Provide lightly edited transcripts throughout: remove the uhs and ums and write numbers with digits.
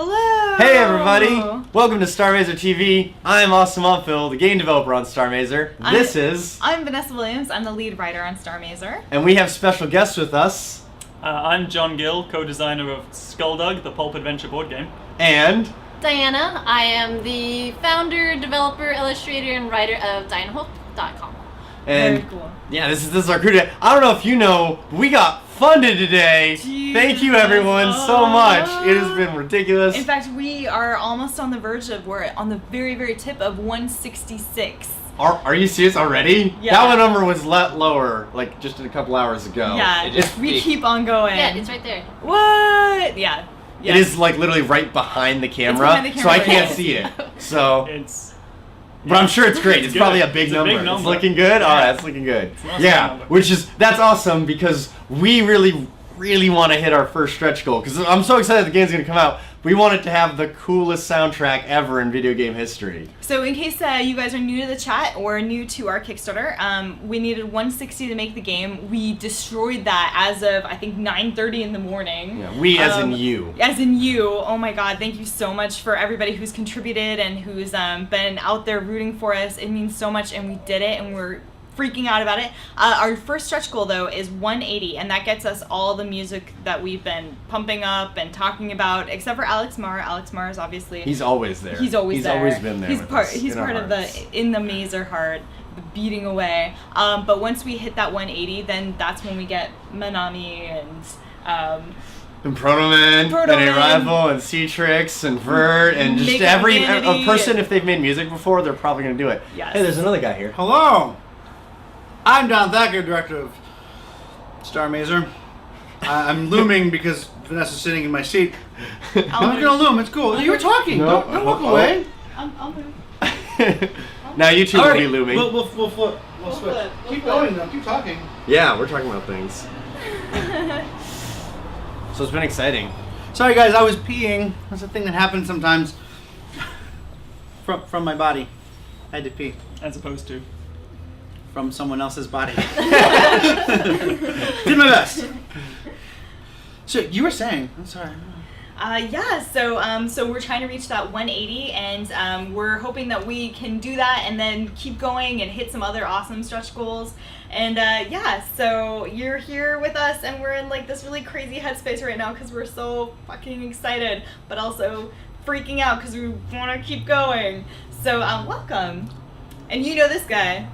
Hello! Hey everybody! Welcome to Starr Mazer TV. I'm awesomeness, the game developer on Starr Mazer. I'm Vanessa Williams. I'm the lead writer on Starr Mazer. And we have special guests with us. I'm John Gill, co-designer of Skulldug, the pulp adventure board game. And Diana. I am the founder, developer, illustrator, and writer of DynaHope.com. And very cool. Yeah, this is our crew today. I don't know if you know, we got funded today. Jesus. Thank you everyone so much. It has been ridiculous. In fact, we are almost on the verge of, we're on the very, very tip of 166. Are you serious already? Yeah. That one number was let lower, like just a couple hours ago. Yeah, we keep on going. Yeah, it's right there. What? Yeah. It is like literally right behind the camera, behind the camera, so I right. can't see it. So, It's... but I'm sure it's great. It's good. probably a big It's a number. big number. It's looking good. Yeah. All right, it's looking good. It's an awesome Yeah, number. that's awesome because we really want to hit our first stretch goal because I'm so excited the game's gonna come out. We want it to have the coolest soundtrack ever in video game history. So in case you guys are new to the chat or new to our Kickstarter, we needed 160 to make the game. We destroyed that as of, I think, 9:30 in the morning. Yeah, we as in you. As in you. Oh my God, thank you so much for everybody who's contributed and who's been out there rooting for us. It means so much, and we did it, and we're freaking out about it. Our first stretch goal, though, is 180, and that gets us all the music that we've been pumping up and talking about, except for Alex Marr. Alex Marr is obviously... He's always there. He's always there. He's always been there. He's with part. us He's in our part of hearts. the Mazer heart, the beating away. But once we hit that 180, then that's when we get Manami and And Protoman, and Protoman. Arrival, and Cetrix, and Vert, and just Make every Vanity. a person, if they've made music before, they're probably going to do it. Yes. Hey, there's another guy here. Hello! I'm Don Thacker, director of Starr Mazer. I'm looming because Vanessa's sitting in my seat. I'm not gonna loom, it's cool. You were talking! No. Don't walk away! I'll move. Now you two will Alright, be looming. We'll flip. We'll switch. flip. Keep going though, keep talking. Yeah, we're talking about things. So it's been exciting. Sorry guys, I was peeing. That's a thing that happens sometimes. From my body. I had to pee. As opposed to... From someone else's body. Did my best. So you were saying, I'm sorry. Yeah, so we're trying to reach that 180, and we're hoping that we can do that and then keep going and hit some other awesome stretch goals. And yeah, so you're here with us, and we're in like this really crazy headspace right now because we're so fucking excited, but also freaking out because we want to keep going. So welcome. And you know this guy.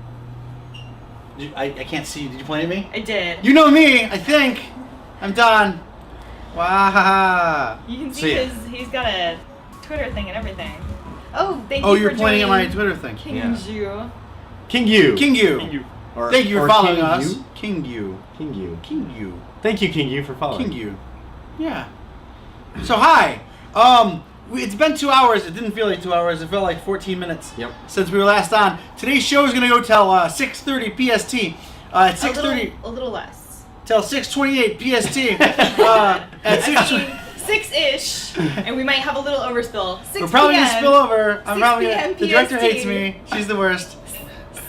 I can't see you. Did you point at me? I did. You know me, I think. I'm Don. Wow. You can See see ya. he's got a Twitter thing and everything. Oh, thank you Oh, for you're pointing at my joining Twitter thing. King Yeah. Ju. King Yu. King you. You. Or- Thank you for or following King us. Yu? King you. King Yu. King you. Thank you, King Yu, for following. King you. Yeah. So hi. It's been 2 hours. It didn't feel like 2 hours. It felt like 14 minutes. Yep. Since we were last on. Today's show is gonna go till 6:30 PST. At 6:30 A little less. till 6:28 PST. At 6. 6-ish, and we might have a little overspill. 6 We're probably PM. gonna spill over. I'm 6 probably PM gonna. The director PST. hates me. She's the worst.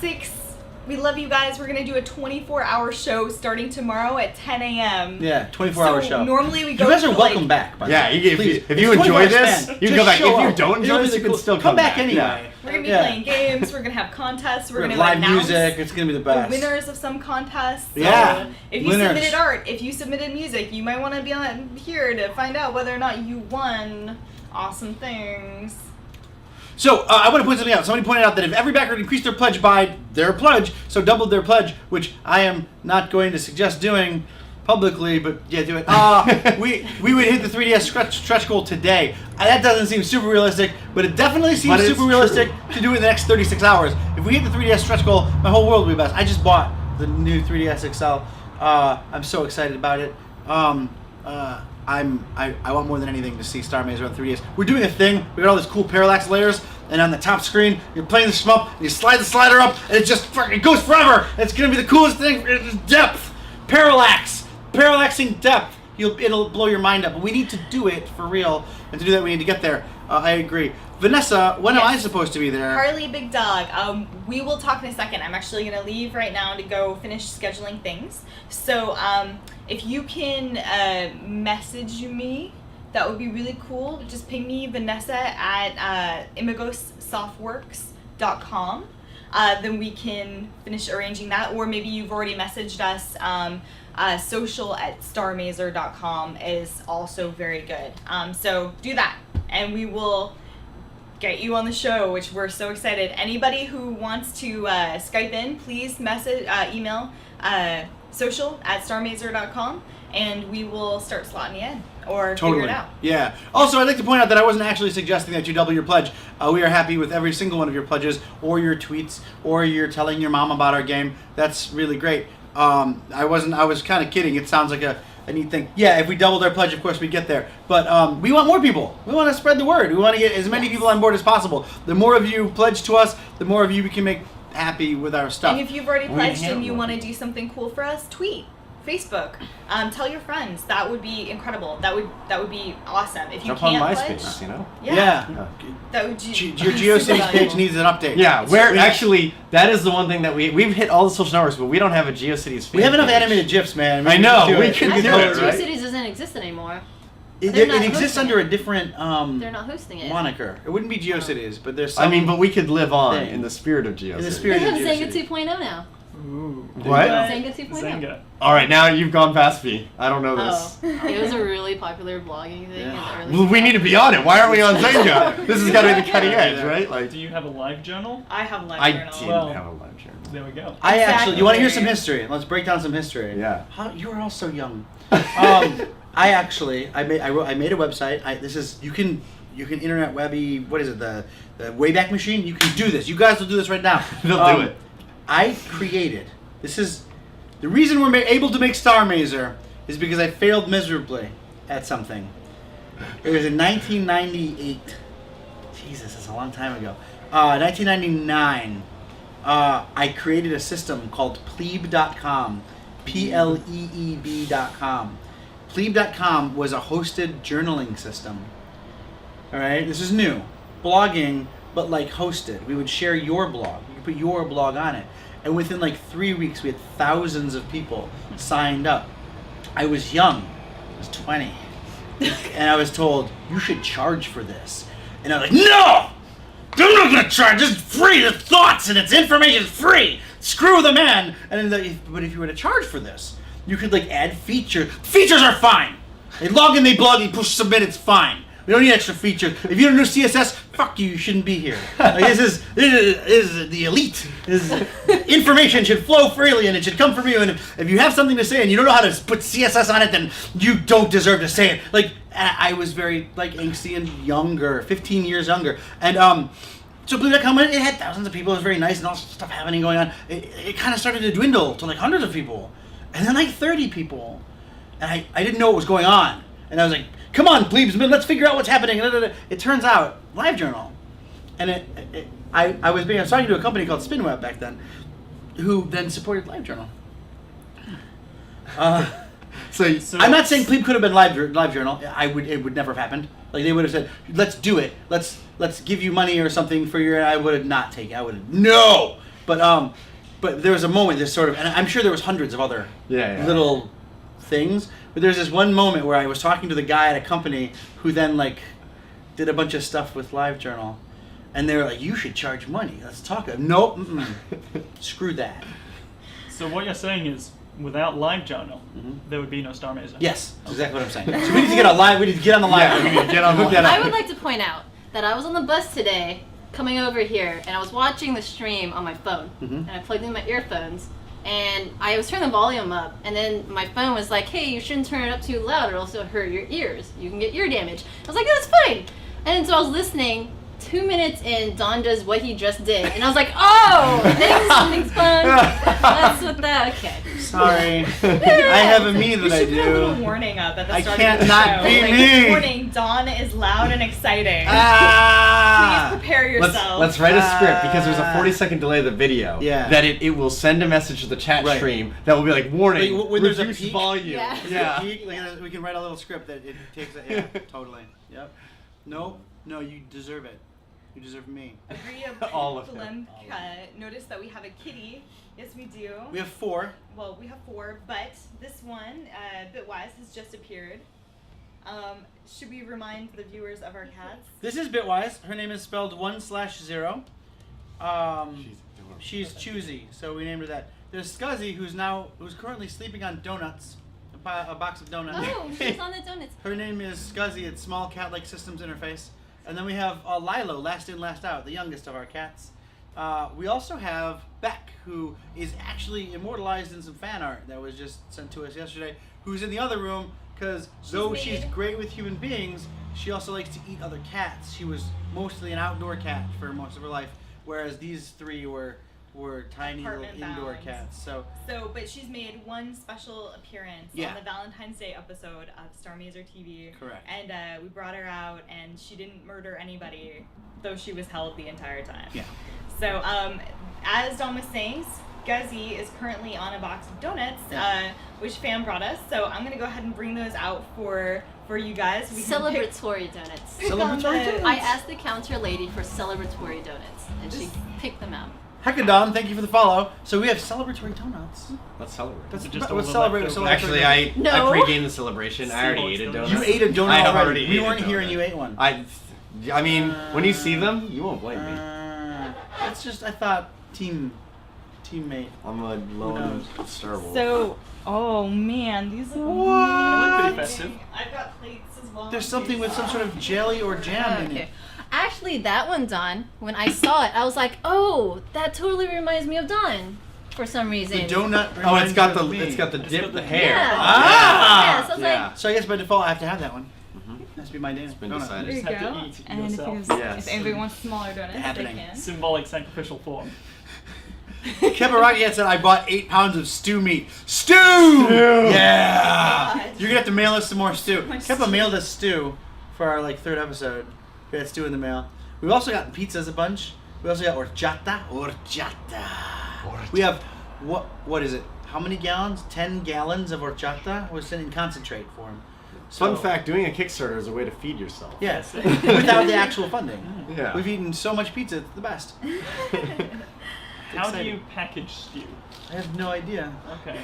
6. We love you guys. We're gonna do a 24-hour show starting tomorrow at 10 a.m. Yeah, 24-hour So show. normally we go. You guys are for, welcome like, back. By the Yeah, way. if Please. you It's enjoy 24 this, span. you can Just go back. show If you up. don't enjoy It'll be this, the you can cool- still come back back. anyway. Yeah. We're gonna be Yeah. playing games. We're gonna have contests. We're We're gonna live announce music. It's gonna be the the best. winners of some contests. So Yeah. if you Winners. submitted art, if you submitted music, you might want to be on here to find out whether or not you won awesome things. So I want to point something out. Somebody pointed out that if every backer increased their pledge by their pledge, so doubled their pledge, which I am not going to suggest doing publicly, but yeah, do it. We would hit the 3DS stretch goal today. That doesn't seem super realistic, but it definitely But seems it's super realistic to do it in the next 36 hours. If we hit the 3DS stretch goal, my whole world will be best. I just bought the new 3DS XL. I'm so excited about it. I want more than anything to see Starr Mazer on 3DS. We're doing a thing. We got all these cool parallax layers, and on the top screen, you're playing the shmup, and you slide the slider up, and it just fucking goes forever. It's gonna be the coolest thing. It's depth, parallaxing depth. It'll blow your mind up. But we need to do it for real, and to do that, we need to get there. I agree. Vanessa, when am I supposed to be there? Harley, big dog. We will talk in a second. I'm actually gonna leave right now to go finish scheduling things. So if you can message me that would be really cool. Just ping me, Vanessa, at imagossoftworks.com. Then we can finish arranging that. Or maybe you've already messaged us. Social@starrmazer.com is also very good. So do that, and we will get you on the show, which we're so excited. Anybody who wants to Skype in, please email social@starrmazer.com, and we will start slotting you in or figure it out. Yeah. Also, I'd like to point out that I wasn't actually suggesting that you double your pledge. We are happy with every single one of your pledges, or your tweets, or you're telling your mom about our game. That's really great. I was kind of kidding. It sounds like a neat thing. Yeah, if we doubled our pledge, of course we'd get there. But we want more people. We want to spread the word. We want to get as many people on board as possible. The more of you pledge to us, the more of you we can make happy with our stuff. And if you've already pledged and you want to do something cool for us, tweet, Facebook, tell your friends. That would be incredible. That would be awesome. If you Jump can't on pledge, MySpace, you know? Yeah. that would Your GeoCities page needs an update. Yeah, actually, that is the one thing that we've hit all the social networks, but we don't have a GeoCities page. We have enough animated GIFs, man. I know, we can can do do it. it, right? GeoCities doesn't exist anymore. It not exists hosting under it. a different They're not hosting it. moniker. It wouldn't be GeoCities, but there's some I mean, but we could live on thing. in the spirit of GeoCities. In the They spirit have of Zanga GeoCities. 2.0 now. Ooh. What? Zanga 2.0. Zanga. All right, now you've gone past me. I don't know this. Oh, it was a really popular blogging thing in the early Well, we need to be on it. Why aren't we on Zynga? This has got to be the cutting Yeah. edge, right? Like, Do you have a live journal? I have a live I journal. didn't Well- have a live journal. There we go. I actually, you want to hear some Exactly. history? Let's break down some history. Yeah. You are all so young. I made a website. You can internet webby. What is it? The Wayback Machine. You can do this. You guys will do this right now. They'll do it. I created. This is the reason we're able to make Starr Mazer is because I failed miserably at something. It was in 1998. Jesus, that's a long time ago. 1999. I created a system called plebe.com. Pleeb.com. Plebe.com was a hosted journaling system. Alright, this is new. Blogging, but like hosted. We would share your blog. You could put your blog on it. And within like 3 weeks, we had thousands of people signed up. I was young. I was 20. And I was told, you should charge for this. And I was like, no! I'm not going to charge. This is free. It's thoughts and it's information. It's free. Screw the man. And then but if you were to charge for this, you could like add features. Features are fine. They log in, they blog, you push submit, it's fine. We don't need extra features. If you don't know CSS, fuck you. You shouldn't be here. Like, this is the elite. Information should flow freely and it should come from you. And if you have something to say and you don't know how to put CSS on it, then you don't deserve to say it. Like I was very like angsty and younger, 15 years younger, and so Blue.com, it had thousands of people. It was very nice and all stuff happening going on. It kind of started to dwindle to like hundreds of people, and then like 30 people, and I didn't know what was going on, and I was like, come on, plebes, let's figure out what's happening. It turns out, LiveJournal. And I was talking to a company called Spinweb back then, who then supported LiveJournal. So I'm not saying plebe could have been LiveJournal. It would never have happened. Like they would have said, let's do it. Let's give you money or something for your. I would have not taken. I would have no. But there was a moment. This sort of, and I'm sure there was hundreds of other little things. But there's this one moment where I was talking to the guy at a company who then like did a bunch of stuff with LiveJournal, and they were like, "You should charge money. Let's talk." Nope, screw that. So what you're saying is, without LiveJournal, there would be no Starr Mazer. Yes, that's exactly what I'm saying. So we need to get on live. We need to get on the live. we need to get on the Hook that I up. would like to point out that I was on the bus today, coming over here, and I was watching the stream on my phone, and I plugged in my earphones, and I was turning the volume up, and then my phone was like, hey, you shouldn't turn it up too loud or else it'll hurt your ears. You can get ear damage. I was like, that's fine. And so I was listening. 2 minutes in, Don does what he just did, and I was like, oh, thanks, something's fun. That's what that, okay. Sorry. I have a me that We I should put a little do. warning up at the I start can't of the not show. be like, me. Warning, Dawn is loud and exciting. Ah! Please prepare yourself. Let's write a script because there's a 40-second delay of the video. Yeah. That it will send a message to the chat Right. stream that will be like, warning, Like, when there's a reduce peak? volume. Yeah. Yeah. Like, we can write a little script that it takes. Yeah, totally. Yep. No, you deserve it. You deserve me. Agree All of Blemka. him. Notice that we have a kitty. Yes, we do. We have 4. Well, we have 4, but this one, Bitwise, has just appeared. Should we remind the viewers of our cats? This is Bitwise. Her name is spelled 1/0. She's choosy, so we named her that. There's Scuzzy, who's currently sleeping on donuts, a box of donuts. Oh, she's on the donuts. Her name is Scuzzy. It's small cat-like systems interface. And then we have Lilo, last in, last out, the youngest of our cats. We also have Beck, who is actually immortalized in some fan art that was just sent to us yesterday, who's in the other room because though she's great with human beings, she also likes to eat other cats. She was mostly an outdoor cat for most of her life, whereas these three were tiny little indoor cats. So, but she's made one special appearance on the Valentine's Day episode of Starr Mazer TV. Correct. And we brought her out, and she didn't murder anybody, though she was held the entire time. Yeah. So, as Dom was saying, Scuzzy is currently on a box of donuts, which Pham brought us. So I'm gonna go ahead and bring those out for you guys. We can Celebratory donuts. Celebratory donuts? I asked the counter lady for celebratory donuts, and she picked them out. Hecadon, thank you for the follow. So we have celebratory donuts. Let's celebrate. That's just let's all the celebrate with leftovers. celebratory Actually, donuts. I No. pre-gamed the celebration. I already ate a donut. You ate a donut I already. already We ate a weren't here and donut. you ate one. I mean, when you see them, you won't blame me. That's just, I thought, teammate. I'm a lone Star Wars. So, oh man, these are What? Pretty festive. I've got plates as well. There's something with some sort of jelly or jam in it. Okay. Actually, that one, Dawn, when I saw it, I was like, oh, that totally reminds me of Dawn for some reason. The donut Oh, reminds it's got me the of me. it's got the dip, got the the- hair. Yeah. Ah! Yeah, so I was Yeah. like, So I guess by default I have to have that one. Mhm. Has to be my It's been donut. decided. There you Just have go. to eat And yourself. Yes. if anybody wants smaller donuts, they Happening. can. Symbolic sacrificial form. Keparaki had said I bought 8 pounds of stew meat. Stew! Yeah! God. You're gonna have to mail us some more stew. Much Kepa stew. mailed us stew for our third episode. We had stew in the mail. We've also gotten pizzas a bunch. We also got horchata. We have what is it? How many gallons? 10 gallons of horchata was sent in concentrate form. Fun fact: doing a Kickstarter is a way to feed yourself. Yes, without the actual funding. Yeah. We've eaten so much pizza, it's the best. How do exciting. you package stew? I have no idea. Okay.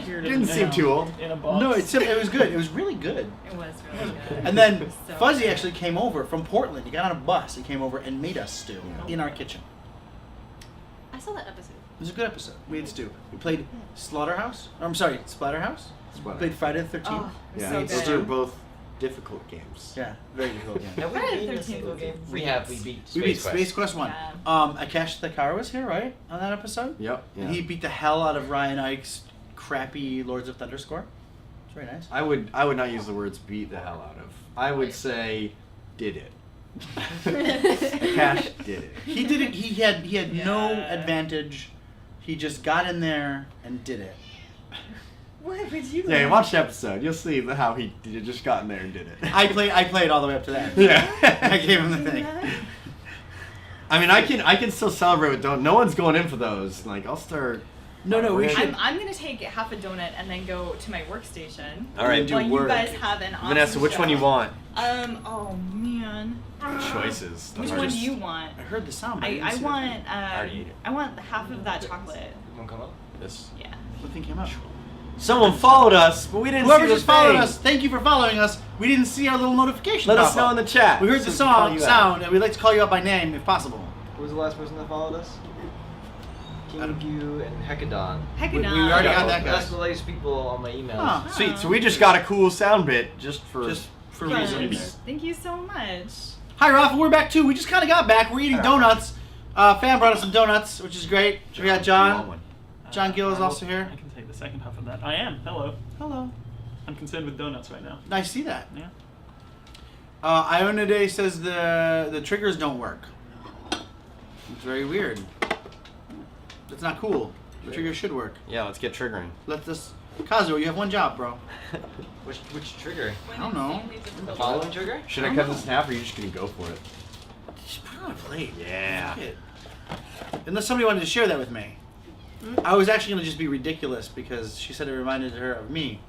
Here it Didn't is seem now. too old. In a box? No, it was good. It was really good. It was really good. And then So Fuzzy good. actually came over from Portland. He got on a bus. He came over and made us stew in our kitchen. I saw that episode. It was a good episode. We had stew. We played Slaughterhouse. Or, I'm sorry, Splatterhouse. We played Friday the 13th. Oh, it was Yeah, so those good. are both difficult games. Yeah, very difficult game. Have we Friday beaten the a 13th single was game? We great. have. We beat We beat Space Space Quest 1. Yeah. Akash the Car was here, right? On that episode? Yep. And Yeah. he beat the hell out of Ryan Ike's crappy Lords of Thunder score. It's very nice. I would not use the words beat the hell out of. I would say did it. Cash did it. He did it. He had no Yeah. advantage. He just got in there and did it. What would you? Yeah, you like? watch the episode. You'll see how he just got in there and did it. I played all the way up to that. Yeah. I gave him the thing. I mean, I can still celebrate with donut. No one's going in for those. Like, I'll start. No, we should. I'm gonna take half a donut and then go to my workstation. All right, While do you work. guys have an awesome Vanessa, which one show. you want? Oh man. Choices. Which Those are one do just- you want? I heard the sound. but I didn't see want already ate it. I want half of that chocolate. Wanna come up? This. Yeah. What thing came up? Someone followed us, but we didn't Whoever see the just followed thing. us, thank you for following us. We didn't see our little notification. Let pop us know up. in the chat. We heard the so we can call song you out. sound, and we'd like to call you out by name if possible. Who was the last person that followed us? Kingu and Hecadon. Hecadon. We already got that That's guy. the latest people on my emails. Huh. Sweet. So we just got a cool sound bit just for Fun. reasons. Thank you so much. Hi, Rafa. We're back too. We just kind of got back. We're eating donuts. Pham brought us some donuts, which is great. We got John. John Gill is also here. I can take the second half of that. I am. Hello. Hello. I'm concerned with donuts right now. Nice to see that. Yeah. Iona Day says the triggers don't work. It's very weird. That's not cool. The triggers should work. Yeah, let's get triggering. Let this. Kazuo, you have one job, bro. Which trigger? I don't know. The following trigger? Should I cut this in half, or are you just gonna go for it? Just put it on a plate. Yeah. Fuck it. Unless somebody wanted to share that with me. I was actually going to just be ridiculous because she said it reminded her of me.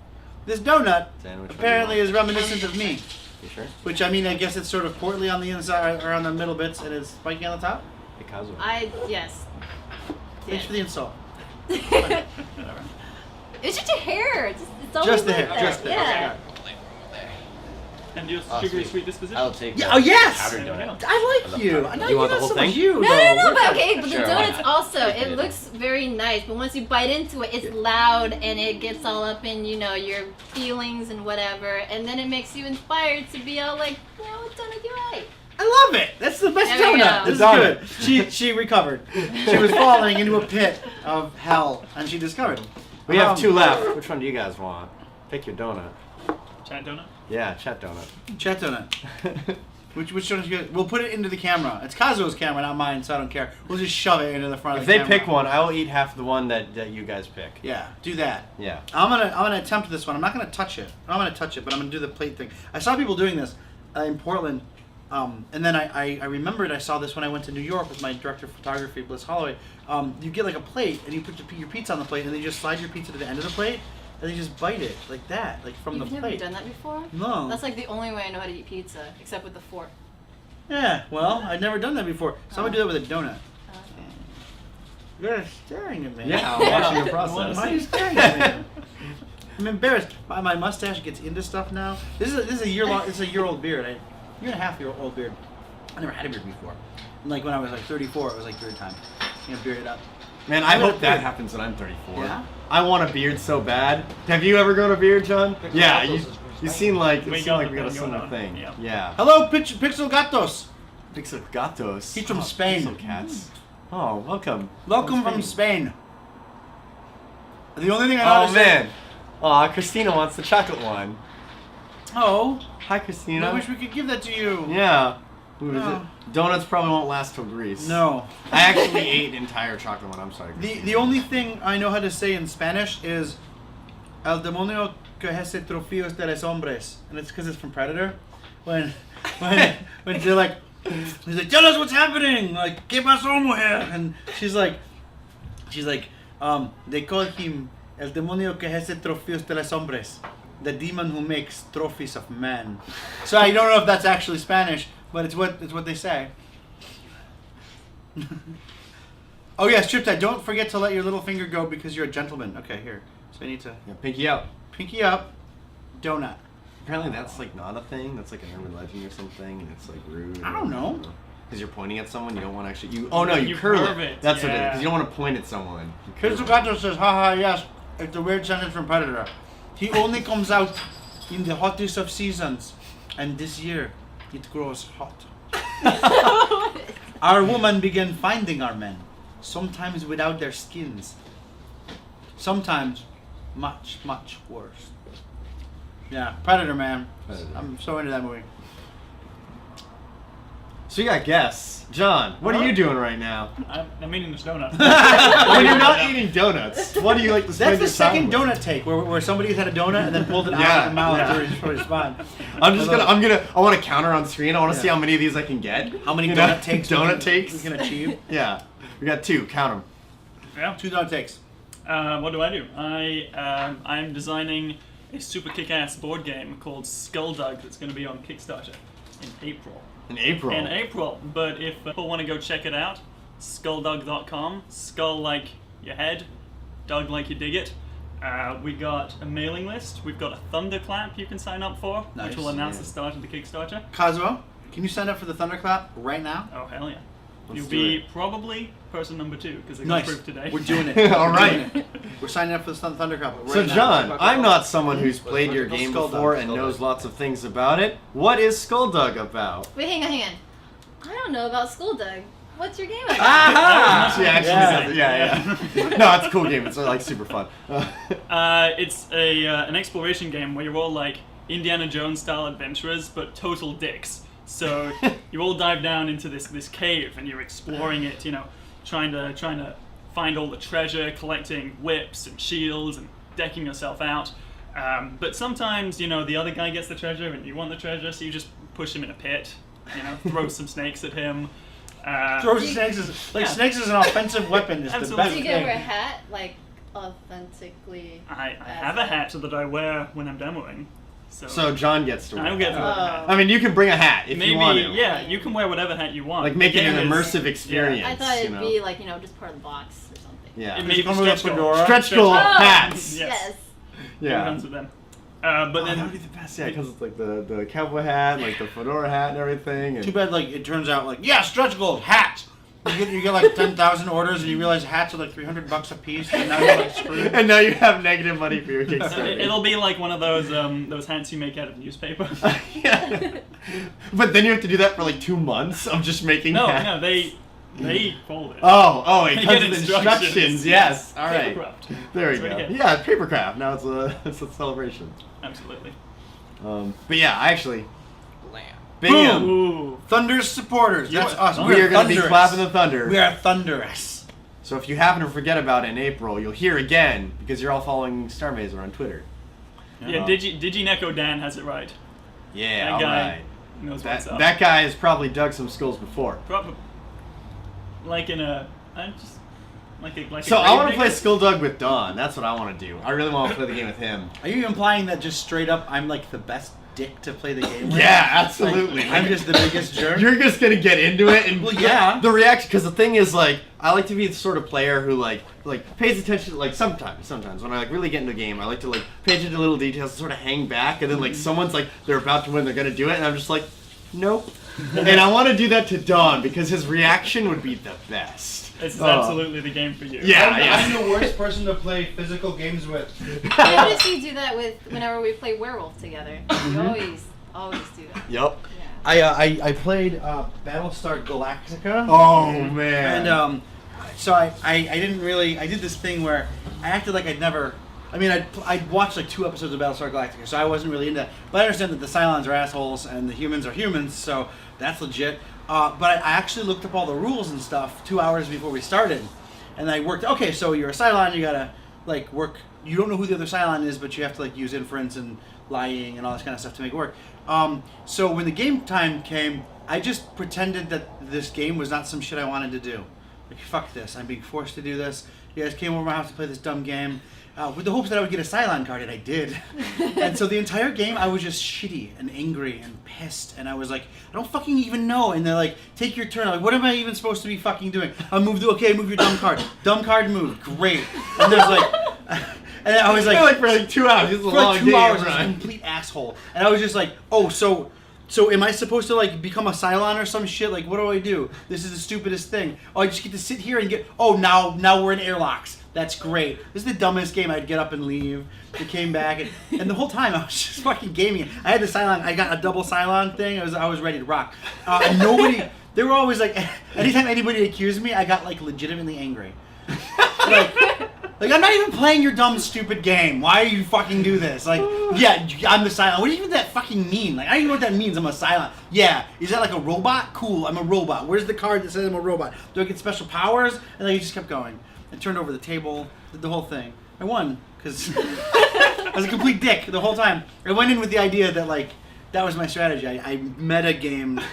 This donut Sandwich. apparently is reminiscent of me. You sure? Which, I mean, I guess it's sort of portly on the inside or on the middle bits and it's spiky on the top. Because of. Yes. Thanks for the insult. It's just your hair. It's always Just the like hair. that. Just the hair. Yeah. And your Oh, sugary sweet. sweet disposition. I'll take Yeah, the oh, yes! powdered There we donut. go. I like love you. powdered No, donut. You want not the whole so much thing? You, No, though. no, no, We're but fine. okay, but Sure, the why donuts not? also, Take it it. looks very nice, but once you bite into it, it's loud and it gets all up in, you know, your feelings and whatever, and then it makes you inspired to be all like, yeah, what donut do I like? I love it. That's the best There we donut. go. This is Donut. good. She recovered. She was falling into a pit of hell, and she discovered. We have 2 left. Which one do you guys want? Pick your donut. Chat donut. Yeah, chat donut. Chat donut. Which donut you get? We'll put it into the camera. It's Kazuo's camera, not mine, so I don't care. We'll just shove it into the front If of the they camera. pick one, I will eat half the one that you guys pick. Yeah, do that. Yeah. I'm gonna attempt this one. I'm not gonna touch it. I'm gonna touch it, but I'm gonna do the plate thing. I saw people doing this in Portland, and then I remembered I saw this when I went to New York with my director of photography, Bliss Holloway. You get like a plate, and you put your pizza on the plate, and then you just slide your pizza to the end of the plate, and then you just bite it like that, like from You've the never plate. done that before? No. That's like the only way I know how to eat pizza, except with the fork. Yeah, well, I'd never done that before, so I'm gonna do that with a donut. You're staring at me. Yeah, I'm watching your process. Why are you staring at me? I'm embarrassed. My mustache gets into stuff now. This is a year long. It's a year-old beard. Year and a half year old beard. I never had a beard before. And like when I was like 34, it was like beard time. You know, beard it up. Man, I hope that happens when I'm 34. Yeah? I want a beard so bad. Have you ever grown a beard, John? Pixel Yeah, Gatos you is first, you right? seem like We it got seemed like the we got a thing going similar on. thing. Yeah. Yeah. Hello, Pixel Gatos. Pixel Gatos. He's from Spain. Pixel cats. Oh, welcome. Welcome from Spain. The only thing I know how Oh to say- man. Aw, Christina wants the chocolate one. Oh, Hi, Christina. I wish we could give that to you. Yeah. Who is No. it? Donuts probably won't last till Greece. No. I actually ate an entire chocolate one. I'm sorry. The only thing I know how to say in Spanish is El demonio que hace trofeos de los hombres, and it's because it's from Predator. When they're like, he's like, tell us what's happening, like, ¿qué pasó, mujer? And she's like, they call him El demonio que hace trofeos de los hombres, the demon who makes trophies of men. So I don't know if that's actually Spanish, but it's what they say. Oh yes, Triptide, don't forget to let your little finger go because you're a gentleman. Okay, here. So I need to Yeah, pinky out. pinky up, donut. Apparently that's like not a thing. That's like an urban legend or something, and it's like rude. I don't know. Because you're pointing at someone, you don't want to actually. You. Oh no, you You curve curve it. it, That's what it is. yeah. Because you don't want to point at someone. You curve Pixel it. Gato says, haha, yes, it's a weird sentence from Predator. He only comes out in the hottest of seasons, and this year it grows hot. Our women begin finding our men, sometimes without their skins, sometimes much, much worse. Yeah, Predator, man. Predator. I'm so into that movie. So you got guests. John, what are you doing right now? I'm eating this donut. When you're not eating donuts, what do you like to spend That's the your time second with? donut take, where somebody's had a donut and then pulled it out Yeah, of their mouth yeah. to respond. I want to counter on screen. I want to see Yeah. how many of these I can get. How many You donut know? takes Donut takes. we can achieve? Yeah, we got 2. Count them. Yeah. 2 donut takes. What do? I'm designing a super kick-ass board game called Skulldug that's going to be on Kickstarter in April. In April. In April, but if people want to go check it out, skulldug.com. Skull like your head, dug like you dig it. We got a mailing list. We've got a thunderclap you can sign up for, Nice, which will announce yeah. the start of the Kickstarter. Kazuo, can you sign up for the Thunderclap right now? Oh hell yeah! Let's You'll do be it. probably person number 2 because they got Nice. approved today. We're doing it. All We're right. doing it. We're signing up for the Thunderclap right So now. John, I'm not someone who's What's played your Skulldug? game Skulldug, before and Skulldug. knows lots of things about it. What is Skulldug about? Wait, hang on. I don't know about Skulldug. What's your game about? Aha! She actually Yeah. says it. Yeah. No, it's a cool game. It's like super fun. It's an exploration game where you're all like Indiana Jones style adventurers, but total dicks. So you all dive down into this cave and you're exploring it. You know, trying to find all the treasure, collecting whips and shields and decking yourself out. But sometimes the other guy gets the treasure and you want the treasure, so you just push him in a pit. Throw some snakes at him. Throw snakes is Yeah. snakes is an offensive weapon. Is the Absolutely. best Do you get to wear a thing. hat, like authentically? I have a hat that I wear when I'm demoing. So John gets to wear. I'll get to it. wear a hat. I mean, you can bring a hat if Maybe, you want to. yeah, you can wear whatever hat you want. Like make The it an game is- immersive experience. I thought it'd you know? be like just part of the box or something. Yeah. It may be Come with a stretch goal. fedora. Stretch goal Oh! hats. Yes. Yeah. Comes with them. But that then would be the best. Yeah, because it's like the cowboy hat, like the fedora hat and everything. And Too bad, like, it turns out, like, yeah, stretch goals, hats. You get like 10,000 orders, and you realize hats are like $300 a piece, and now you're like screwed. and now you have negative money for your Kickstarter. it'll be like one of those hats you make out of newspaper. Yeah. But then you have to do that for like 2 months of just making hats. No, they fold it. Oh, it You comes get with instructions. instructions. Yes. All right. Papercraft. There we That's what go. you get. Yeah, papercraft. Now it's a celebration. Absolutely. But yeah, I actually. Lamb. Bam. Ooh. Thunder's supporters. That's us. We are going to be thunderous. clapping the thunder. We are thunderous. So if you happen to forget about it in April, you'll hear again because you're all following Starr Mazer on Twitter. Yeah, DigiNeco Dan has it right. Yeah, That all guy right. knows what's up. That guy has probably dug some skulls before. Like in a, just like a. So I want to play Skulldug with Don. That's what I want to do. I really want to play the game with him. Are you implying that just straight up I'm like the best dick to play the game with? Yeah, absolutely. Like, I'm just the biggest jerk? You're just gonna get into it, and Well, yeah. the reaction. Because the thing is, like, I like to be the sort of player who like pays attention. Like sometimes when I like really get into a game, I like to like pay attention to little details, and sort of hang back, and then like someone's like they're about to win, they're gonna do it, and I'm just like, nope. And I want to do that to Don because his reaction would be the best. This is absolutely the game for you. Yeah, I'm the worst person to play physical games with. I notice you do that with whenever we play Werewolf together. You always do that. Yep. Yeah. I played Battlestar Galactica. Oh man. And so I didn't really, I did this thing where I acted like I'd never, I mean I'd watched like 2 episodes of Battlestar Galactica, so I wasn't really into that. But I understand that the Cylons are assholes and the humans are humans, so that's legit. But I actually looked up all the rules and stuff 2 hours before we started. And I worked, okay, so you're a Cylon, you gotta like work, you don't know who the other Cylon is, but you have to like use inference and lying and all this kind of stuff to make it work. So when the game time came, I just pretended that this game was not some shit I wanted to do. Like, fuck this, I'm being forced to do this. You guys came over my house to play this dumb game. With the hopes that I would get a Cylon card, and I did. And so the entire game, I was just shitty and angry and pissed, and I was like, I don't fucking even know. And they're like, take your turn. I'm like, what am I even supposed to be fucking doing? Move your dumb card. Dumb card moved. Great. And there's like, and I was like, for like 2 hours. This is a for long like 2 game, hours, I was right? a complete asshole. And I was just like, oh, so am I supposed to like become a Cylon or some shit? Like, what do I do? This is the stupidest thing. Oh, I just get to sit here and get. Oh, now we're in airlocks. That's great. This is the dumbest game. I'd get up and leave. I came back, and the whole time I was just fucking gaming it. I had the Cylon. I got a double Cylon thing. I was ready to rock. And nobody. They were always like, anytime anybody accused me, I got like legitimately angry. Like I'm not even playing your dumb stupid game. Why do you fucking do this? Like, yeah, I'm the Cylon. What do you even that fucking mean? Like, I don't even know what that means. I'm a Cylon. Yeah, is that like a robot? Cool, I'm a robot. Where's the card that says I'm a robot? Do I get special powers? And then he just kept going. I turned over the table, did the whole thing. I won because I was a complete dick the whole time. I went in with the idea that like that was my strategy. I meta gamed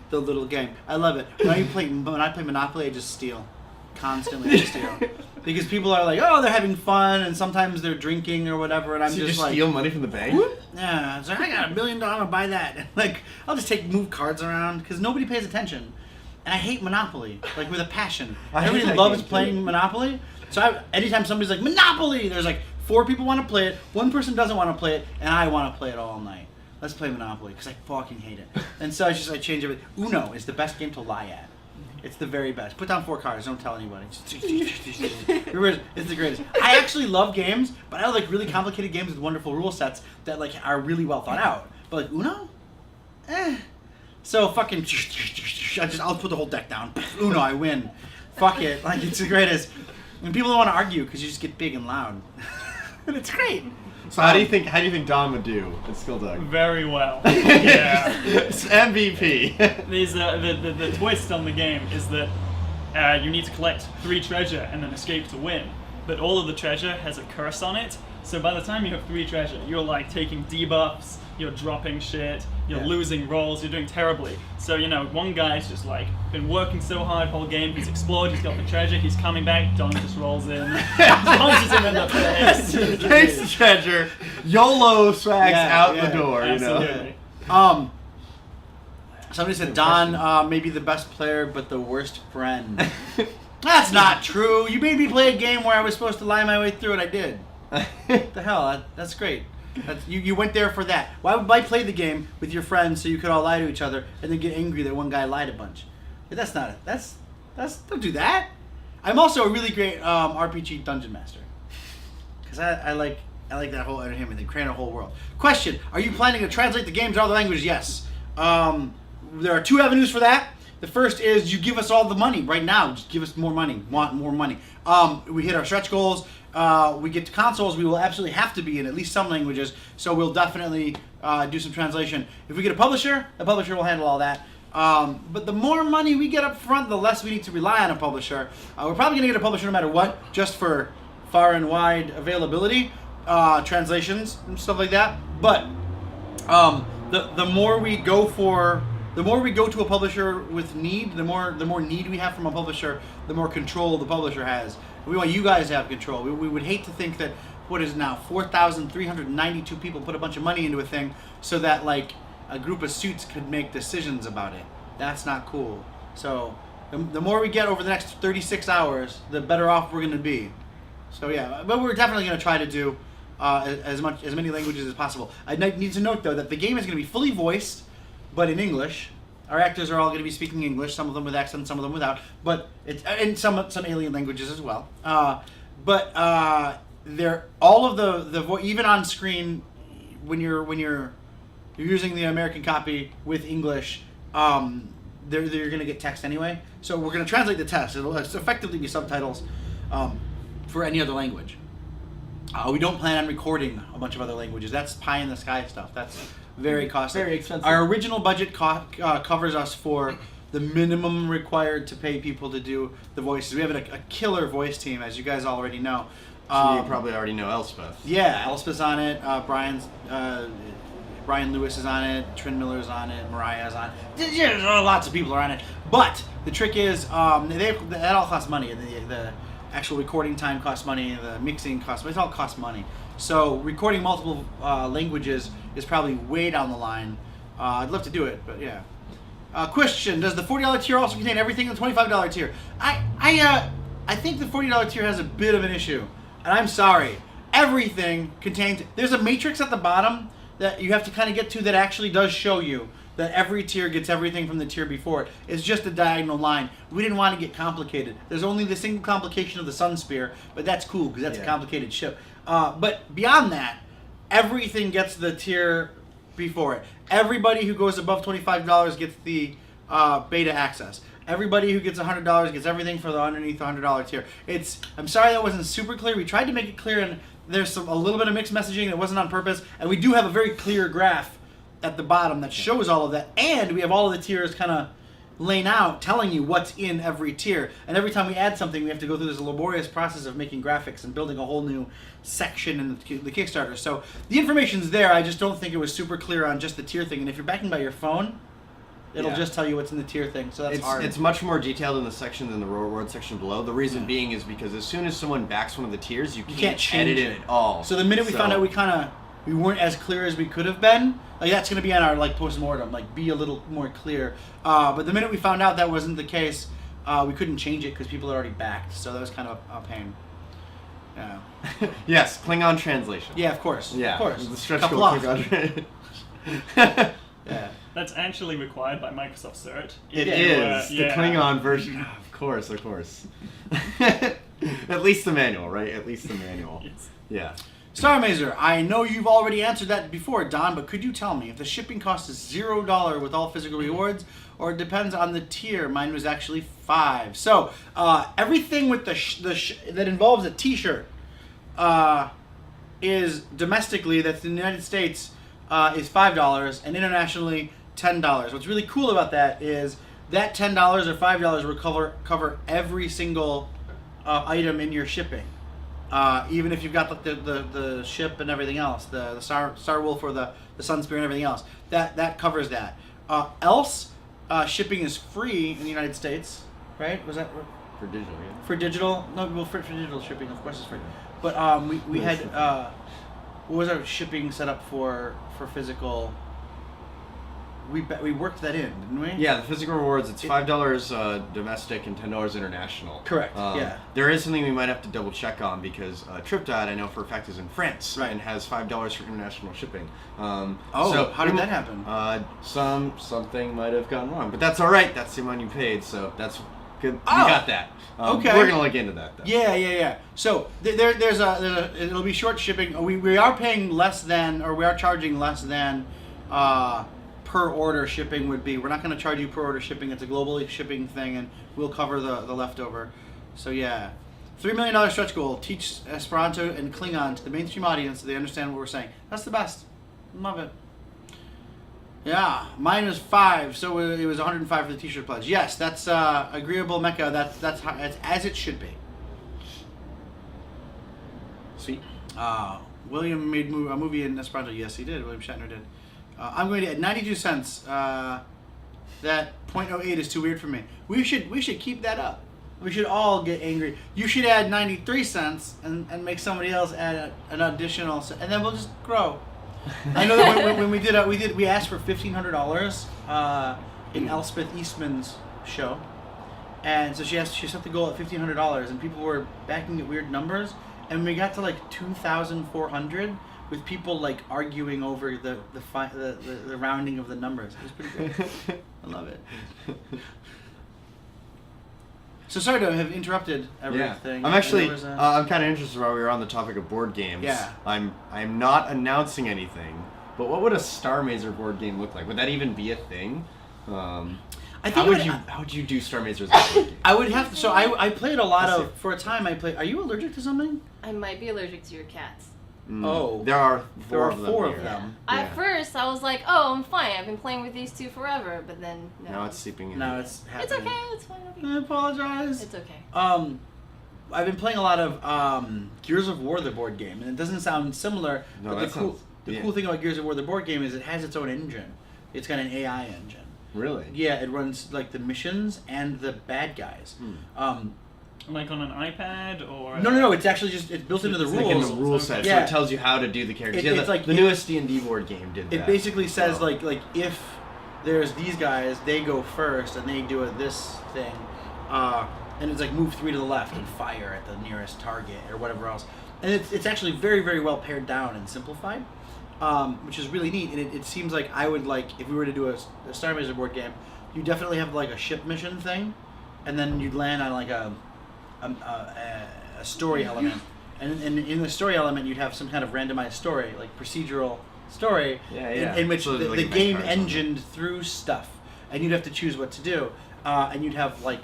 the little game. I love it. When I play Monopoly, I just steal. Constantly steal. Because people are like, oh, they're having fun, and sometimes they're drinking or whatever, and I'm So you just just like, steal money from the bank? yeah, it's like, I got $1 million, I'm gonna buy that. Like, I'll just move cards around because nobody pays attention. And I hate Monopoly, like with a passion. I hate Everybody that loves game, playing too. Monopoly. So anytime somebody's like, Monopoly, there's like 4 people want to play it, 1 person doesn't want to play it, and I want to play it all night. Let's play Monopoly, because I fucking hate it. And so I change everything. Uno is the best game to lie at. It's the very best. Put down 4 cards, don't tell anybody. It's the greatest. I actually love games, but I like really complicated games with wonderful rule sets that like are really well thought out. But like Uno? So fucking I'll put the whole deck down. Uno, I win. Fuck it. Like it's the greatest. And people don't want to argue because you just get big and loud. And it's great. So how do you think Don would do at Skulldug? Very well. Yeah. It's MVP. The twist on the game is that you need to collect 3 treasure and then escape to win. But all of the treasure has a curse on it. So by the time you have 3 treasure, you're like taking debuffs, you're dropping shit, you're losing rolls, you're doing terribly. So, one guy's just like, been working so hard whole game, he's explored, he's got the treasure, he's coming back, Don just rolls in, punches him in the face. Takes the treasure, YOLO swags out the door, Absolutely. Somebody said Don may be the best player, but the worst friend. That's not true. You made me play a game where I was supposed to lie my way through it. I did. What the hell? That's great. You went there for that. Why play the game with your friends so you could all lie to each other and then get angry that one guy lied a bunch? That's not it. That's don't do that. I'm also a really great RPG dungeon master because I like that whole entertainment thing, creating a whole world. Question: are you planning to translate the game to other languages? Yes. There are 2 avenues for that. The first is you give us all the money right now. Just give us more money. Want more money. We hit our stretch goals. We get to consoles. We will absolutely have to be in at least some languages. So we'll definitely do some translation. If we get a publisher, the publisher will handle all that. But the more money we get up front, the less we need to rely on a publisher. We're probably going to get a publisher no matter what, just for far and wide availability, translations and stuff like that. But the more we go to a publisher with need, the more need we have from a publisher, the more control the publisher has. We want you guys to have control. We would hate to think that what is now 4,392 people put a bunch of money into a thing so that like a group of suits could make decisions about it. That's not cool. So the more we get over the next 36 hours, the better off we're going to be. So yeah, but we're definitely going to try to do as many languages as possible. I need to note though that the game is going to be fully voiced, but in English. Our actors are all going to be speaking English, some of them with accents, some of them without, but it's and some alien languages as well. But they're all of the even on screen when you're using the American copy with English, they're going to get text anyway. So we're going to translate the text. It'll effectively be subtitles for any other language. We don't plan on recording a bunch of other languages. That's pie in the sky stuff. That's very costly. Very expensive. Our original budget covers us for the minimum required to pay people to do the voices. We have a killer voice team, as you guys already know. So you probably already know Elspeth. Yeah, Elspeth's on it. Brian Lewis is on it. Trin Miller's on it. Mariah's on it. There's lots of people are on it. But the trick is, that all costs money. The actual recording time costs money. The mixing costs money. It all costs money. So recording multiple languages is probably way down the line. I'd love to do it, but yeah. Question: does the $40 tier also contain everything in the $25 tier? I think the $40 tier has a bit of an issue, and I'm sorry. Everything contains. There's a matrix at the bottom that you have to kind of get to that actually does show you that every tier gets everything from the tier before it. It's just a diagonal line. We didn't want to get complicated. There's only the single complication of the Sun Spear, but that's cool because that's a complicated ship. But beyond that, everything gets the tier before it. Everybody who goes above $25 gets the beta access. Everybody who gets $100 gets everything for the underneath the $100 tier. I'm sorry that wasn't super clear. We tried to make it clear, and there's a little bit of mixed messaging that wasn't on purpose. And we do have a very clear graph at the bottom that shows all of that, and we have all of the tiers kind of laying out, telling you what's in every tier. And every time we add something, we have to go through this laborious process of making graphics and building a whole new section in the Kickstarter. So the information's there. I just don't think it was super clear on just the tier thing. And if you're backing by your phone, it'll just tell you what's in the tier thing. So that's hard. It's much more detailed in the section than the reward section below. The reason being is because as soon as someone backs one of the tiers, you can't change edit it at all. So the minute we found out we weren't as clear as we could have been, like that's going to be on our post-mortem, be a little more clear. But the minute we found out that wasn't the case, we couldn't change it because people had already backed. So that was kind of a pain. Yeah. Yes, Klingon translation. Yeah, of course. Yeah, of course. the stretch goal Klingon. Yeah. That's actually required by Microsoft Cert. It is the Klingon version. Of course. At least the manual, right? At least the manual. Yes. Yeah. Starr Mazer, I know you've already answered that before, Don, but could you tell me if the shipping cost is $0 with all physical rewards, or it depends on the tier? Mine was actually $5. So everything with that involves a T-shirt is domestically, that's in the United States, is $5, and internationally $10. What's really cool about that is that $10 or $5 will cover every single item in your shipping. Even if you've got the ship and everything else, the Star Wolf or the Sun Spear and everything else, that covers that. Else, shipping is free in the United States, right? Was that For digital, yeah. for digital? No, well, for digital shipping, of course, it's free. But we had what was our shipping set up for physical? we worked that in, didn't we? Yeah, the physical rewards, it's $5 domestic and $10 international. Correct, yeah. There is something we might have to double check on because TripDot, I know for a fact, is in France Right. and has $5 for international shipping. So how did that happen? Something might have gone wrong, but that's all right. That's the amount you paid, so that's good. You Oh, got that. okay. We're gonna look into that though. Yeah. So there's a it'll be short shipping. We are paying less than, or we are charging less than per order shipping would be. We're not going to charge you per order shipping. It's a globally shipping thing, and we'll cover the leftover. So yeah, $3 million stretch goal. Teach Esperanto and Klingon to the mainstream audience so they understand what we're saying. That's the best. Love it. Yeah, mine was 5, so it was 105 for the T-shirt pledge. Yes, that's agreeable, Mecca. That's as it should be. Sweet. William made a movie in Esperanto. Yes, he did. William Shatner did. I'm going to add 92 cents. That 0.08 is too weird for me. We should keep that up. We should all get angry. You should add 93 cents and make somebody else add an additional, and then we'll just grow. I know that when we asked for $1,500 in Elspeth Eastman's show, and so she set the goal at $1,500, and people were backing at weird numbers, and we got to like 2,400 with people like arguing over the rounding of the numbers. It was pretty great. I love it. So sorry to have interrupted everything. I'm actually I'm kind of interested while we were on the topic of board games. Yeah. I'm not announcing anything, but what would a Starr Mazer board game look like? Would that even be a thing? How would you do Starr Mazer as a board game? I would have to. So I played a lot of for a time. I played. Are you allergic to something? I might be allergic to your cats. Oh, there are four four of them. At first, I was like, "Oh, I'm fine. I've been playing with these two forever." But then, no. Now it's seeping in. No, it's It's happening. okay. It's fine. I apologize. It's okay. I've been playing a lot of Gears of War, the board game, and it doesn't sound similar. No, but that the cool thing about Gears of War, the board game, is it has its own engine. It's got an AI engine. Really? Yeah, it runs like the missions and the bad guys. Like on an iPad or? No. It's actually just built into the It's rules. like in the rule set, so Yeah. it tells you how to do the characters. It's like the newest D&D board game did that. It basically says So- like if there's these guys, they go first and they do this thing, and it's like move 3 to the left and fire at the nearest target or whatever else. And it's actually very, very well pared down and simplified, which is really neat. And it seems like I would like, if we were to do a Starr Mazer board game, you definitely have like a ship mission thing, and then you'd land on like a story element, and in the story element you'd have some kind of randomized story, like procedural story, in which So the like game adventure or engined through stuff, and you'd have to choose what to do, and you'd have like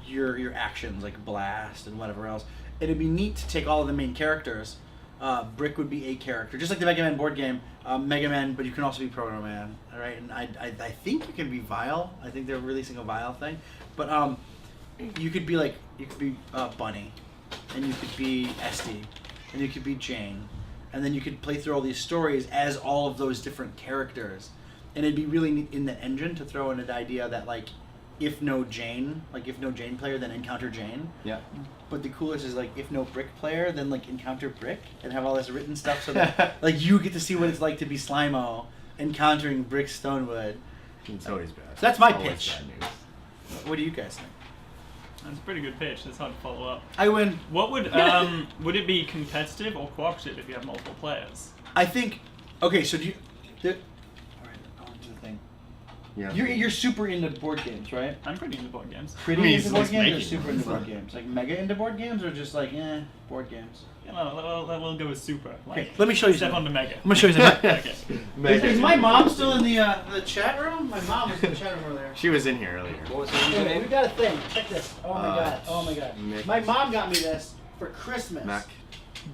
your actions like blast and whatever else. It'd be neat to take all of the main characters. Brick would be a character, just like the Mega Man board game. Mega Man, but you can also be Proto Man. All right, and I think you can be Vile. I think they're releasing a Vile thing, but you could be Bunny, and you could be Esty, and you could be Jane, and then you could play through all these stories as all of those different characters, and it'd be really neat in the engine to throw in an idea that like, if no Jane player, then encounter Jane. Yeah. But the coolest is like, if no Brick player, then like encounter Brick, and have all this written stuff so that like you get to see what it's like to be Slimo encountering Brick Stonewood. It's always bad. So that's my Always pitch. bad news. What do you guys think? That's a pretty good pitch. That's hard to follow up. I win. What would it be competitive or cooperative if you have multiple players? I think. Okay, so do you? All right, on to the thing. Yeah. You're super into board games, right? I'm pretty into board games. Pretty I mean, into he's board like games or making super them, into so. board games? Like mega into board games or just like board games? You know, we'll go with super. Like, Okay, let me show you step something. on to mega. I'm gonna show you something. Okay. Is my mom still in the chat room? My mom was in the chat room earlier. She was in here earlier. What was her Hey, username? we got a thing. Check this. Oh my god. Oh my god. Mick. My mom got me this for Christmas.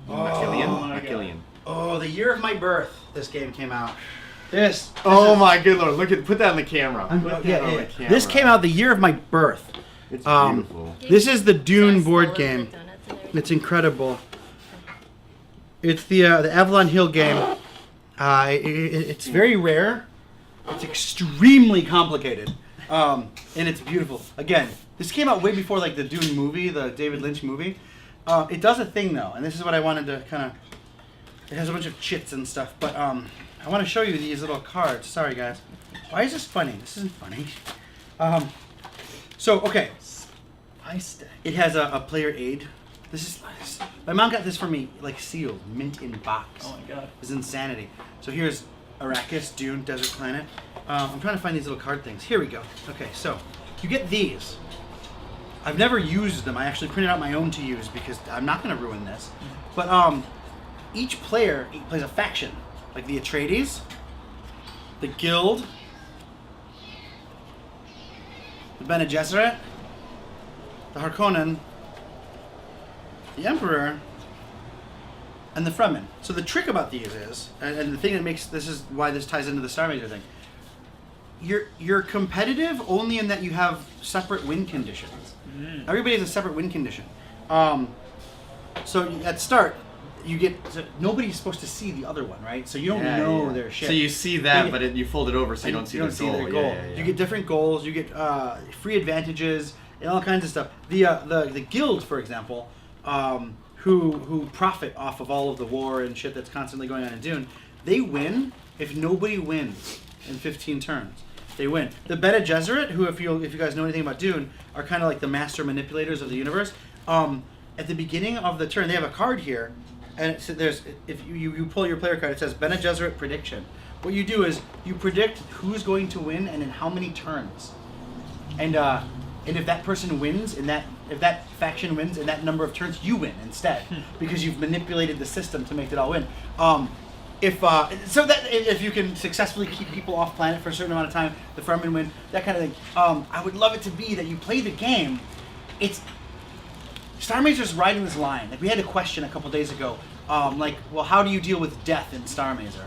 Mackillian. my Mackillian. Oh, the year of my birth, this game came out. This. Oh my good lord! Look at put that on the camera. Put that on the Yeah. camera. This came out the year of my birth. It's beautiful. This is the Dune Yes, board all of game. the donuts and everything. It's incredible. It's the Avalon Hill game. It's very rare. It's extremely complicated, and it's beautiful. Again, this came out way before like the Dune movie, the David Lynch movie. It does a thing though, and this is what I wanted to kind of. It has a bunch of chits and stuff, but I want to show you these little cards. Sorry, guys. Why is this funny? This isn't funny. So, okay. Ice deck. It has a player aid. My mom got this for me, like sealed, mint in box. Oh my god. It's insanity. So here's Arrakis, Dune, Desert Planet. I'm trying to find these little card things. Here we go. Okay, so you get these. I've never used them. I actually printed out my own to use because I'm not going to ruin this. But each player plays a faction, like the Atreides, the Guild, the Bene Gesserit, the Harkonnen, the Emperor, and the Fremen. So the trick about these is, and the thing that makes this is why this ties into the Starr Mazer thing. You're competitive only in that you have separate win conditions. Everybody has a separate win condition. So at start, nobody's supposed to see the other one, right? So you don't know their shit. So you see that, but you fold it over so you don't see their goal. Yeah. You get different goals. You get free advantages and all kinds of stuff. The Guild, for example, who profit off of all of the war and shit that's constantly going on in Dune, they win if nobody wins in 15 turns. They win. The Bene Gesserit, who if you guys know anything about Dune, are kind of like the master manipulators of the universe. At the beginning of the turn, they have a card here, and if you pull your player card, it says Bene Gesserit prediction. What you do is you predict who's going to win and in how many turns, and if that person wins if that faction wins in that number of turns, you win instead because you've manipulated the system to make it all win. If you can successfully keep people off planet for a certain amount of time, the Fremen win, that kind of thing. I would love it to be that you play the game. Starr Mazer's riding this line. Like we had a question a couple days ago, how do you deal with death in Starr Mazer?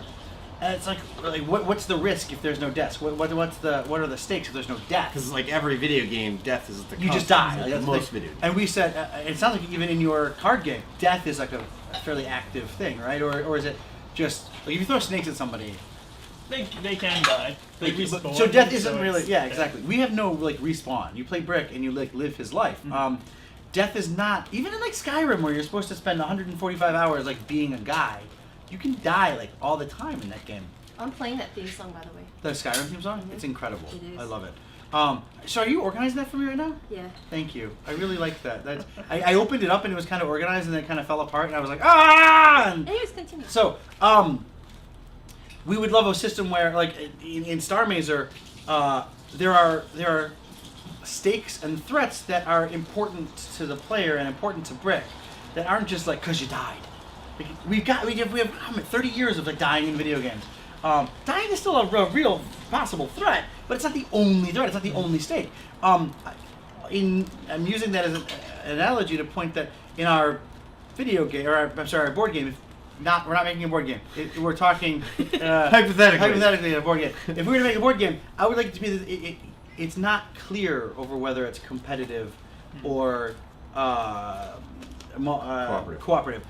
And it's like what's the risk if there's no death? What are the stakes if there's no death? Because like every video game, death is the you just die. Like most video games. And we said it sounds like even in your card game, death is like a fairly active thing, right? Or is it just like if you throw snakes at somebody? They can die. They respawn, so death isn't so really exactly. We have no respawn. You play Brick and you live his life. Death is not even in Skyrim where you're supposed to spend 145 hours being a guy. You can die all the time in that game. I'm playing that theme song, by the way. The Skyrim theme song? Mm-hmm. It's incredible. It is. I love it. So are you organizing that for me right now? Yeah. Thank you. I really like that. I opened it up and it was kind of organized and then it kind of fell apart and I was like, ah! Anyways, continue. So, we would love a system where, in Starr Mazer, there are stakes and threats that are important to the player and important to Brick that aren't just because you died. We have 30 years of dying in video games. Dying is still a real possible threat, but it's not the only threat. It's not the only stake. I'm using that as an analogy to point that in our video game, our board game, we're not making a board game. We're talking hypothetically a board game. If we were to make a board game, I would like it to be that it's not clear over whether it's competitive or cooperative.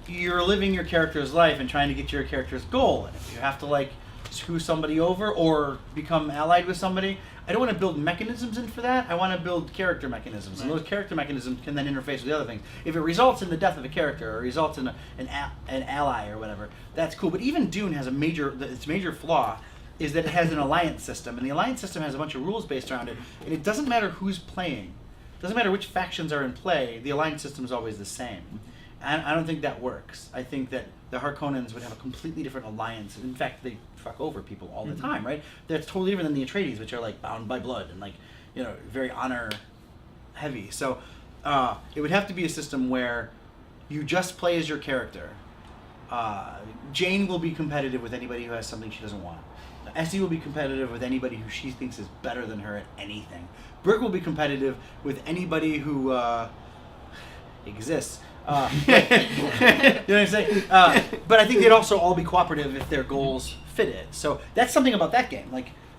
You're living your character's life and trying to get your character's goal. And if you have to screw somebody over or become allied with somebody, I don't want to build mechanisms in for that. I want to build character mechanisms, and those character mechanisms can then interface with the other things. If it results in the death of a character or results in an ally or whatever, that's cool. But even Dune has its major flaw is that it has an alliance system, and the alliance system has a bunch of rules based around it, and it doesn't matter who's playing. It doesn't matter which factions are in play, the alliance system is always the same. And I don't think that works. I think that the Harkonnens would have a completely different alliance. In fact, they fuck over people all the time, right? That's totally different than the Atreides, which are bound by blood and very honor heavy. So it would have to be a system where you just play as your character. Jane will be competitive with anybody who has something she doesn't want. Essie will be competitive with anybody who she thinks is better than her at anything. Brick will be competitive with anybody who exists. You know what I'm saying? But I think they'd also all be cooperative if their goals fit it. So that's something about that game.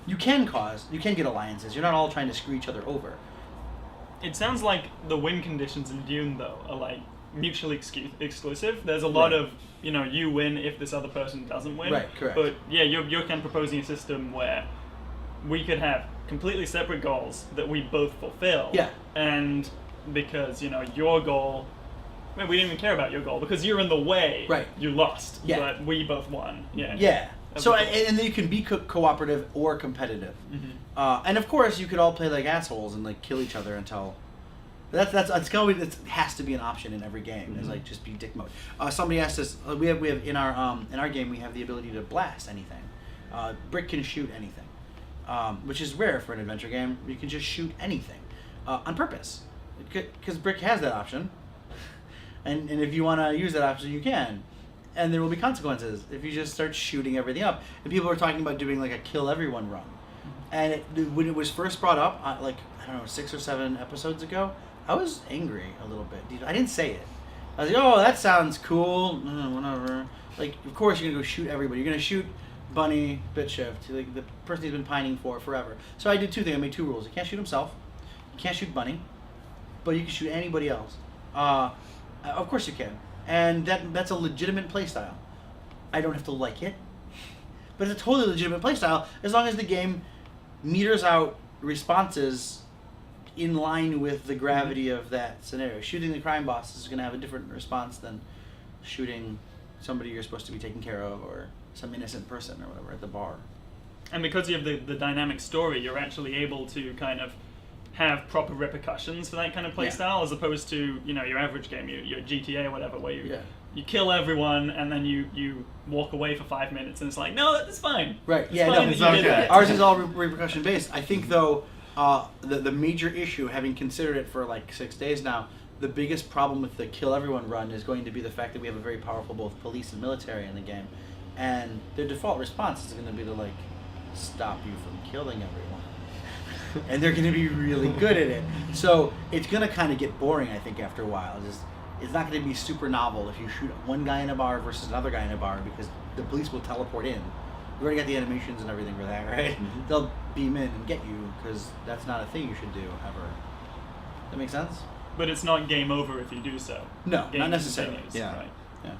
You can get alliances. You're not all trying to screw each other over. It sounds like the win conditions in Dune, though, are mutually exclusive. There's a lot of, you win if this other person doesn't win. Right, correct. But yeah, you're kind of proposing a system where we could have completely separate goals that we both fulfill. Yeah. And because, your goal we didn't even care about your goal because you're in the way. Right. You lost. Yeah. But we both won. Yeah. Yeah. That'd So be cool. and then you can be cooperative or competitive, Mm-hmm. and of course you could all play like assholes and like kill each other until. It has to be an option in every game. Is like just be dick mode. Somebody asked us. We have in our game we have the ability to blast anything. Brick can shoot anything, which is rare for an adventure game. You can just shoot anything on purpose, because Brick has that option. And if you want to use that option, you can. And there will be consequences if you just start shooting everything up. And people are talking about doing like a kill everyone run. And when it was first brought up, like, I don't know, 6 or 7 episodes ago, I was angry a little bit. I didn't say it. I was like, oh, that sounds cool. Whatever. Like, of course you're going to go shoot everybody. You're going to shoot Bunny, Bitshift, like the person he's been pining for forever. So I did 2 things. I made 2 rules. You can't shoot himself. You can't shoot Bunny. But you can shoot anybody else. Of course you can. And that's a legitimate playstyle. I don't have to like it. But it's a totally legitimate playstyle as long as the game meters out responses in line with the gravity of that scenario. Shooting the crime boss is going to have a different response than shooting somebody you're supposed to be taking care of or some innocent person or whatever at the bar. And because you have the dynamic story, you're actually able to kind of have proper repercussions for that kind of playstyle, as opposed to your average game, your GTA or whatever, where you kill everyone and then you walk away for 5 minutes and it's like, no, that's fine. Right. It's Yeah. fine No. that It's you did okay. that. Ours is all repercussion based. I think though, the major issue, having considered it for like 6 days now, the biggest problem with the kill everyone run is going to be the fact that we have a very powerful both police and military in the game, and their default response is going to be to like stop you from killing everyone. And they're going to be really good at it. So it's going to kind of get boring, I think, after a while. It's not going to be super novel if you shoot one guy in a bar versus another guy in a bar, because the police will teleport in. We already got the animations and everything for that, right? Mm-hmm. They'll beam in and get you, because that's not a thing you should do ever. That make sense? But it's not game over if you do so. No, Game not necessarily. continues, Yeah. Right.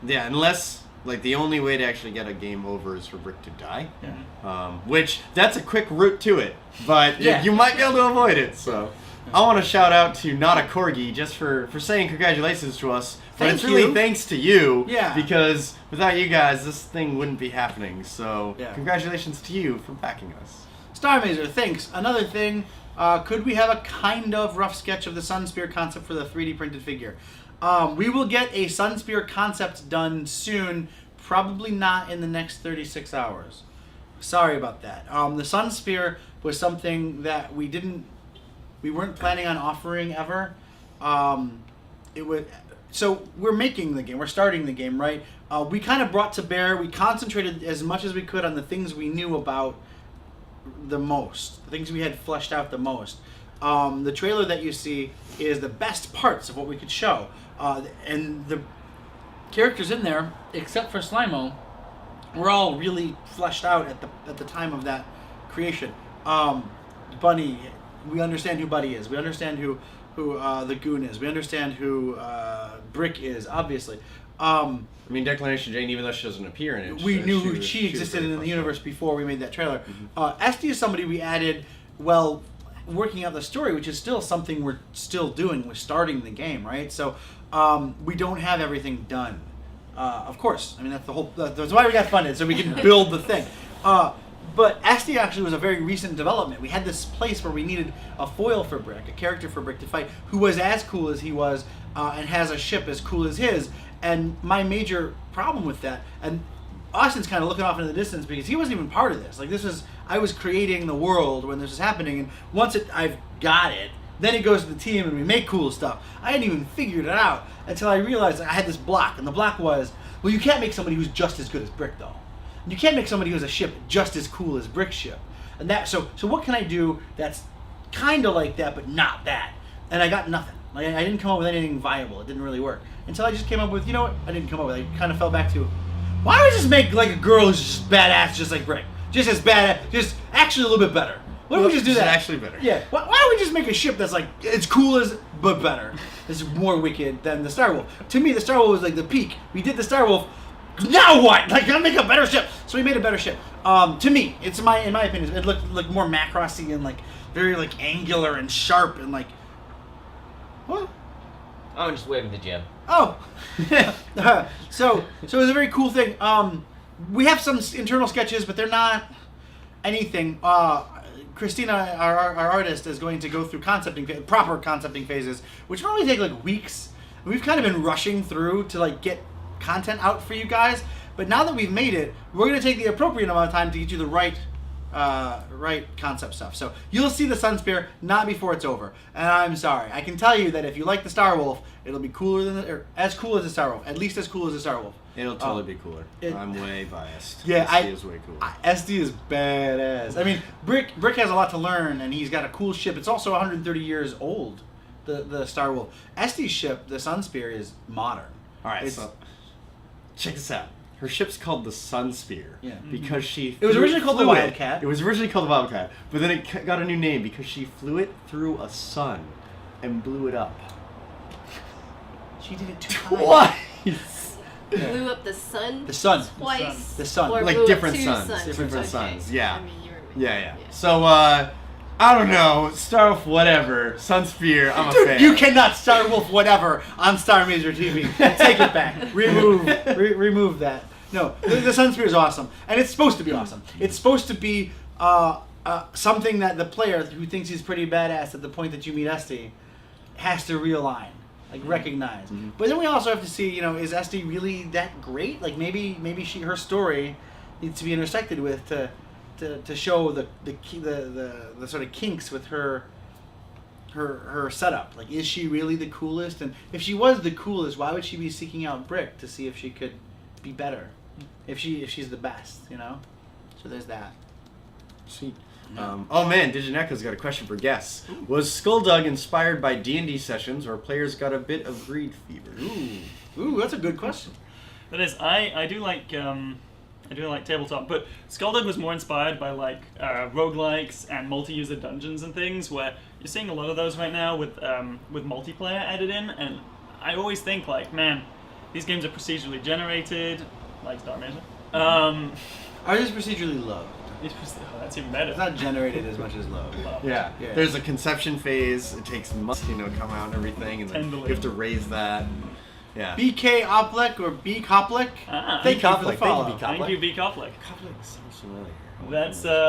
Yeah, unless like the only way to actually get a game over is for Brick to die. Yeah. Which that's a quick route to it, but Yeah. you might be able to avoid it. So I want to shout out to Not a Corgi just for saying congratulations to us. But Thank it's really you. thanks to you. Yeah. Because without you guys, this thing wouldn't be happening. So Yeah. congratulations to you for backing us. Starr Mazer, thanks. Another thing, could we have a kind of rough sketch of the Sun Spear concept for the 3D printed figure? We will get a Sun Spear concept done soon, probably not in the next 36 hours. Sorry about that. The Sun Spear was something that we weren't planning on offering ever. So we're making the game, we're starting the game, right? We kind of brought to bear, we concentrated as much as we could on the things we knew about the most, the things we had fleshed out the most. The trailer that you see is the best parts of what we could show. And the characters in there, except for Slimo, were all really fleshed out at the time of that creation. Bunny, we understand who Buddy is. We understand who the Goon is. We understand who Brick is, obviously. I mean, Declination Jane, even though she doesn't appear in it, We knew who was she existed very in the fleshed out. universe before we made that trailer. Esty is somebody we added, well, working out the story, which is still something we're still doing. We're starting the game, right? So we don't have everything done. Of course, I mean that's why we got funded, so we can build the thing. But Esty actually was a very recent development. We had this place where we needed a foil for Brick, a character for Brick to fight, who was as cool as he was and has a ship as cool as his. And my major problem with that, and Austin's kind of looking off into the distance because he wasn't even part of this. Like I was creating the world when this was happening, and once I've got it, then it goes to the team and we make cool stuff. I hadn't even figured it out until I realized I had this block, and the block was, well, you can't make somebody who's just as good as Brick though. You can't make somebody who has a ship just as cool as Brick's ship. And that so what can I do that's kind of like that but not that? And I got nothing. Like I didn't come up with anything viable. It didn't really work. Until I just came up with, you know what? I didn't come up with it. I kind of fell back to, why don't we just make like a girl who's just badass just like Brick? Just as badass, just actually a little bit better. Why don't we just do She's that? actually better. Yeah. Why don't we just make a ship that's like, it's cool as, but better. It's more wicked than the Star Wolf. To me, the Star Wolf was like the peak. We did the Star Wolf. Now what? Like, gotta make a better ship. So we made a better ship. To me, in my opinion, it looked more Macrossy and like very like angular and sharp and like, what? I'm just waving to Jim. Oh, so it's a very cool thing. We have some internal sketches, but they're not anything. Christina, our artist, is going to go through proper concepting phases, which normally take like weeks. We've kind of been rushing through to like get content out for you guys, but now that we've made it, we're going to take the appropriate amount of time to get you the right concept stuff. So you'll see the Sun Spear not before it's over. And I'm sorry. I can tell you that if you like the Star Wolf, it'll be cooler than or as cool as the Star Wolf. At least as cool as the Star Wolf. It'll totally be cooler. I'm way biased. Yeah, SD is way cooler. SD is badass. I mean, Brick has a lot to learn, and he's got a cool ship. It's also 130 years old. The Star Wolf. SD's ship, the Sun Spear, is modern. All right, so check this out. Her ship's called the Sun Spear because she. It was originally called the flew Wildcat. It was originally called the Wildcat, but then it got a new name because she flew it through a sun and blew it up. She did it twice. Blew up the sun. The sun. Twice. The sun. Or Like blew up different two suns. Different Okay. suns. Yeah. I mean, Yeah. So I don't know. Star Wolf, whatever. Sun Spear, I'm a fan. You cannot Star Wolf whatever on Starr Mazer TV. Take it back. Remove that. No, the Sun Spear is awesome, and it's supposed to be awesome. It's supposed to be something that the player who thinks he's pretty badass at the point that you meet Esty has to realign, like recognize. Mm-hmm. But then we also have to see, is Esty really that great? Like maybe her story needs to be intersected with to show the sort of kinks with her setup. Like, is she really the coolest? And if she was the coolest, why would she be seeking out Brick to see if she could be better? If she's the best, So there's that. Sweet. Oh man, Digineco's got a question for guests. Was Skulldug inspired by D&D sessions where players got a bit of greed fever? Ooh, that's a good question. That is, I do like tabletop, but Skulldug was more inspired by like roguelikes and multi-user dungeons and things, where you're seeing a lot of those right now with multiplayer added in, and I always think like, man, these games are procedurally generated, like Starr Mazer. Ours is procedurally low. That's even better. It's not generated as much as low. Yeah. There's a conception phase. It takes months, come out and everything, and then you have to raise that. Yeah. BK Oplick or B Koplick. Thank you for the follow. Thank you, B. Koplick. Koplick sounds familiar.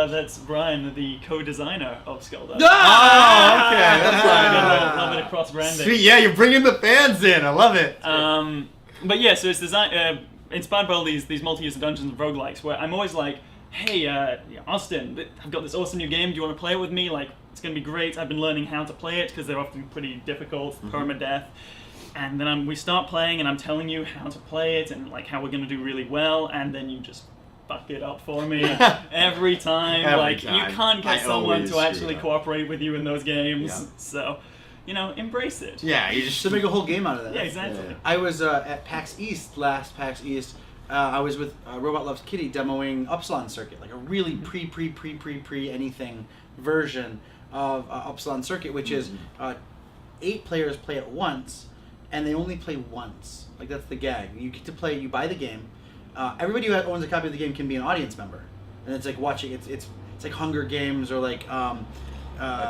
That's Brian, the co-designer of Skulldug. Oh, okay. That's A little bit of cross-branding. Sweet. Yeah, you're bringing the fans in. I love it. But yeah, so it's inspired by all these multi-user dungeons and roguelikes, where I'm always like, hey, Austin, I've got this awesome new game. Do you want to play it with me? Like, it's going to be great. I've been learning how to play it because they're often pretty difficult, permadeath. And then we start playing, and I'm telling you how to play it and like how we're going to do really well, and then you just fuck it up for me every time. Every time. You can't get someone to actually up. Cooperate with you in those games. Yeah. So, embrace it. Yeah, you just to make a whole game out of that. Yeah, exactly. Yeah. I was at PAX East, last PAX East. I was with Robot Loves Kitty demoing Upsilon Circuit, like a really pre anything version of Upsilon Circuit, which is 8 players play at once, and they only play once. Like, that's the gag. You get to play. You buy the game. Everybody who owns a copy of the game can be an audience member, and it's like watching. It's like Hunger Games or like.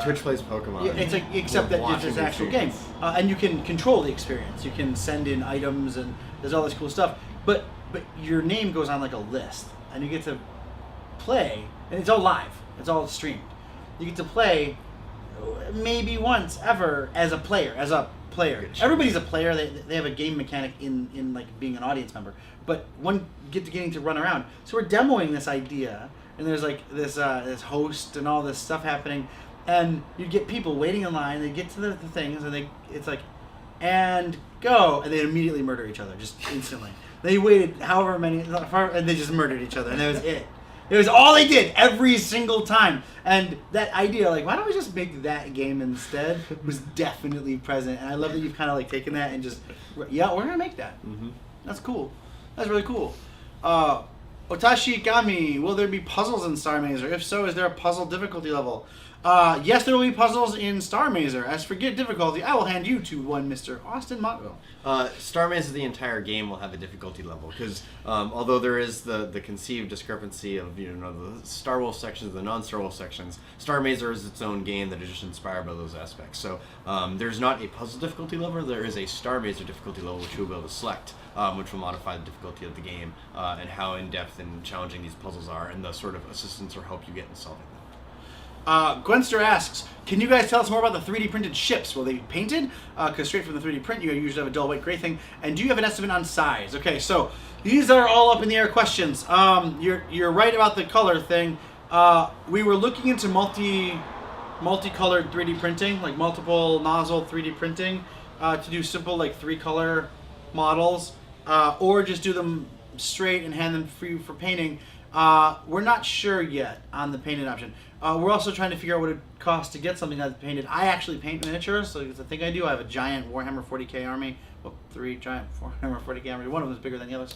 Twitch plays Pokemon. Yeah, it's like except that it's an actual game, and you can control the experience. You can send in items, and there's all this cool stuff. But your name goes on like a list, and you get to play, and it's all live. It's all streamed. You get to play maybe once ever as a player. Everybody's a player. They have a game mechanic in like being an audience member. But one getting to run around. So we're demoing this idea, and there's like this host and all this stuff happening, and you get people waiting in line. They get to the things, and it's like, and go, and they immediately murder each other just instantly. They waited however many, and they just murdered each other, and that was it. It was all they did every single time. And that idea, like, why don't we just make that game instead, was definitely present. And I love that you've kind of like taken that and just, yeah, we're gonna make that. Mm-hmm. That's cool. That's really cool. Otashi Kami, will there be puzzles in Starr Mazer? If so, is there a puzzle difficulty level? Yes, there will be puzzles in Starr Mazer. As for get difficulty, I will hand you to one Mr. Austin Montville. Starr Mazer, the entire game will have a difficulty level because although there is the conceived discrepancy of the Star Wolf sections, the non-Star Wolf sections, Starr Mazer is its own game that is just inspired by those aspects. So there's not a puzzle difficulty level. There is a Starr Mazer difficulty level which you'll be able to select, which will modify the difficulty of the game and how in depth and challenging these puzzles are, and the sort of assistance or help you get in solving them. Gwenster asks, can you guys tell us more about the 3D printed ships? Will they be painted? Because straight from the 3D print, you usually have a dull white gray thing. And do you have an estimate on size? Okay, so these are all up in the air questions. You're right about the color thing. We were looking into multicolored 3D printing, like multiple nozzle 3D printing, to do simple like 3-color models, or just do them straight and hand them free for painting. We're not sure yet on the painted option. We're also trying to figure out what it costs to get something that's painted. I actually paint miniatures, so it's a thing I do. I have a giant Warhammer 40k army. Well, 3 giant Warhammer 40k army. One of them is bigger than the others.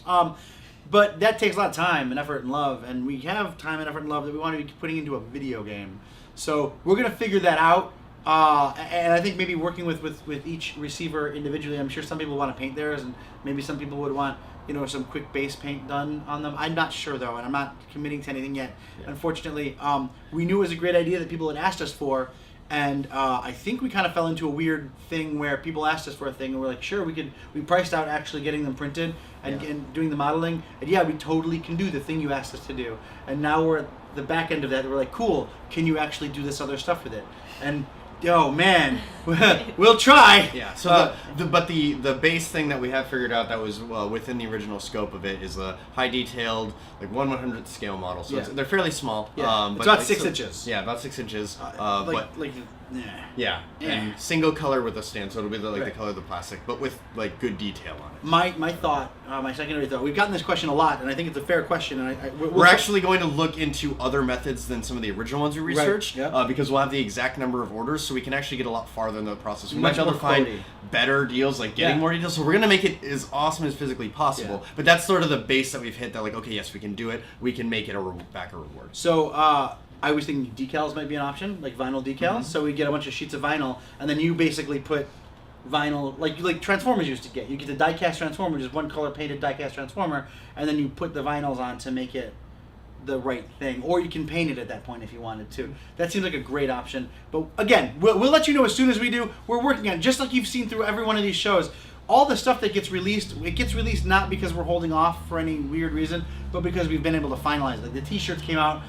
But that takes a lot of time and effort and love, and we have time and effort and love that we want to be putting into a video game. So we're going to figure that out. And I think maybe working with each receiver individually, I'm sure some people want to paint theirs, and maybe some people would want some quick base paint done on them. I'm not sure though, and I'm not committing to anything yet. Yeah. Unfortunately, we knew it was a great idea that people had asked us for, and I think we kind of fell into a weird thing where people asked us for a thing, and we're like, sure, we priced out actually getting them printed and doing the modeling, and yeah, we totally can do the thing you asked us to do. And now we're at the back end of that. We're like, cool, can you actually do this other stuff with it? And oh man, we'll try. Yeah. So the base thing that we have figured out that was within the original scope of it is a high detailed, like 1/100th scale model. So they're fairly small. Yeah. But it's about 6 inches. Yeah, about 6 inches. Yeah. And single color with a stand, so it'll be the color of the plastic, but with like good detail on it. My thought, my secondary thought. We've gotten this question a lot, and I think it's a fair question. And we're actually going to look into other methods than some of the original ones we researched, because we'll have the exact number of orders, so we can actually get a lot farther in the process. We might be able to find better deals, like getting more details. So we're gonna make it as awesome as physically possible. Yeah. But that's sort of the base that we've hit. That like, okay, yes, we can do it. We can make it back a reward. So. I was thinking decals might be an option, like vinyl decals. Mm-hmm. So we get a bunch of sheets of vinyl, and then you basically put vinyl, like Transformers used to get. You get the die-cast Transformer, just one color painted die-cast Transformer, and then you put the vinyls on to make it the right thing. Or you can paint it at that point if you wanted to. That seems like a great option. But again, we'll let you know as soon as we do. We're working on it, just like you've seen through every one of these shows. All the stuff that gets released, it gets released not because we're holding off for any weird reason, but because we've been able to finalize it. Like the t-shirts came out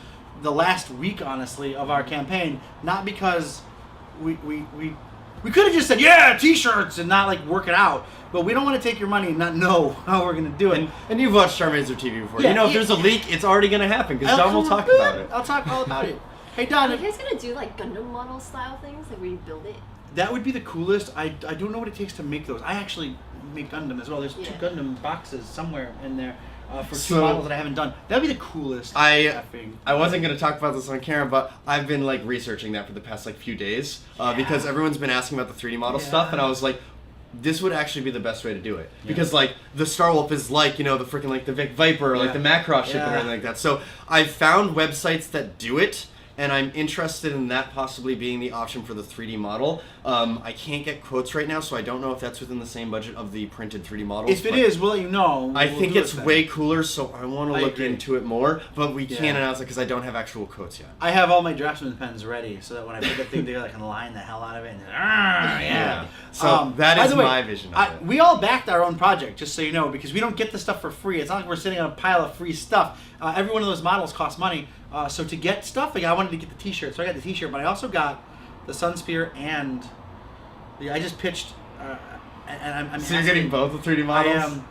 the last week, honestly, of our campaign, not because we could have just said, yeah, t-shirts, and not like work it out, but we don't want to take your money and not know how we're going to do it. And you've watched Starr Mazer TV before. If there's a leak, it's already going to happen, because Don will talk about it. I'll talk all about it. Hey, Don. Are you guys going to do like Gundam model style things, like where you build it? That would be the coolest. I don't know what it takes to make those. I actually make Gundam as well. There's 2 Gundam boxes somewhere in there. For 2 models that I haven't done. That'd be the coolest. I wasn't going to talk about this on camera, but I've been like researching that for the past like few days because everyone's been asking about the 3D model stuff, and I was like, this would actually be the best way to do it because like the Star Wolf is like the freaking like the Vic Viper, or like the Macross ship and everything like that. So I found websites that do it. And I'm interested in that possibly being the option for the 3D model. I can't get quotes right now, so I don't know if that's within the same budget of the printed 3D models. If it is, we'll let you know. I think it's way cooler, so I want to look into it more, but we can't announce it because I don't have actual quotes yet. I have all my draftsman pens ready, so that when I put that thing together, I can line the hell out of it. And So that is my vision of it. We all backed our own project, just so you know, because we don't get the stuff for free. It's not like we're sitting on a pile of free stuff. Every one of those models costs money. So to get stuff, I wanted to get the t-shirt, so I got the t-shirt, but I also got the Sunspear and I just pitched, and I'm So you're getting both the 3D models? I am.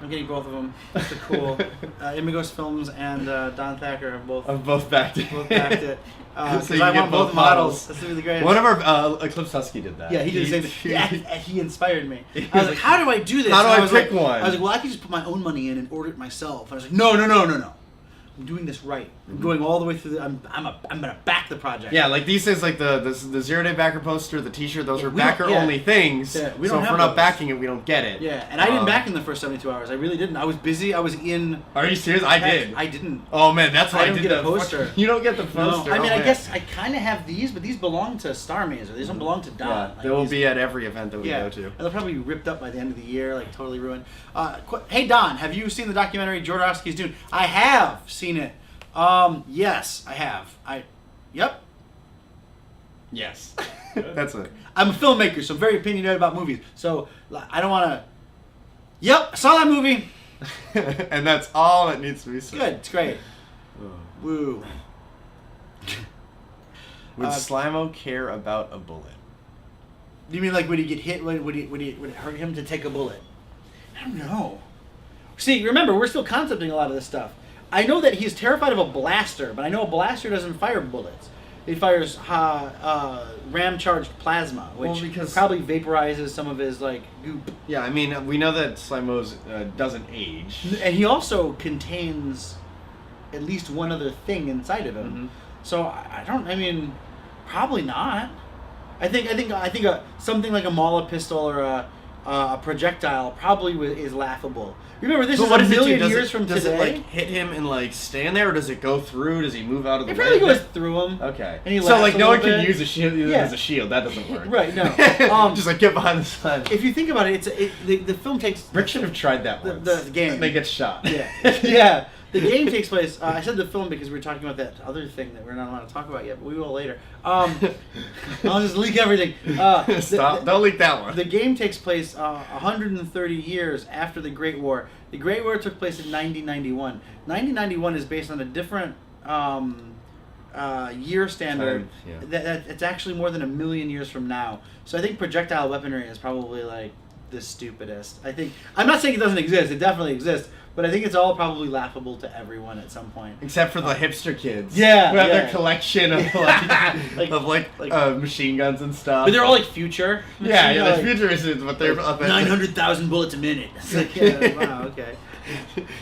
I'm getting both of them. That's cool. Imagos Films and Don Thacker have both backed it. Both backed it. So you I get want both models. That's really great. One of our Eclipse Husky did that. Yeah, he did the same thing. Yeah, he inspired me. I was like, how do I do this? How do I pick one? I was like, well, I could just put my own money in and order it myself. And I was like, no. I'm doing this right. I'm going all the way through. I'm gonna back the project. Yeah, like these things, like the 0 Day backer poster, the T-shirt, those are we don't- backer only things. Yeah, we so don't if have we're not those. backing it, we don't get it. Yeah, and I didn't back in the first 72 hours. I really didn't. I was busy. I was in. Are you serious? I did. I didn't. Oh man, that's why I I don't did get a the poster. You don't get the No, poster. I mean, Oh, I man. guess I kind of have these, but these belong to Starr Mazer. These don't belong to Don. Yeah, Like, they will these- be at every event that we Yeah, go to. and they'll probably be ripped up by the end of the year, like totally ruined. Hey Don, have you seen the documentary Jodorowsky's Dune? I have seen it. Yes, I have. Yep. Yes, that's it. I'm a filmmaker, so I'm very opinionated about movies. So I don't want to. Yep, I saw that movie. And that's all that needs to be said. Good, it's great. Woo. Would Slimo care about a bullet? You mean like would he get hit? Would it hurt him to take a bullet? I don't know. See, remember we're still concepting a lot of this stuff. I know that he's terrified of a blaster, but I know a blaster doesn't fire bullets. It fires ram-charged plasma, which Well, because- probably vaporizes some of his like goop. Yeah, I mean, we know that Slimo's doesn't age. And he also contains at least one other thing inside of him. Mhm. So I don't. I mean, probably not. I think something like a Mala pistol or a projectile probably is laughable. Remember, this But is what a does it do? million Does years it, from does today. it like hit him and like stand there, or does it go through? Does he move out of the It way? probably goes through him. Okay. And he So laughs like a no one little can bit. use a shield Yeah. as a shield. That doesn't work. Right, no. Just like get behind the sun. If you think about it, the film takes Rick should have tried that The- once. the game. And they get shot. Yeah, yeah. The game takes place. I said the film because we were talking about that other thing that we're not allowed to talk about yet, but we will later. I'll just leak everything. Stop! Don't leak that one. The game takes place 130 years after the Great War. The Great War took place in 1991. 1991 is based on a different year standard. Time, That it's actually more than a million years from now. So I think projectile weaponry is probably like the stupidest. I'm not saying it doesn't exist. It definitely exists. But I think it's all probably laughable to everyone at some point. Except for the hipster kids. Yeah, Who have yeah. their collection of machine guns and stuff. But they're all like future. Yeah, yeah, Like, the futurists, but they're up at 900,000 bullets a minute. It's like, yeah, wow, okay.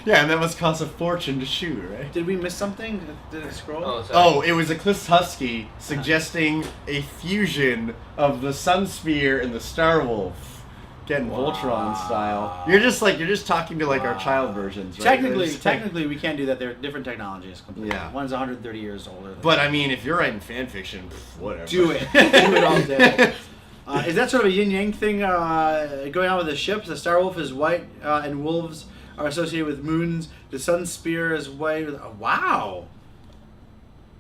Yeah, and that must cost a fortune to shoot, right? Did we miss something? Did it scroll? Oh, sorry. Oh, it was Eclipse Husky suggesting a fusion of the Sun Spear and the Star Wolf. Getting Voltron style. You're just talking to like our child versions, right? They're just like- Technically, we can't do that. They're different technologies. Completely. Yeah. One's 130 years older. But I mean, if you're writing fan fiction, whatever. Do it. Do it all day. Is that sort of a yin yang thing going on with the ships? The Star Wolf is white, and wolves are associated with moons. The Sun Spear is white. Wow.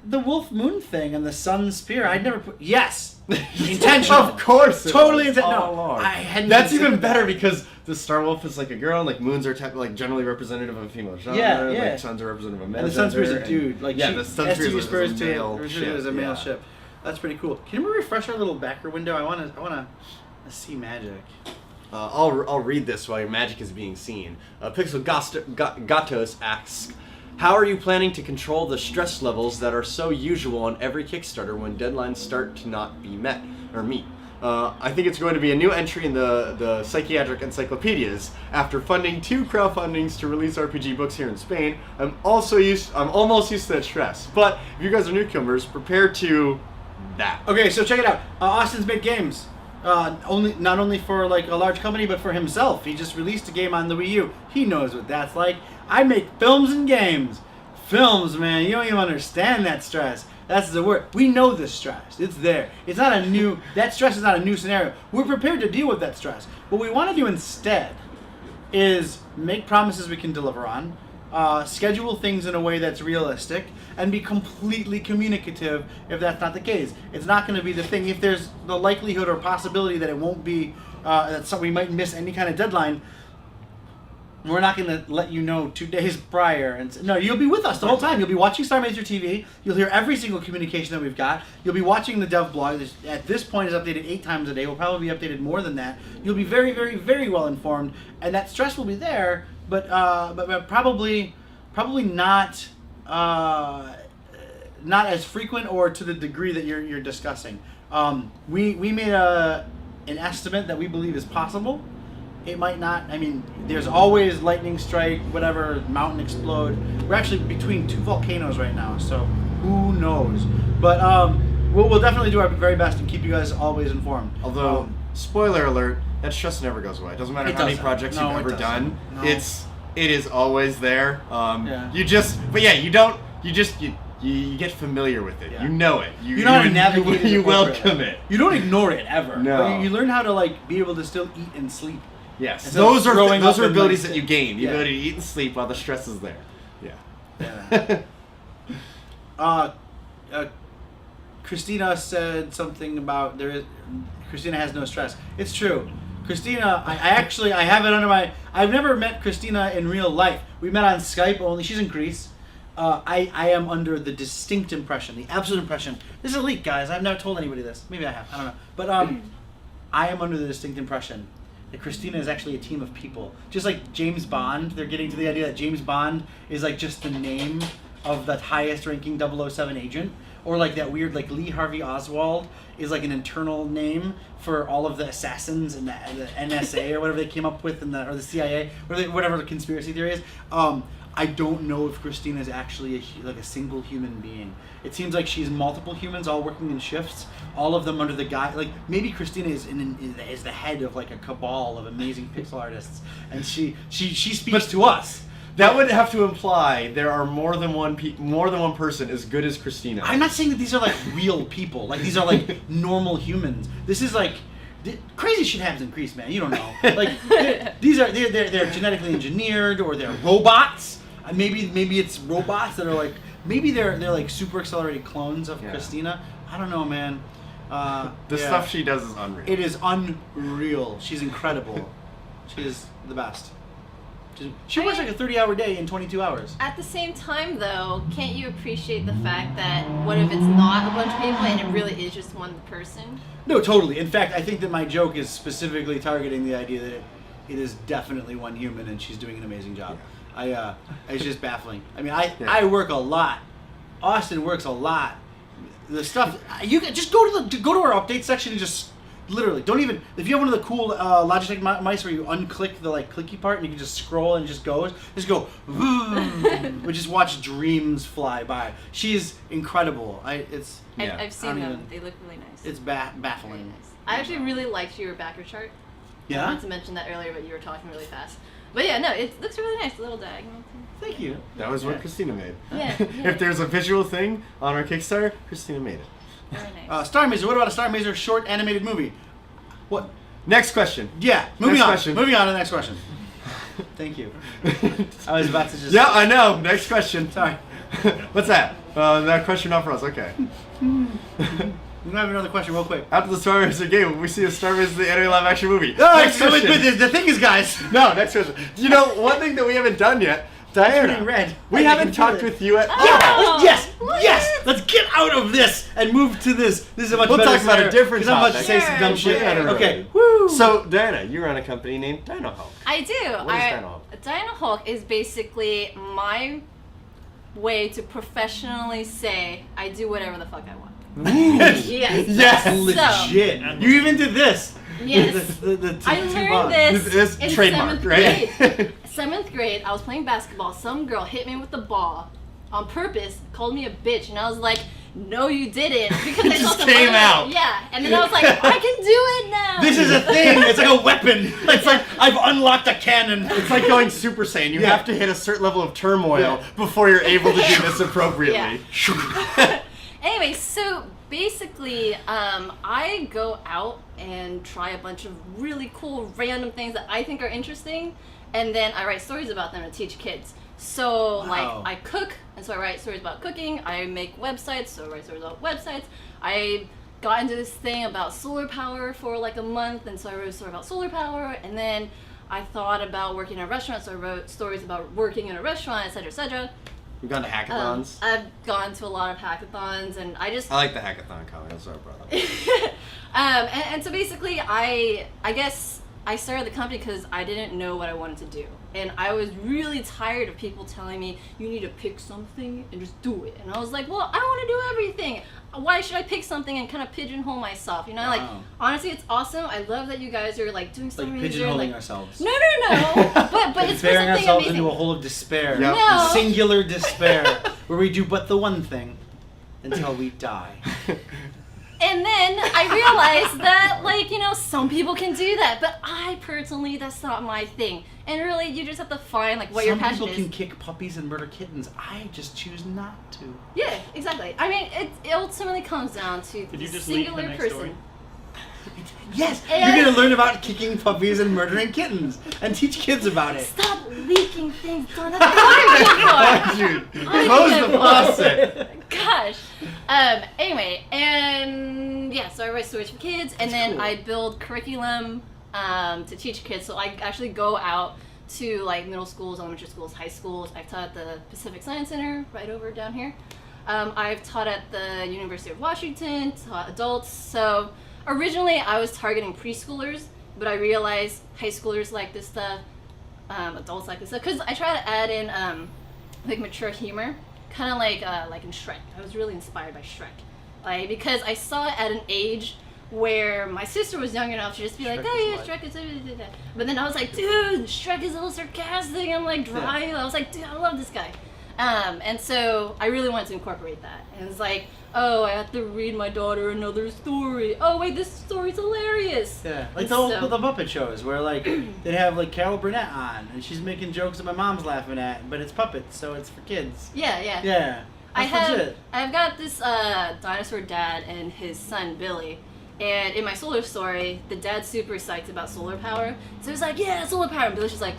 The Wolf Moon thing and the Sun Spear. I'd never put. Yes. Intentional. Of course. it Totally was, intentional. all No, along. I hadn't That's considered even better that. because the Star Wolf is like a girl, and like moons are like generally representative of a female genre. Yeah, yeah. Like suns are representative of a male. And the Sun Spear is a gender, dude. and- Like yeah, the Sun Spear STU is Spurs a to male refer to ship. it as a male yeah. ship. That's pretty cool. Can you refresh our little backer window? I wanna see magic. I'll read this while your magic is being seen. Pixel Gatos asks, how are you planning to control the stress levels that are so usual on every Kickstarter when deadlines start to not be met or meet? I think it's going to be a new entry in the psychiatric encyclopedias. After funding 2 crowdfundings to release RPG books here in Spain, I'm almost used to that stress. But if you guys are newcomers, prepare to that. Okay, so check it out. Austin's made games. Not only for like a large company, but for himself. He just released a game on the Wii U. He knows what that's like. I make films and games. Films, man. You don't even understand that stress. That's the word. We know this stress. It's there. It's not a new. That stress is not a new scenario. We're prepared to deal with that stress. What we want to do instead is make promises we can deliver on, schedule things in a way that's realistic, and be completely communicative if that's not the case. It's not going to be the thing. If there's the likelihood or possibility that it won't be, that we might miss any kind of deadline, we're not going to let you know 2 days prior. And no, you'll be with us the whole time. You'll be watching Starr Mazer TV. You'll hear every single communication that we've got. You'll be watching the dev blog. At this point, it's updated 8 times a day. Will probably be updated more than that. You'll be very, very, very well informed, and that stress will be there, but probably not as frequent or to the degree that you're discussing. We made an estimate that we believe is possible. It might not. I mean, there's always lightning strike, whatever, mountain explode. We're actually between 2 volcanoes right now, so who knows? But we'll definitely do our very best and keep you guys always informed. Although, spoiler alert, that stress never goes away. It doesn't matter It how many doesn't. projects No, you've it ever doesn't. done. No. It is always there. Yeah. You get familiar with it. Yeah. You know it. You know how to navigate it You appropriately. welcome it. You don't ignore it ever. No. But you learn how to like be able to still eat and sleep. Yes. Instead of throwing Those up are and, abilities like, that you gain. The yeah. ability to eat and sleep while the stress is there. Yeah. Christina said something about Christina has no stress. It's true. Christina, I have it under my. I've never met Christina in real life. We met on Skype only. She's in Greece. I am under the distinct impression, the absolute impression. This is a leak, guys. I've never told anybody this. Maybe I have. I don't know. But I am under the distinct impression that Christina is actually a team of people. Just like James Bond, they're getting to the idea that James Bond is like just the name of the highest ranking 007 agent. Or like that weird, like Lee Harvey Oswald is like an internal name for all of the assassins in the NSA or whatever they came up with, or the CIA, or whatever the conspiracy theory is. I don't know if Christina is actually a single human being. It seems like she's multiple humans all working in shifts, all of them under the guy. Like maybe Christina is the head of like a cabal of amazing pixel artists, and she speaks to us. That would have to imply there are more than one person as good as Christina. I'm not saying that these are like real people. Like these are like normal humans. This is like crazy shit happens in Greece, man. You don't know. Like they're genetically engineered, or they're robots. Maybe it's robots that are like they're like super accelerated clones of Christina. I don't know, man. The stuff she does is unreal. It is unreal. She's incredible. She's the best. She works like a 30-hour day in 22 hours. At the same time, though, can't you appreciate the fact that what if it's not a bunch of people and it really is just one person? No, totally. In fact, I think that my joke is specifically targeting the idea that it is definitely one human and she's doing an amazing job. Yeah. It's just baffling. I mean, I work a lot. Austin works a lot. The stuff you can just go to our update section and just literally don't even, if you have one of the cool Logitech mice where you unclick the like clicky part and you can just scroll and it just goes, just we just watch dreams fly by. She's incredible. I've seen them. They look really nice. It's baffling. Really nice. I actually really liked your backer chart. Yeah? I wanted to mention that earlier, but you were talking really fast. But yeah, no, it looks really nice. A little diagonal. Thank you. That was what Christina made. Yeah. If there's a visual thing on our Kickstarter, Christina made it. Very nice. Starr Mazer. What about a Starr Mazer short animated movie? What? Next question. Yeah. Moving Next on. question. Moving on to the next question. Thank you. I was about to just. Yeah, I know. Next question. Sorry. What's that? That question not for us. Okay. We might have another question real quick. After the Starr Mazer game, we see a Starr Mazer the anime live action movie. Next question. The thing is, guys. No, next question. You know, one thing that we haven't done yet, Diana. Turning red. We haven't talked with you at all. Yes. Let's get out of this and move to this. This is a much We'll better talk about a different because I'm about to topic. say some dumb shit. Yeah. Okay. Woo. So, Diana, you run a company named Dino Hulk. I do. What is Dino Hulk? Dino Hulk is basically my way to professionally say I do whatever the fuck I want. Yes. Yes. Legit. You even did this. Yes. I learned this in trademark, 7th right? grade. 7th grade, I was playing basketball. Some girl hit me with the ball on purpose, called me a bitch, and I was like, no, you didn't. Because It I just felt came so out. Yeah. And then I was like, I can do it now. This is a thing. It's like a weapon. It's like I've unlocked a cannon. It's like going Super Saiyan. You have to hit a certain level of turmoil before you're able to do this appropriately. Anyway, so basically, I go out and try a bunch of really cool random things that I think are interesting, and then I write stories about them to teach kids. So, like, I cook, and so I write stories about cooking. I make websites, so I write stories about websites. I got into this thing about solar power for like a month, and so I wrote a story about solar power, and then I thought about working in a restaurant, so I wrote stories about working in a restaurant, etc., etc. You've gone to hackathons? I've gone to a lot of hackathons, and I like the hackathon color. That's what I brought up. and so basically, I guess I started the company because I didn't know what I wanted to do. and I was really tired of people telling me you need to pick something and just do it. And I was like, well, I want to do everything. Why should I pick something and kind of pigeonhole myself? You know, like honestly, it's awesome. I love that you guys are like doing so Like many pigeonholing ourselves. No, but it's for Burying something ourselves amazing. into a hole of despair. Yep. No. Singular despair, where we do but the one thing until we die. And then I realized that, like, you know, some people can do that, but I personally, that's not my thing. And really, you just have to find, like, what your passion Some is. people can kick puppies and murder kittens. I just choose not to. Yeah, exactly. I mean, it ultimately comes down to Did the you just leak the singular next person. story? Yes, And- you're gonna learn about kicking puppies and murdering kittens, and teach kids about it. Stop leaking things, Donna. That's what Dude, I close get the for. faucet. Gosh. Anyway, and yeah, so I write stories for kids, and then cool. I build curriculum to teach kids. So I actually go out to like middle schools, elementary schools, high schools. I've taught at the Pacific Science Center right over down here. I've taught at the University of Washington, taught adults. So originally I was targeting preschoolers, but I realized high schoolers like this stuff, adults like this stuff, because I try to add in like mature humor, kind of like in Shrek. I was really inspired by Shrek, like because I saw it at an age where my sister was young enough to just be like, Shrek oh is yeah, Shrek is but then I was like, dude, Shrek is a little sarcastic and like dry. I was like, dude, I love this guy. And so I really wanted to incorporate that. And it's like, oh, I have to read my daughter another story. Oh wait, this story's hilarious. Yeah, like And the old so- the Muppet shows where like they have like Carol Burnett on and she's making jokes that my mom's laughing at, but it's puppets, so it's for kids. Yeah. Yeah, that's legit. I've got this dinosaur dad and his son Billy. And in my solar story, the dad's super psyched about solar power. So he's like, yeah, solar power. And Billy's just like,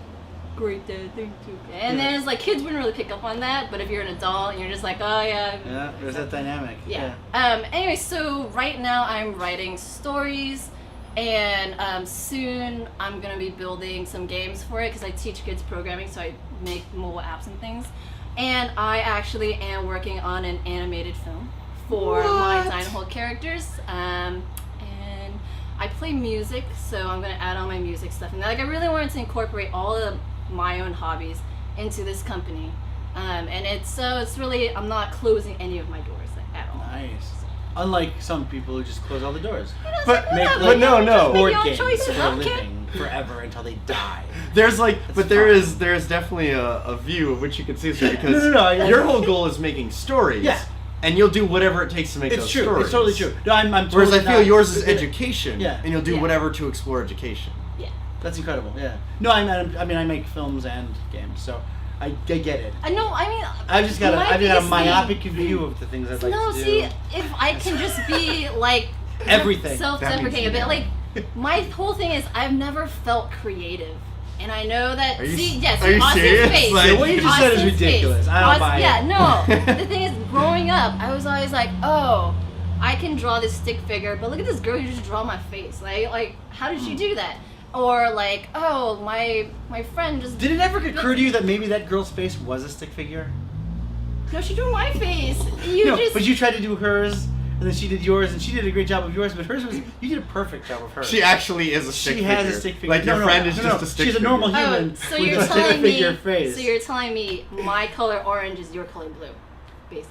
great dad, thank you. And then it's like, kids wouldn't really pick up on that, but if you're an adult and you're just like, oh yeah. Yeah, there's that dynamic. Yeah. Anyway, so right now I'm writing stories, and soon I'm gonna be building some games for it because I teach kids programming, so I make mobile apps and things. And I actually am working on an animated film for my Dynahole characters. And I play music, so I'm gonna add on my music stuff. And like, I really wanted to incorporate all of my own hobbies into this company. And it's really, I'm not closing any of my doors at all. Nice. Unlike some people who just close all the doors. But whatever, but no, no. Make Board your own games choices, for I a don't care. living forever until they die. There's like, That's but there is definitely a view of which you can see this because No, I- your whole goal is making stories. Yeah. And you'll do whatever it takes to make It's those true. stories. It's totally true. No, I'm Whereas totally I feel not- yours is education, Yeah. and you'll do Yeah. whatever to explore education. Yeah. That's incredible. Yeah. No, I mean I make films and games, so I get it. I know, I mean, I've just got my a biggest myopic thing- view of the things I'd like no, to do. see, if I can just be like Everything. self-deprecating a That bit, means like my whole thing is I've never felt creative, and I know that. Are you See, s- yes, are you Austin's serious? face. Like- what you just said is Austin's ridiculous. face. I don't buy it. Yeah, no. The thing is, growing up, I was always like, oh, I can draw this stick figure, but look at this girl who just draw my face. Like, how did she do that? Or like, oh, my friend just. Did it ever occur to you that maybe that girl's face was a stick figure? No, she drew my face. But you tried to do hers, and then she did yours, and she did a great job of yours, but hers was, you did a perfect job of hers. She actually is a stick She figure. has a stick figure. Like your No, friend is no, just no. a stick She's a figure. normal Oh, human so with you're a stick telling me. figure face. So you're telling me my color orange is your color blue, basically.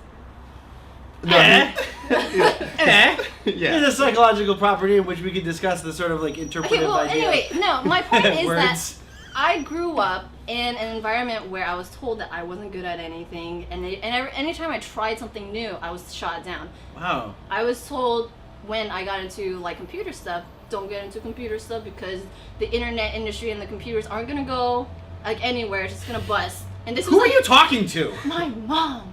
No, Yeah. yeah. It's a psychological property in which we could discuss the sort of like interpretive Okay, well, idea. anyway, no, my point is that Words. I grew up in an environment where I was told that I wasn't good at anything, and anytime I tried something new, I was shot down. Wow. I was told when I got into like computer stuff, don't get into computer stuff because the internet industry and the computers aren't gonna go like anywhere. It's just gonna bust. And this Who was are like you talking to? my mom.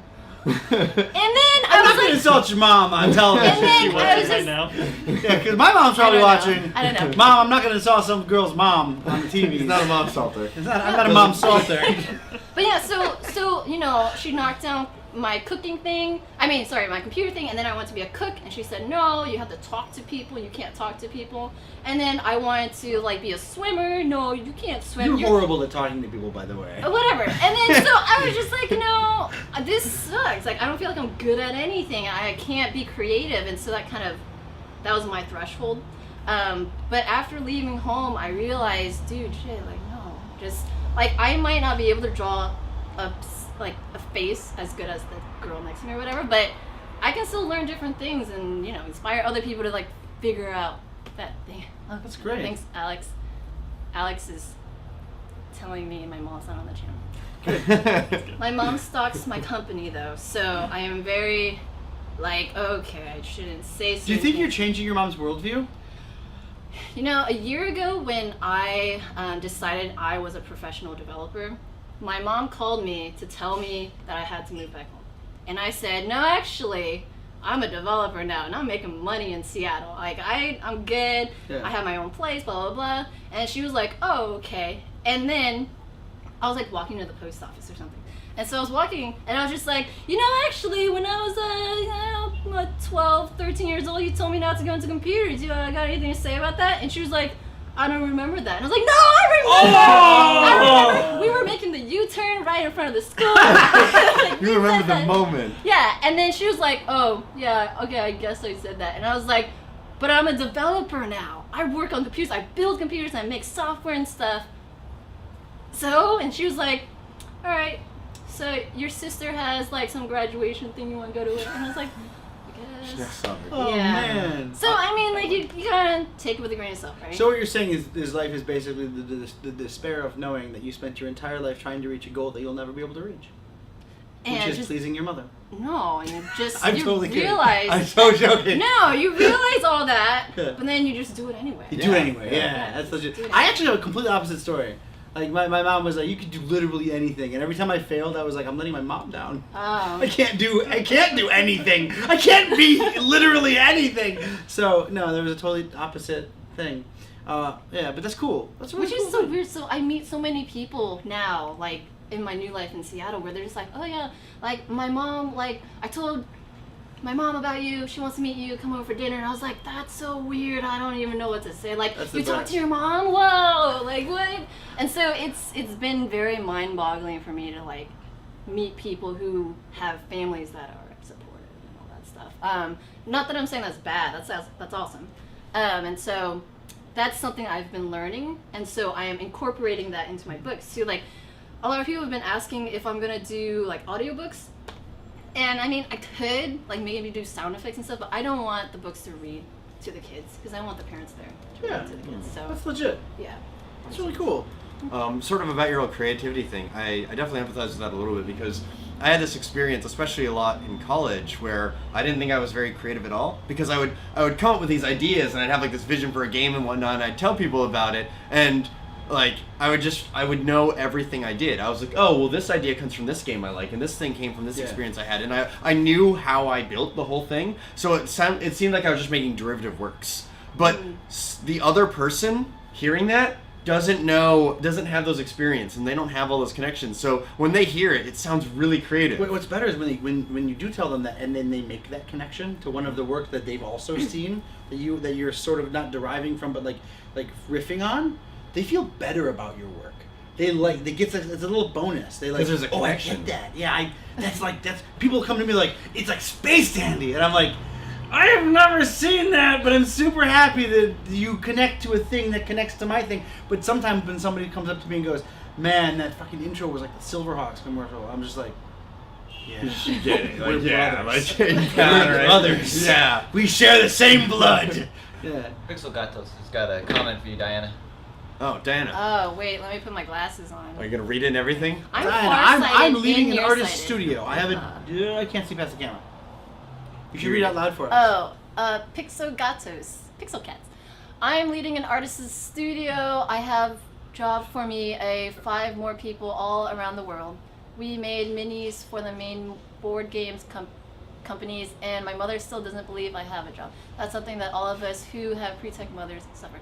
And then I'm I not was gonna like, insult your mom on television. And then She I watches was right just- now. Yeah, because my mom's probably I don't know. watching. I don't know. Mom, I'm not gonna insult some girl's mom on the TV. He's not a mom salter. I'm not a mom salter. But yeah, so you know, she knocked down my cooking thing. My computer thing, and then I wanted to be a cook, and she said, no, you have to talk to people. You can't talk to people. And then I wanted to like be a swimmer. No, you can't swim. You're horrible at talking to people, by the way. Whatever. And then so I was just like, no, this sucks. Like I don't feel like I'm good at anything. I can't be creative, and so that was my threshold. But after leaving home, I realized, dude, shit, like no, just like I might not be able to draw a face as good as the girl next to me or whatever, but I can still learn different things and inspire other people to like figure out that thing. Oh, that's great. Thanks, Alex. Alex is telling me my mom's not on the channel. My mom stalks my company though, so I am very like, okay, I shouldn't say something. Do you think you're changing your mom's worldview? A year ago when I decided I was a professional developer, my mom called me to tell me that I had to move back home. And I said, no, actually, I'm a developer now and I'm making money in Seattle. Like, I'm good. Yeah. I have my own place, blah, blah, blah. And she was like, oh, okay. And then I was like walking to the post office or something. And so I was walking and I was just like, actually, when I was 12, 13 years old, you told me not to go into computers. You got anything to say about that? And she was like, I don't remember that. And I was like, no, I remember! I remember. We were making the U-turn right in front of the school. Like, You remember the moment. Yeah, and then she was like, oh, yeah, okay, I guess I said that. And I was like, but I'm a developer now. I work on computers. I build computers. I make software and stuff. So, and she was like, all right, so your sister has like some graduation thing you want to go to it? And I was like, I guess. Oh, Yeah. man. So, I mean, like, you gotta take it with a grain of salt, right? So what you're saying is life is basically the despair of knowing that you spent your entire life trying to reach a goal that you'll never be able to reach. Which is pleasing your mother. No, and just I'm you totally kidding. realize. I'm so joking. No, you realize all that, Yeah. but then you just do it anyway. You do it anyway. Yeah, that's legit. Do it I actually have a completely opposite story. Like my mom was like, you could do literally anything, and every time I failed, I was like, I'm letting my mom down. Oh. I can't do anything. I can't be literally anything. So no, there was a totally opposite thing. Yeah, but that's cool. That's really Which cool is so thing. weird. So I meet so many people now, like in my new life in Seattle, where they're just like, oh yeah, like my mom, like I told my mom about you. She wants to meet you. Come over for dinner. And I was like, that's so weird. I don't even know what to say. Like, That's the you talk best. to your mom? Whoa! Like what? And so it's been very mind-boggling for me to like meet people who have families that are supportive and all that stuff. Not that I'm saying that's bad. That's awesome. And so that's something I've been learning, and so I am incorporating that into my books too. Like, a lot of people have been asking if I'm gonna do like audiobooks. And I mean, I could like maybe do sound effects and stuff, but I don't want the books to read to the kids because I want the parents there to Yeah. read to the kids. So That's legit. yeah. That's really cool. Sort of about your whole creativity thing, I definitely empathize with that a little bit because I had this experience, especially a lot in college, where I didn't think I was very creative at all because I would come up with these ideas and I'd have like this vision for a game and whatnot, and I'd tell people about it, and like I would know everything I did. I was like, oh well, this idea comes from this game I like, and this thing came from this Yeah. experience I had, and I knew how I built the whole thing. So it seemed like I was just making derivative works. But the other person hearing that doesn't have those experiences, and they don't have all those connections. So when they hear it, it sounds really creative. What's better is when you do tell them that, and then they make that connection to one of the work that they've also seen that you're sort of not deriving from, but like riffing on. They feel better about your work. They get it's a little bonus. They like, 'Cause there's a oh, I connection. get that. Yeah, that's people come to me like, it's like space dandy, and I'm like, I have never seen that, but I'm super happy that you connect to a thing that connects to my thing. But sometimes when somebody comes up to me and goes, man, that fucking intro was like the Silverhawks commercial, I'm just like, yeah, You get it. we're Like, yeah, brothers. like, We're brothers. Yeah. We share the same blood. Yeah. Pixel Gatos has got a comment for you, Diana. Oh, Diana. Oh wait, let me put my glasses on. Are you gonna read it and everything? I'm Diana, farsighted I'm leading and an artist's nearsighted. studio. I haven't. I can't see past the camera. You should read out loud for us. Oh, Pixel Gatos. Pixel Cats. I'm leading an artist's studio. I have job for me 5 more people all around the world. We made minis for the main board games companies, and my mother still doesn't believe I have a job. That's something that all of us who have pre-tech mothers suffer.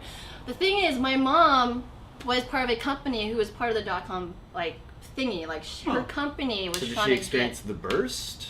The thing is, my mom was part of a company who was part of the .com like thingy. Like her company was So did trying she to experience get. the burst?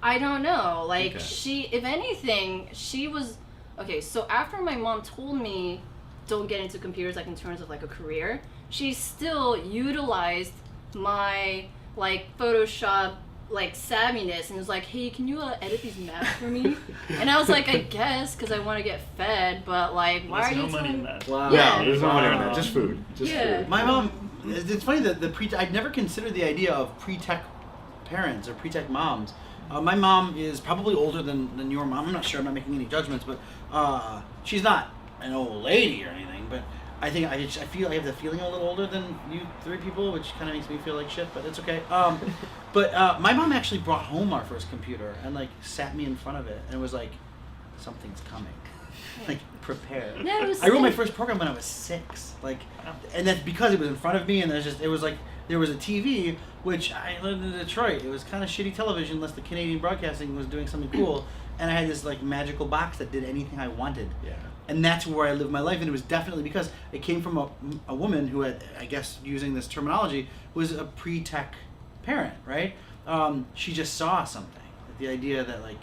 I don't know. Like Okay. she, if anything, she was okay. So after my mom told me, don't get into computers like in terms of like a career, she still utilized my like Photoshop like savviness and was like, hey, can you edit these maps for me? And I was like, I guess, because I want to get fed, but like, why There's are no you money in telling that. Wow. Yeah. No, there's no money in Wow. that. Just food. Just Yeah. food. My mom, It's funny that I'd never considered the idea of pre-tech parents or pre-tech moms. My mom is probably older than your mom. I'm not sure. I'm not making any judgments, but she's not an old lady or anything. But I think I have the feeling a little older than you three people, which kind of makes me feel like shit. But it's okay. But my mom actually brought home our first computer and like sat me in front of it and was like, "Something's coming." Like, prepare. No, I wrote my first program when I was 6. Like, and that's because it was in front of me, and it was like there was a TV, which I lived in Detroit. It was kind of shitty television, unless the Canadian Broadcasting was doing something cool. And I had this like magical box that did anything I wanted. Yeah. And that's where I lived my life, and it was definitely because it came from a woman who had, I guess, using this terminology, was a pre-tech parent, right? She just saw something. The idea that like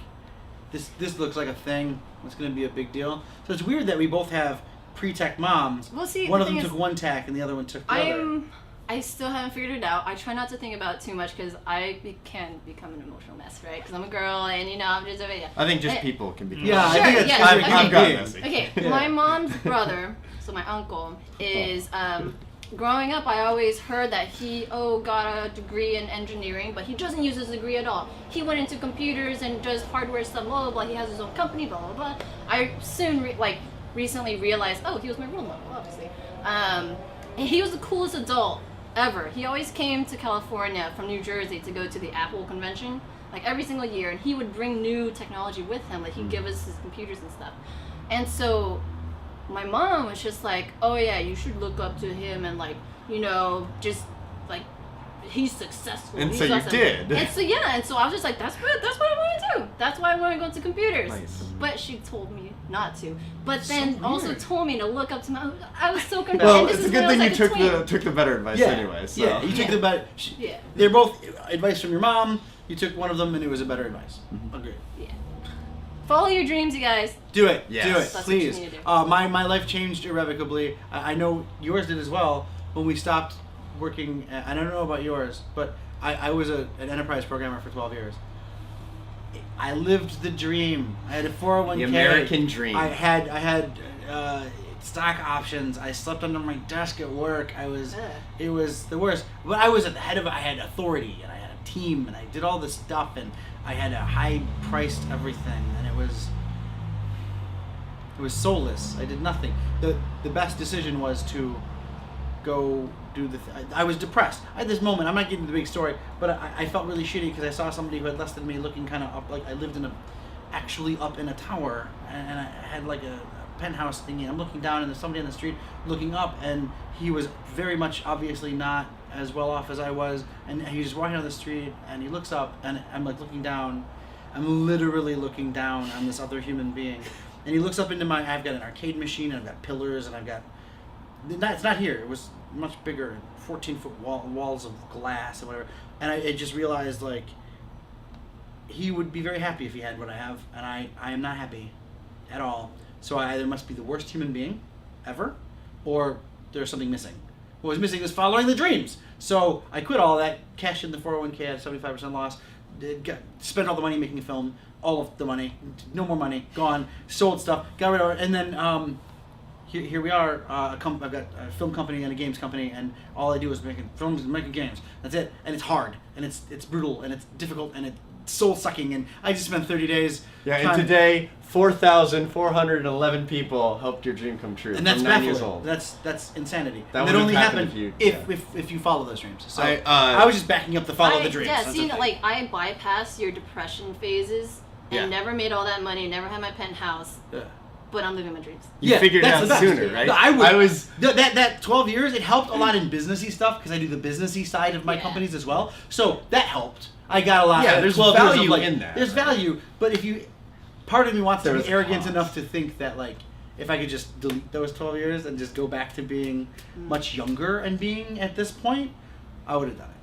this looks like a thing. It's going to be a big deal. So it's weird that we both have pre-tech moms. Well, see, one the of them thing took is, one tack and the other one took the other. I still haven't figured it out. I try not to think about it too much because I can become an emotional mess, right? Because I'm a girl and, you know, I'm just over here. I think just people can be. Yeah, Sure, I think that's yeah, very I've got big. messy. Okay, Yeah. my mom's brother, so my uncle, is growing up. I always heard that he got a degree in engineering, but he doesn't use his degree at all. He went into computers and does hardware stuff, blah blah blah. He has his own company, blah blah blah. I soon recently realized, he was my role model, obviously. And he was the coolest adult ever. He always came to California from New Jersey to go to the Apple convention, like every single year, and he would bring new technology with him. Like he'd give us his computers and stuff. And so my mom was just like, oh yeah, you should look up to him and like, you know, just like he's successful. And he's so you awesome. did. And so yeah, and so I was just like, that's what I want to do. That's why I want to go into computers. Nice. But she told me not to. But then so also weird. told me to look up to my. I was so confused. Well, and this it's a is good when I thing you was, like, a tween. took the better advice anyway. So. Yeah, you took the better. Yeah. They're both advice from your mom. You took one of them, and it was a better advice. Agreed. Yeah. Follow your dreams, you guys. Do it. Yes. Do it, That's what you please. need to do. My life changed irrevocably. I know yours did as well. When we stopped working, I don't know about yours, but I was an enterprise programmer for 12 years. I lived the dream. I had a 401k. The American dream. I had stock options. I slept under my desk at work. It was the worst. But I was at the head of it. I had authority, and I had a team, and I did all this stuff, and I had a high-priced everything, and it was soulless. I did nothing. The best decision was to go do I was depressed. I had this moment. I'm not getting into the big story, but I felt really shitty because I saw somebody who had less than me looking kind of up. Like I lived actually up in a tower, and I had like a penthouse thingy. I'm looking down, and there's somebody on the street looking up, and he was very much obviously not as well off as I was, and he was just walking down the street, and he looks up, and I'm like looking down. I'm literally looking down on this other human being, and he looks up into I've got an arcade machine, and I've got pillars, and I've got. It's not here. It was much bigger, 14-foot walls of glass and whatever. And I just realized like he would be very happy if he had what I have, and I am not happy at all. So I either must be the worst human being ever, or there's something missing. What was missing is following the dreams. So I quit all that, cashed in the 401k, had 75% loss, spent all the money making a film, all of the money, no more money, gone, sold stuff, got rid of it, and then here we are. I've got a film company and a games company, and all I do is making films and making games. That's it. And it's hard, and it's brutal, and it's difficult, and it's soul sucking. And I just spent 30 days. Yeah, and today 4,411 people helped your dream come true. And that's from 9 years baffling. old. That's insanity. That and wouldn't only happen happen if if you follow those dreams. So I I was just backing up the follow the dreams. Yeah, That's see, the thing. like I bypassed your depression phases and Yeah. never made all that money, never had my penthouse, Yeah. but I'm living my dreams. You figured it that's out the best. sooner, right? No, I was. that 12 years. It helped a lot in businessy stuff because I do the businessy side of my Yeah. companies as well. So that helped. I got a lot. Yeah, of there's 12 years of, value like, in that, There's right? value, but if you, part of me wants to There be was a arrogant cost. enough to think that like if I could just delete those 12 years and just go back to being much younger and being at this point, I would have done it.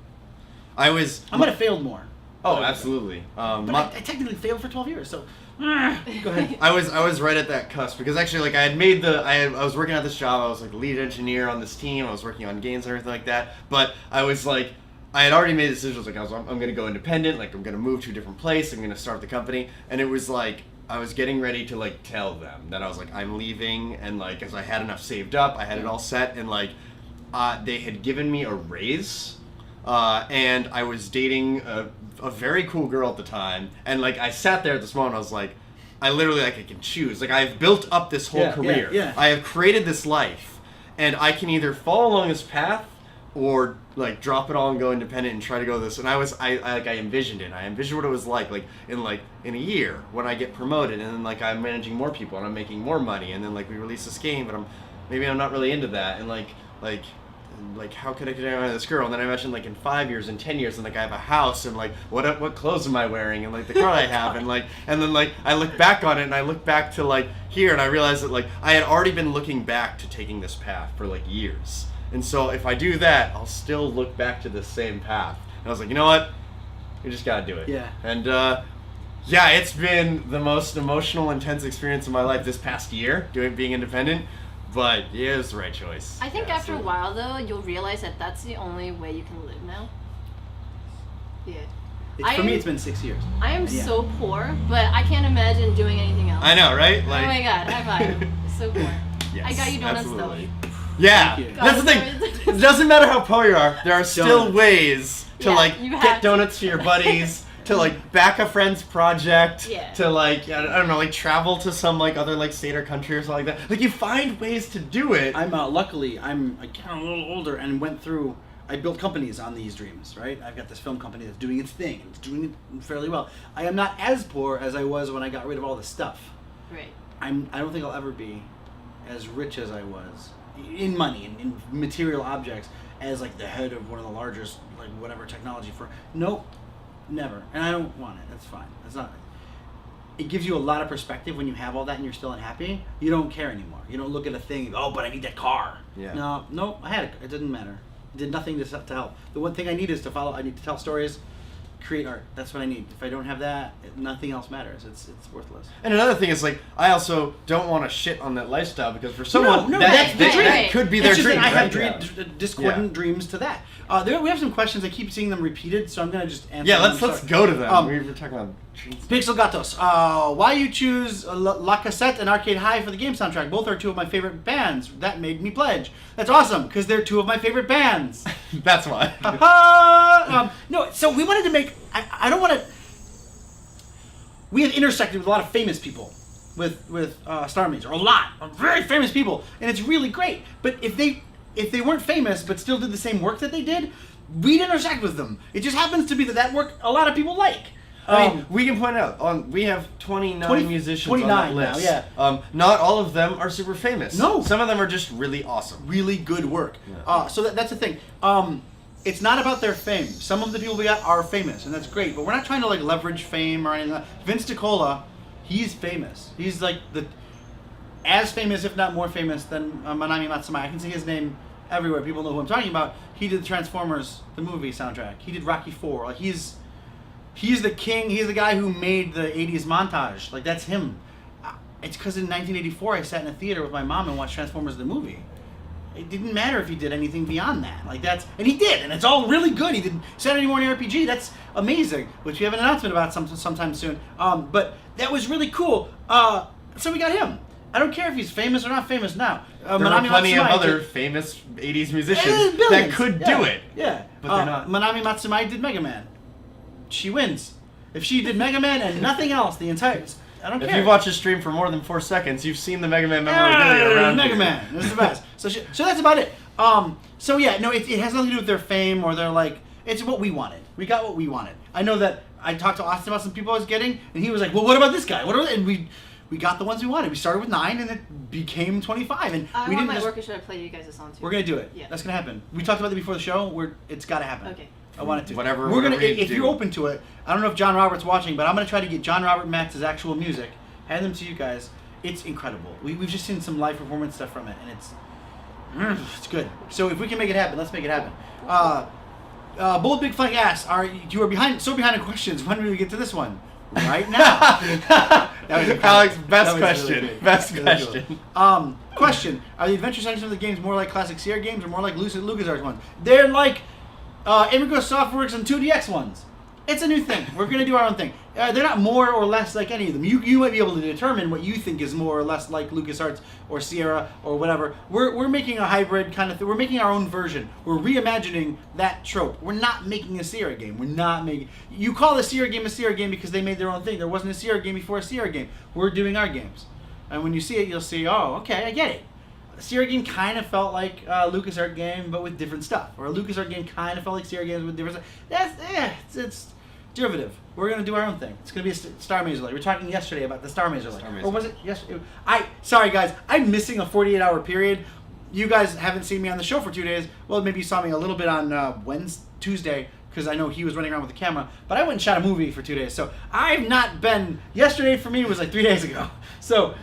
I was. I might have failed more. Oh, absolutely. But I technically failed for 12 years, so go ahead. I was right at that cusp because actually, like, I had made I was working at this job. I was like lead engineer on this team. I was working on games and everything like that. But I was like, I had already made decisions. Like, I'm going to go independent. Like, I'm going to move to a different place. I'm going to start the company. And it was like I was getting ready to like tell them that I was like I'm leaving, and like as I had enough saved up, I had it all set, and like they had given me a raise, and I was dating a very cool girl at the time, and like I sat there at this moment, I was like, I literally like I can choose. Like I've built up this whole career. Yeah. I have created this life, and I can either follow along this path or like drop it all and go independent and try to go this. And I envisioned it. I envisioned what it was like in a year when I get promoted, and then like I'm managing more people and I'm making more money, and then like we release this game, but I'm not really into that, and like how could I get out of this girl? And then I imagine like in 5 years and 10 years, and like I have a house, and like what clothes am I wearing, and like the car I have, and then like I look back on it, and I look back to like here, and I realize that like I had already been looking back to taking this path for like years, and so if I do that, I'll still look back to the same path. And I was like, you know what, we just gotta do it. Yeah. And yeah, it's been the most emotional, intense experience of my life this past year being independent. But yeah, it was the right choice. I think Yeah, after a so- while, though, you'll realize that that's the only way you can live now. Yeah. For me, it's been 6 years. I am Yeah. so poor, but I can't imagine doing anything else. I know, right? Oh my god, high five. So poor. Yes, I got you donuts, absolutely. though. Yeah, Thank you. that's the thing. It doesn't matter how poor you are. There are still Donuts. ways to Yeah, like you have get to. donuts for your buddies, to like back a friend's project, Yeah. to like I don't know, like travel to some like other like state or country or something like that. Like you find ways to do it. I'm luckily I'm a little older and went through. I built companies on these dreams, right? I've got this film company that's doing its thing. It's doing it fairly well. I am not as poor as I was when I got rid of all the stuff. Right. I don't think I'll ever be as rich as I was in money and in material objects as like the head of one of the largest like whatever technology firm. Nope, never. And I don't want it. That's fine. That's not. It gives you a lot of perspective when you have all that and you're still unhappy. You don't care anymore. You don't look at a thing and go, oh, but I need that car. Yeah. No, I had it. It didn't matter. It did nothing to help. The one thing I need is to follow. I need to tell stories, create art. That's what I need. If I don't have that, nothing else matters. It's worthless. And another thing is like I also don't want to shit on that lifestyle because for someone No, that that's the dream. could be It's their just dream. that I have right? discordant dreams to that. We have some questions. I keep seeing them repeated, so I'm gonna just answer. Yeah, them. let's Sorry. go to them. Um, we were talking about dreams. Pixel Gatos, why you choose La Cassette and Arcade High for the game soundtrack? Both are two of my favorite bands. That made me pledge. That's awesome, because they're two of my favorite bands. That's why. No, so we wanted to make... I don't want to... We have intersected with a lot of famous people with Starr Mazer. A lot of very famous people, and it's really great. But if they weren't famous but still did the same work that they did, we'd intersect with them. It just happens to be that work a lot of people like. I mean, we can point out, we have 29 musicians 29 on that now, list. yeah. Not all of them are super famous. No. Some of them are just really awesome. Really good work. Yeah. So that's the thing. It's not about their fame. Some of the people we got are famous, and that's great. But we're not trying to like leverage fame or anything. Vince DiCola, he's famous. He's like as famous, if not more famous, than Manami Matsumae. I can see his name everywhere. People know who I'm talking about. He did Transformers, the movie soundtrack. He did Rocky IV. Like he's the king. He's the guy who made the 80s montage. Like that's him. It's because in 1984 I sat in a theater with my mom and watched Transformers the movie. It didn't matter if he did anything beyond that. And he did, and it's all really good. He did Saturday Morning RPG. That's amazing, which we have an announcement about sometime soon. But that was really cool. So we got him. I don't care if he's famous or not famous now. There are Manami plenty of Matsumae other did- famous 80s musicians Billions. that could Yeah. do it. Yeah. But they're not. Manami Matsumae did Mega Man. She wins. If she did Mega Man and nothing else, I don't If care. you've watched a stream for more than 4 seconds, you've seen the Mega Man memorabilia around Mega here. Man. This is the best. So that's about it. So yeah, no, it has nothing to do with their fame or their like. It's what we wanted. We got what we wanted. I know that I talked to Austin about some people I was getting, and he was like, "Well, what about this guy? What?" And we got the ones we wanted. We started with 9, and it became 25. And I we want didn't my just. orchestra to play you guys a song too. We're gonna do it. Yeah. That's gonna happen. We talked about it before the show. It's gotta happen. Okay. I want it to. Whatever- We're gonna. whatever you If do. you're open to it, I don't know if John Robert's watching, but I'm gonna try to get John Robert Max's actual music, hand them to you guys. It's incredible. We've just seen some live performance stuff from it, and it's good. So if we can make it happen, let's make it happen. Bold Big Flank asks, you are behind in questions. When will we get to this one? Right now. That was incredible. Alex, best That was question. really good. Best Really cool. question. Question: are the adventure sections of the games more like classic Sierra games or more like LucasArts ones? They're like Amigo Softworks and 2DX ones. It's a new thing. We're going to do our own thing. They're not more or less like any of them. You might be able to determine what you think is more or less like LucasArts or Sierra or whatever. We're making a hybrid kind of thing. We're making our own version. We're reimagining that trope. We're not making a Sierra game. We're not making... You call a Sierra game because they made their own thing. There wasn't a Sierra game before a Sierra game. We're doing our games. And when you see it, you'll see, oh, okay, I get it. A Sierra game kind of felt like a LucasArts game, but with different stuff. Or a LucasArts game kind of felt like Sierra games with different stuff. It's derivative. We're going to do our own thing. It's going to be a Starr Mazer Light. We were talking yesterday about the Starr Mazer Light. Or was it yesterday? Sorry guys, I'm missing a 48-hour period. You guys haven't seen me on the show for 2 days. Well, maybe you saw me a little bit on Tuesday, because I know he was running around with the camera. But I went and shot a movie for 2 days. So I've not been... Yesterday for me was like 3 days ago. So,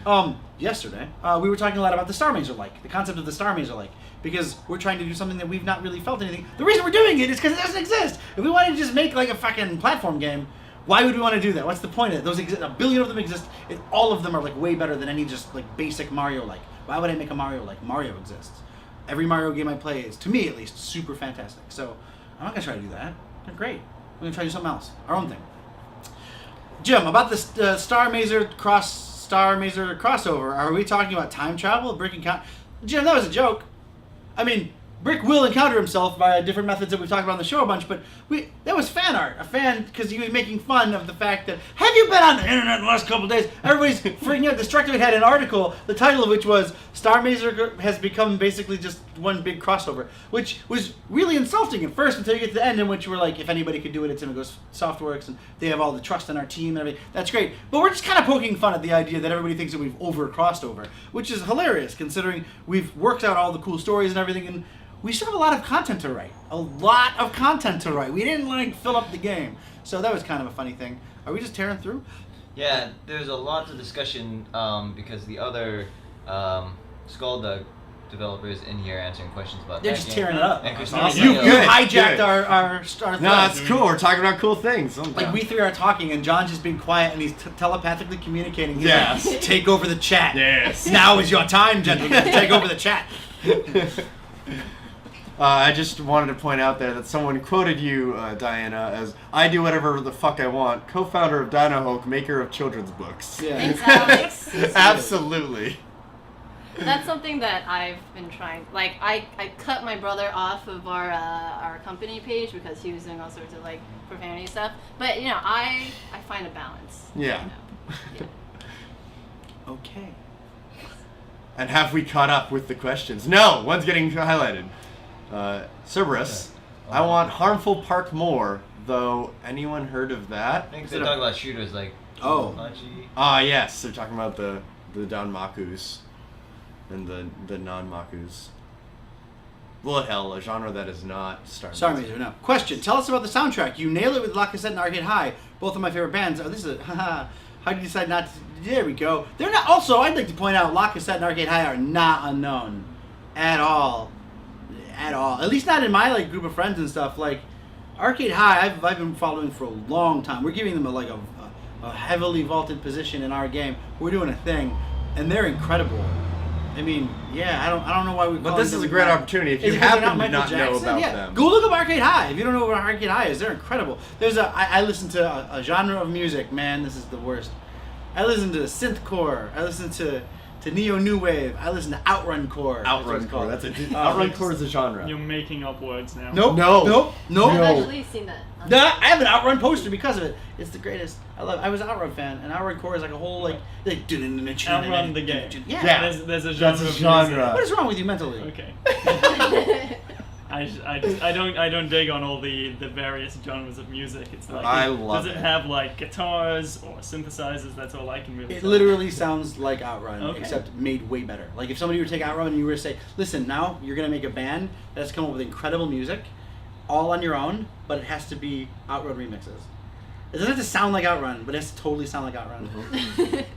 yesterday, we were talking a lot about the Starr Mazer Light. The concept of the Starr Mazer Light. Because we're trying to do something that we've not really felt anything. The reason we're doing it is because it doesn't exist. If we wanted to just make like a fucking platform game, why would we want to do that? What's the point of it? Those exist. A billion of them exist. All of them are like way better than any just like basic Mario like. Why would I make a Mario like? Mario exists. Every Mario game I play is, to me at least, super fantastic. So I'm not gonna try to do that. They're great. We're gonna try to do something else. Our own thing. Jim, about the Starr Mazer crossover, are we talking about time travel? Brick and count? Jim, that was a joke. I mean, Brick will encounter himself via different methods that we've talked about on the show a bunch, but that was fan art. A fan, because he was making fun of the fact that, have you been on the internet in the last couple of days? Everybody's freaking out. Destructoid had an article, the title of which was, Starr Mazer has become basically just one big crossover, which was really insulting at first until you get to the end, in which we're like, if anybody could do it, it's Imagos Softworks, and they have all the trust in our team and everything. That's great. But we're just kind of poking fun at the idea that everybody thinks that we've over-crossed over, which is hilarious, considering we've worked out all the cool stories and everything, and we still have a lot of content to write. A lot of content to write. We didn't like fill up the game. So that was kind of a funny thing. Are we just tearing through? Yeah, there's a lot of discussion because the other Skulldug developers in here answering questions about They're that just game. tearing it up. And Awesome. Christina You Steele. hijacked Good. our No, thread. that's cool. We're talking about cool things. Like we three are talking and John's just being quiet and he's telepathically communicating. He's Yes. like, take over the chat. Yes. Now is your time, gentlemen. Take over the chat. I just wanted to point out there that someone quoted you, Diana, as I do whatever the fuck I want, co-founder of Dino Hulk, maker of children's books. Yeah. Thanks, Alex. Absolutely. That's something that I've been trying. Like, I cut my brother off of our company page because he was doing all sorts of like profanity stuff. But you know, I find a balance. Yeah. You know? Yeah. Okay. And have we caught up with the questions? No, one's getting highlighted. Cerberus, I want Harmful Park more, though. Anyone heard of I that? think they talk about shooters like Oh. Machi. Ah, yes, they're talking about the Danmakus and the non-Makus. Well, hell, a genre that is not Starr Starr Mazer. Mazer, no. Question. Tell us about the soundtrack. You nail it with La Cassette and Arcade High. Both of my favorite bands. Oh, this is a... Haha. How did you decide not to... There we go. They're not... Also, I'd like to point out La Cassette and Arcade High are not unknown. At all. At all. At least not in my like group of friends and stuff. Like, Arcade High, I've been following for a long time. We're giving them a heavily vaulted position in our game. We're doing a thing. And they're incredible. I mean, yeah, I don't know why we. But this is a great opportunity if you happen to not know about them. Go look up Arcade High. If you don't know what Arcade High is, they're incredible. I listen to a genre of music. Man, this is the worst. I listen to synthcore. I listen to neo new wave. I listen to outrun core. Outrun core. That's a outrun core is a genre. You're making up words now. Nope. No. Nope. Nope. I've No. actually seen that. Nah, I have an Outrun poster because of it. It's the greatest. I was an Outrun fan, and Outrun core is like a whole like Outrun the game. Yeah. Yeah. There's a That's genre. a of genre. music. What is wrong with you mentally? Okay. I don't dig on all the various genres of music. It's like I love does it it. have like guitars or synthesizers? That's all I can really. It tell. literally sounds like Outrun, Okay. except made way better. Like if somebody were to take Outrun and you were to say, listen, now you're going to make a band that's come up with incredible music, all on your own, but it has to be Outrun remixes. It doesn't have to sound like Outrun, but it has to totally sound like Outrun.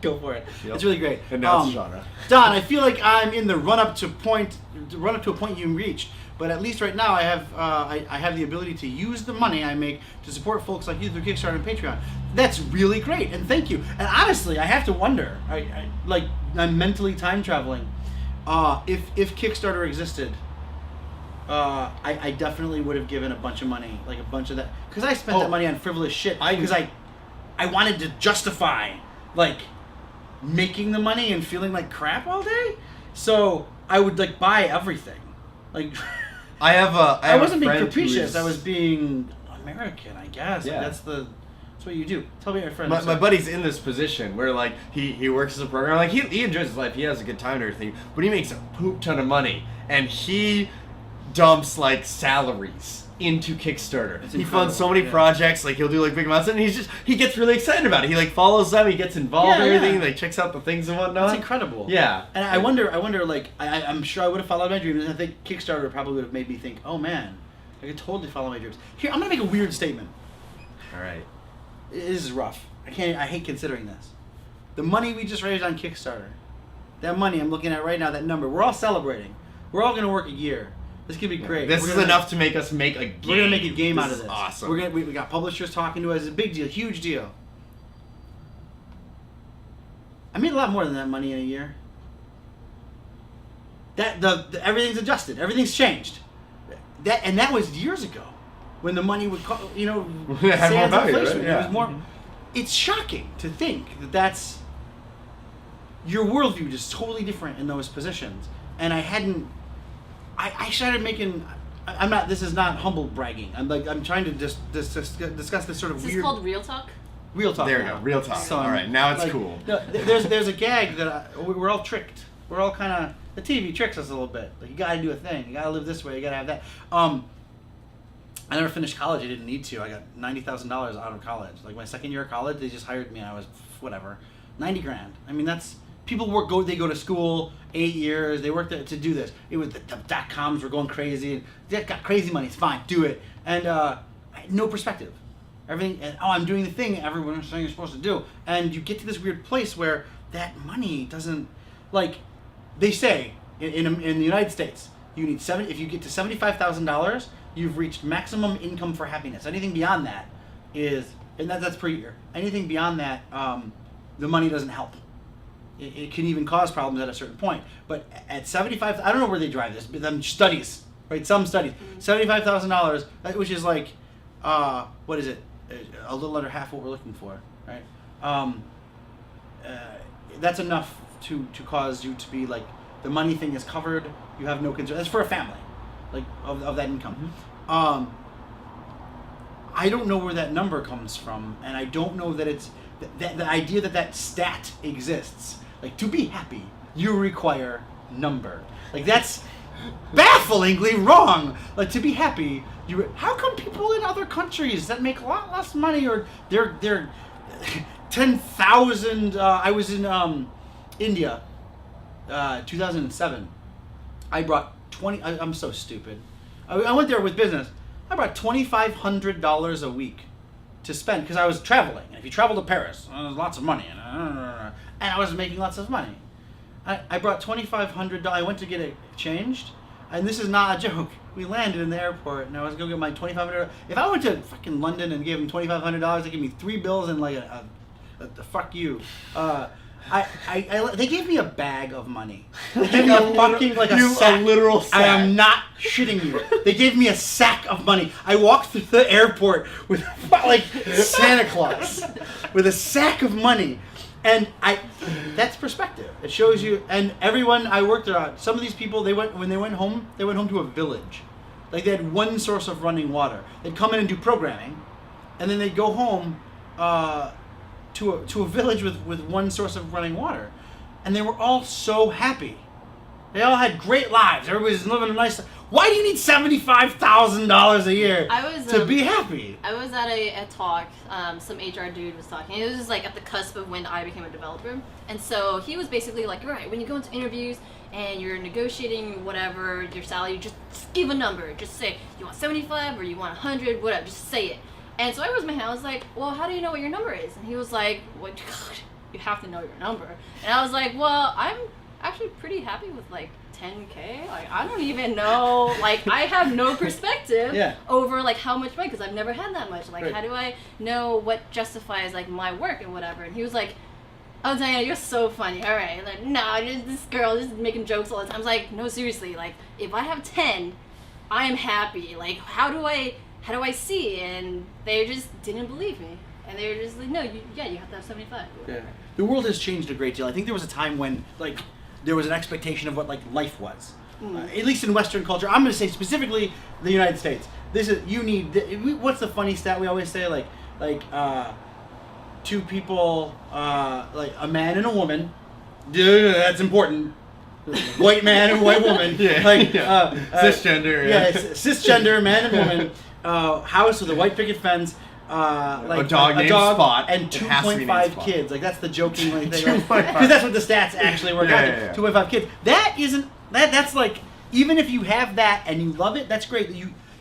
Go for it. Yep. It's really great. And now it's a genre. Don, I feel like I'm in the run up to a point you reached. But at least right now, I have the ability to use the money I make to support folks like you through Kickstarter and Patreon. That's really great, and thank you. And honestly, I have to wonder, I'm mentally time traveling. If Kickstarter existed, I definitely would have given a bunch of money, like a bunch of that, because I spent that money on frivolous shit. Because I wanted to justify like making the money and feeling like crap all day. So I would like buy everything. Like I wasn't being capricious. I was being American, I guess. Yeah. Like, that's what you do. Tell me your friend. My buddy's in this position where like he works as a programmer. Like he enjoys his life. He has a good time and everything. But he makes a poop ton of money, and he dumps like salaries into Kickstarter. He funds so many projects. Like he'll do like big amounts, and he gets really excited about it. He like follows them. He gets involved in everything. Like checks out the things and whatnot. It's incredible. Yeah. And I wonder. Like I'm sure I would have followed my dreams. And I think Kickstarter probably would have made me think, oh man, I could totally follow my dreams. Here, I'm gonna make a weird statement. All right. This is rough. I hate considering this. The money we just raised on Kickstarter, that money I'm looking at right now, that number, we're all celebrating. We're all gonna work a year. This could be great. This is enough to make us make a game. We're gonna make a game out of this. Awesome. We got publishers talking to us. It's a big deal, huge deal. I made a lot more than that money in a year. Everything's adjusted. Everything's changed. That was years ago, when the money would, had more value, right? It was more. It's shocking to think that's your worldview is totally different in those positions, and I started making. I'm not. This is not humble bragging. I'm trying to just discuss this sort of Is weird. this called real talk? Real talk. There we now. go. Real talk. So, all right. Now it's like, cool. No, there's a gag that we're all tricked. We're all kind of, the TV tricks us a little bit. Like, you gotta do a thing. You gotta live this way. You gotta have that. I never finished college. I didn't need to. I got $90,000 out of college. Like my second year of college, they just hired me, and I was whatever, $90,000. I mean, that's people they go to school 8 years. They work to do this. It was the .coms were going crazy. They got crazy money. It's fine. Do it. And I had no perspective. Everything. And I'm doing the thing everyone's saying you're supposed to do. And you get to this weird place where that money doesn't, like, they say in the United States, you need if you get to $75,000. You've reached maximum income for happiness. Anything beyond that and that's per year. Anything beyond that, the money doesn't help. It can even cause problems at a certain point. But at 75, I don't know where they drive this, but them studies, right? Some studies, $75,000, which is like, what is it? A little under half what we're looking for, right? That's enough to cause you to be like, the money thing is covered. You have no concern. That's for a family. Like of that income. I don't know where that number comes from, and I don't know that it's the idea that stat exists. Like, to be happy, you require number. Like, that's bafflingly wrong. Like, to be happy, how come people in other countries that make a lot less money, or they're 10,000? I was in India, 2007. I brought I'm so stupid. I went there with business. I brought $2,500 a week to spend because I was traveling. And if you travel to Paris, there's lots of money. And I was making lots of money. I brought $2,500. I went to get it changed. And this is not a joke. We landed in the airport, and I was going to get my $2,500. If I went to fucking London and gave them $2,500, they give me 3 bills and like a fuck you. They gave me a bag of money. They gave me a fucking, like, a sack. A literal sack. I am not shitting you. They gave me a sack of money. I walked through the airport with, like, Santa Claus. With a sack of money. And that's perspective. It shows you, and everyone I worked around, some of these people, when they went home to a village. Like, they had one source of running water. They'd come in and do programming, and then they'd go home, to a village with one source of running water, and they were all so happy. They all had great lives. Everybody's living a nice life. Why do you need $75,000 a year to be happy? I was at a talk. Some HR dude was talking. It was just like at the cusp of when I became a developer, and so he was basically like, "All right, when you go into interviews and you're negotiating whatever your salary, just give a number. Just say you want 75 or you want 100, whatever. Just say it." And so I raised my hand. I was like, "Well, how do you know what your number is?" And he was like, "What? You have to know your number." And I was like, "Well, I'm actually pretty happy with like 10K. Like, I don't even know. Like, I have no perspective over like how much money, because I've never had that much. Like, how do I know what justifies like my work and whatever?" And he was like, "Oh, Diana, you're so funny. All right, like, nah, this girl just making jokes all the time." I was like, "No, seriously. Like, if I have 10." I am happy. Like, how do I see? And they just didn't believe me. And they were just like, no, you have to have 75. Yeah. The world has changed a great deal. I think there was a time when, like, there was an expectation of what, like, life was. At least in Western culture. I'm going to say specifically the United States. This is, what's the funny stat we always say? Like, two people, like a man and a woman. That's important. White man and white woman. Cisgender. Cisgender man and woman. House with a white picket fence. Like a dog named Spot and It has to be named 2.5 Spot. kids. Like that's the joking thing. 2.5. Because that's what the stats actually work out to. Yeah. 2.5 kids. That isn't. That's like, even if you have that and you love it, that's great.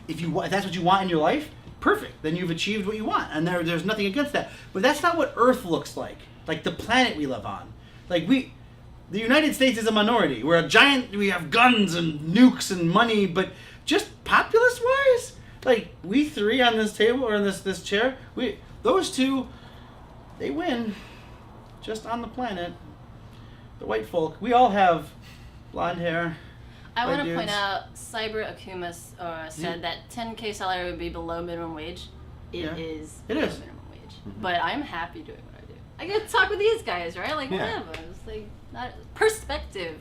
If that's what you want in your life, perfect. Then you've achieved what you want, and there's nothing against that. But that's not what Earth looks like. Like the planet we live on. Like the United States is a minority. We're a giant. We have guns and nukes and money, but just populace-wise. Like, we three on this table, or in this chair, those two, they win just on the planet. The white folk, we all have blonde hair. I white want to point dudes. out, Cyber Akumas said that 10K salary would be below minimum wage. It is It below is. minimum wage. But I'm happy doing what I do. I get to talk with these guys, right? Like, Yeah. whatever. It's like, perspective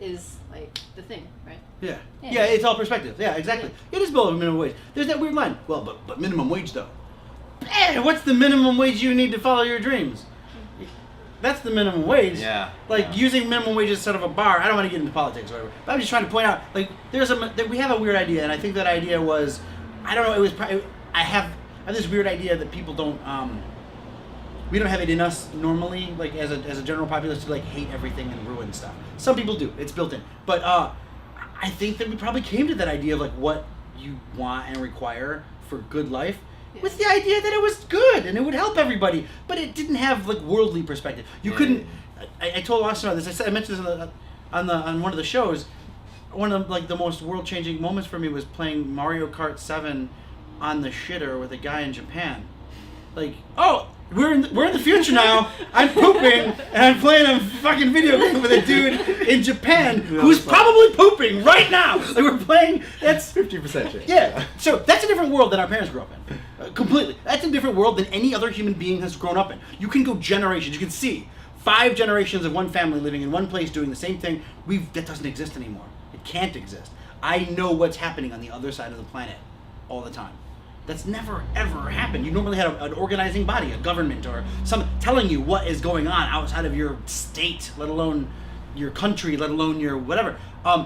is, like, the thing, right? Yeah. Yeah. Yeah, it's all perspective. Yeah, exactly. It is below minimum wage. There's that weird line. Well, but minimum wage, though. What's the minimum wage you need to follow your dreams? That's the minimum wage. Yeah. Like, using minimum wage instead of a bar. I don't want to get into politics or whatever. But I'm just trying to point out, like, we have a weird idea, and I think that idea was, I don't know, it was probably, I have this weird idea that people don't, we don't have it in us normally, like, as a general populace, to, like, hate everything and ruin stuff. Some people do. It's built in. But, I think that we probably came to that idea of, like, what you want and require for good life with the idea that it was good and it would help everybody, but it didn't have, like, worldly perspective. You couldn't. I told Austin about this. I mentioned this on one of the shows. One of, like, the most world-changing moments for me was playing Mario Kart 7 on the shitter with a guy in Japan. Like, oh, we're in the future now. I'm pooping and I'm playing a fucking video game with a dude in Japan who's probably pooping right now. Like, we're playing. That's 50% chance. yeah. So that's a different world than our parents grew up in. Completely. That's a different world than any other human being has grown up in. You can go generations. You can see 5 generations of one family living in one place doing the same thing. That doesn't exist anymore. It can't exist. I know what's happening on the other side of the planet all the time. That's never, ever happened. You normally had an organizing body, a government, or some telling you what is going on outside of your state, let alone your country, let alone your whatever.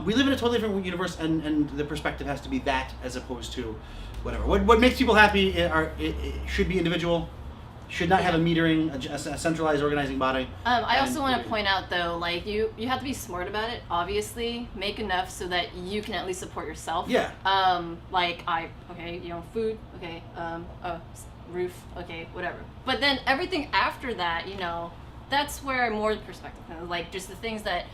We live in a totally different universe, and the perspective has to be that as opposed to whatever. What makes people happy it should be individual, should not have a metering, a centralized organizing body. I also want to point out, though, like, you have to be smart about it, obviously. Make enough so that you can at least support yourself. Yeah. Like, food, okay, roof, okay, whatever. But then everything after that, that's where more perspective comes. Like, just the things that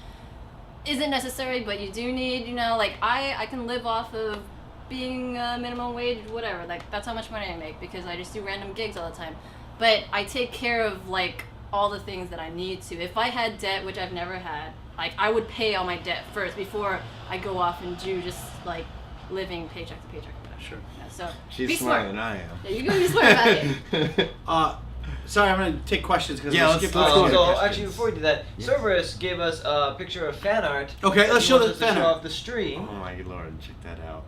isn't necessary, but you do need, like, I can live off of being minimum wage, whatever. Like, that's how much money I make because I just do random gigs all the time. But I take care of, like, all the things that I need to. If I had debt, which I've never had, like, I would pay all my debt first before I go off and do just, like, living paycheck to paycheck. Sure. Yeah, so She's be smarter smart. than I am. Yeah, you gotta be smart about it. Sorry, I'm gonna take questions because Yeah, we'll let's skip go. through So questions. actually, before we do that, Cerberus gave us a picture of fan art. Okay, that let's he show wants the us to fan show art. off the stream. Oh my lord, check that out.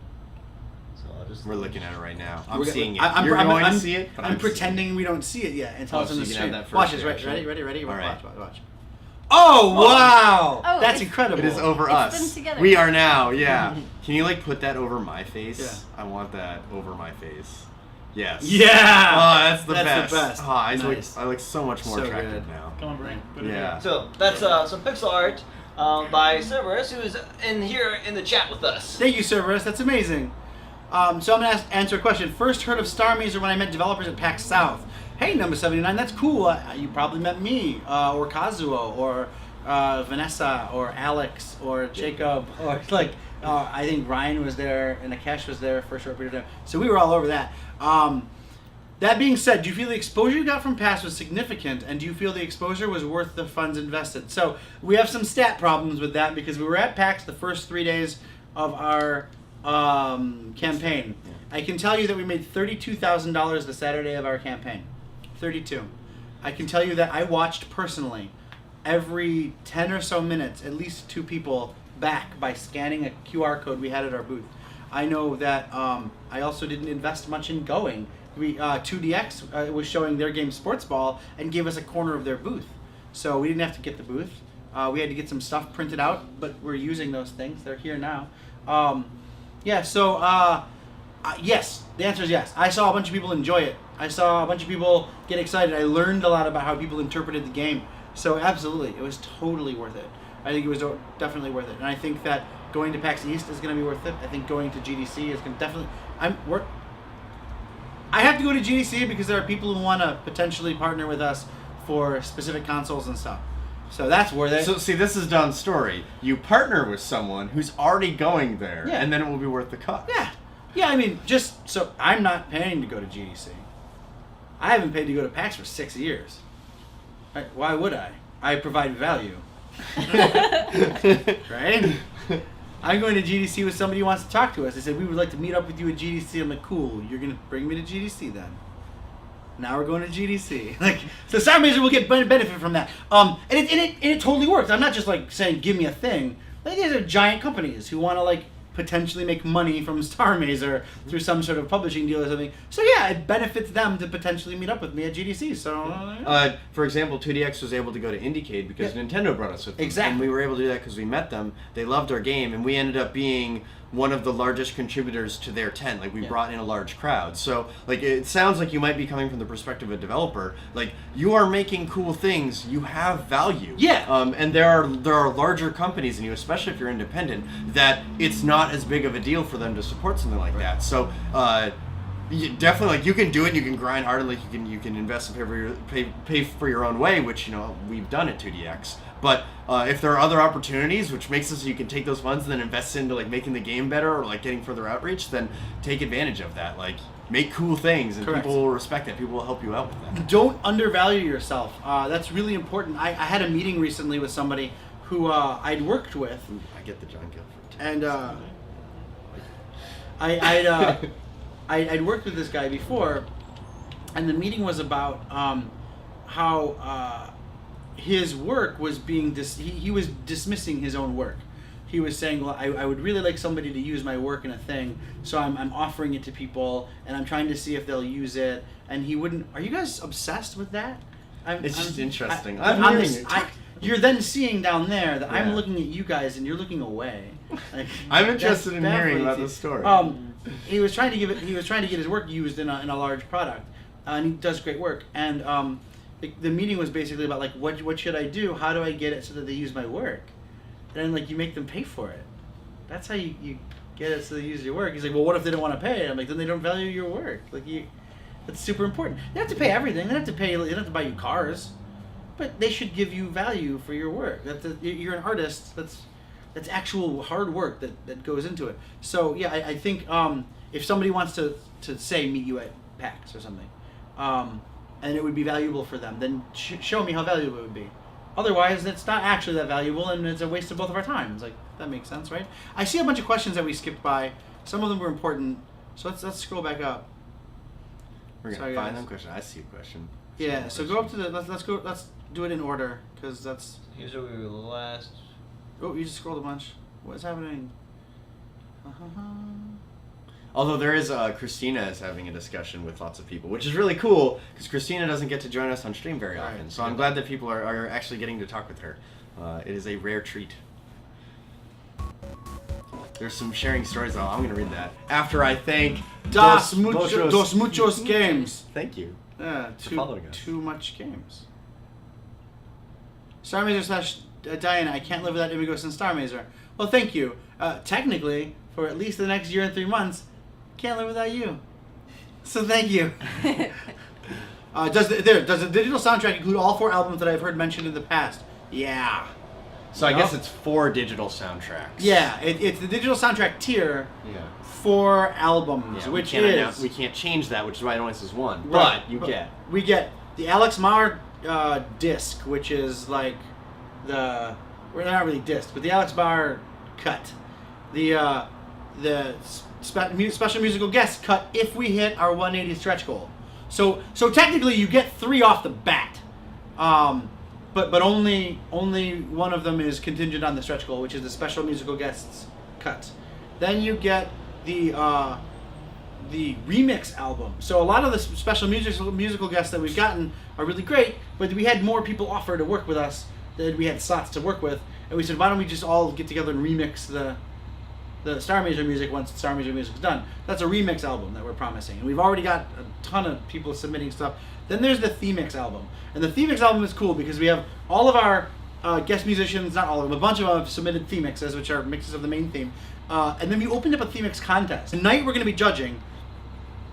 So I'll just. We're looking at it right now. We're I'm gonna- seeing it. I'm You're going I'm- to see it? But I'm seeing pretending we don't see it yet until Oh, it's on so the you can stream. have that first Watch this, reaction. ready? All right. Watch. Oh, wow! Oh, That's it's- incredible. It is over It's us. them together. We are now, yeah. Can you, like, put that over my face? Yeah. I want that over my face. Yes. Yeah! Oh, that's the That's best. the best. Oh, I Nice. look so much more So attractive good. now. Come on, Brain. Put it Yeah. So that's some pixel art by Cerberus, who is in here in the chat with us. Thank you, Cerberus. That's amazing. So I'm going to answer a question. First heard of Starr Mazer when I met developers at PAX South. Hey, number 79, that's cool. You probably met me, or Kazuo, or Vanessa, or Alex, or Jacob, or like, I think Ryan was there, and Akesh was there for a short period of time. So we were all over that. That being said, do you feel the exposure you got from PAX was significant, and do you feel the exposure was worth the funds invested? So we have some stat problems with that because we were at PAX the first 3 days of our campaign. Yeah. I can tell you that we made $32,000 the Saturday of our campaign. 32. I can tell you that I watched personally every 10 or so minutes at least 2 people back by scanning a QR code we had at our booth. I know that I also didn't invest much in going. 2DX was showing their game Sports Ball and gave us a corner of their booth. So we didn't have to get the booth. We had to get some stuff printed out, but we're using those things. They're here now. Yes, the answer is yes. I saw a bunch of people enjoy it. I saw a bunch of people get excited. I learned a lot about how people interpreted the game. So absolutely, it was totally worth it. I think it was definitely worth it. And I think that going to PAX East is going to be worth it. I think going to GDC is going to definitely... I have to go to GDC because there are people who want to potentially partner with us for specific consoles and stuff. So that's worth it. So see, this is Don's story. You partner with someone who's already going there, Yeah. and then it will be worth the cost. Yeah, I mean, just so I'm not paying to go to GDC. I haven't paid to go to PAX for 6 years. Why would I? I provide value. Right? I'm going to GDC with somebody who wants to talk to us. They said, we would like to meet up with you at GDC. I'm like, cool, you're going to bring me to GDC then. Now we're going to GDC. So Starr Mazer will get benefit from that. And it totally works. I'm not just like saying, give me a thing. These are giant companies who want to potentially make money from Starr Mazer through some sort of publishing deal or something. So yeah, it benefits them to potentially meet up with me at GDC. So for example, 2DX was able to go to Indiecade because Nintendo brought us with them. Exactly. And we were able to do that because we met them. They loved our game, and we ended up being one of the largest contributors to their tent. We brought in a large crowd. So it sounds like you might be coming from the perspective of a developer. You are making cool things. You have value. Yeah. And there are larger companies than you, especially if you're independent, that it's not as big of a deal for them to support something like that. So definitely, you can do it. You can grind hard, and you can invest and pay for your own way, which we've done at 2DX. But if there are other opportunities, which makes it so you can take those funds and then invest into making the game better or getting further outreach, then take advantage of that. Make cool things, and Correct. people will respect that. People will help you out with that. Don't undervalue yourself. That's really important. I had a meeting recently with somebody who I'd worked with. Ooh, I get the John Guilford. And I'd worked with this guy before, and the meeting was about how his work was being he was dismissing his own work. He was saying, well, I would really like somebody to use my work in a thing, so I'm offering it to people, and I'm trying to see if they'll use it. And he wouldn't. Are you guys obsessed with that? It's just interesting. You're then seeing down there that I'm Yeah. looking at you guys, and you're looking away. I'm interested that's in hearing about definitely- this story. He was trying to get his work used in a large product, and he does great work. And the meeting was basically about what should I do? How do I get it so that they use my work? And then you make them pay for it. That's how you get it so they use your work. He's like, well, what if they don't want to pay? I'm like, then they don't value your work. That's super important. They don't have to pay everything. They don't have to pay. They don't have to buy you cars, but they should give you value for your work. You're an artist. That's actual hard work that goes into it. So yeah, I think if somebody wants to say meet you at PAX or something, and it would be valuable for them, then show me how valuable it would be. Otherwise, it's not actually that valuable, and it's a waste of both of our time. That makes sense, right? I see a bunch of questions that we skipped by. Some of them were important, so let's scroll back up. We're gonna Sorry, find guys. them question. I see a question. Yeah, so go up to let's do it in order, because that's... Here's where we were last. Oh, you just scrolled a bunch. What's happening? Although there is Christina is having a discussion with lots of people, which is really cool because Christina doesn't get to join us on stream very often. Right. So I'm glad that people are actually getting to talk with her. It is a rare treat. There's some sharing stories though. I'm gonna read that after I thank Dos muchos games. Thank you. Yeah, For following us. too much games. Starr Mazer / Diana, I can't live without Imigos and Starr Mazer. Well, thank you. Technically, for at least the next year and 3 months, can't live without you. So thank you. Does the digital soundtrack include all 4 albums that I've heard mentioned in the past? Yeah. So I guess it's 4 digital soundtracks. Yeah, it's the digital soundtrack tier. Yeah. 4 albums, Yeah, which we can't change that, which is why it only says 1. Right, But we get the Alex Mauer disc, which is we're not really disc, but the Alex Mauer cut, the special musical guest cut if we hit our 180 stretch goal. So technically you get 3 off the bat, but only one of them is contingent on the stretch goal, which is the special musical guests cut. Then you get the remix album. So a lot of the special musical guests that we've gotten are really great, but we had more people offer to work with us than we had slots to work with, and we said, why don't we just all get together and remix the Starr Mazer music once Starr Mazer music is done. That's a remix album that we're promising, and we've already got a ton of people submitting stuff. Then there's the Themix album, and the Themix album is cool because we have all of our guest musicians, not all of them, a bunch of them have submitted themixes, which are mixes of the main theme, and then we opened up a Themix contest. Tonight we're going to be judging,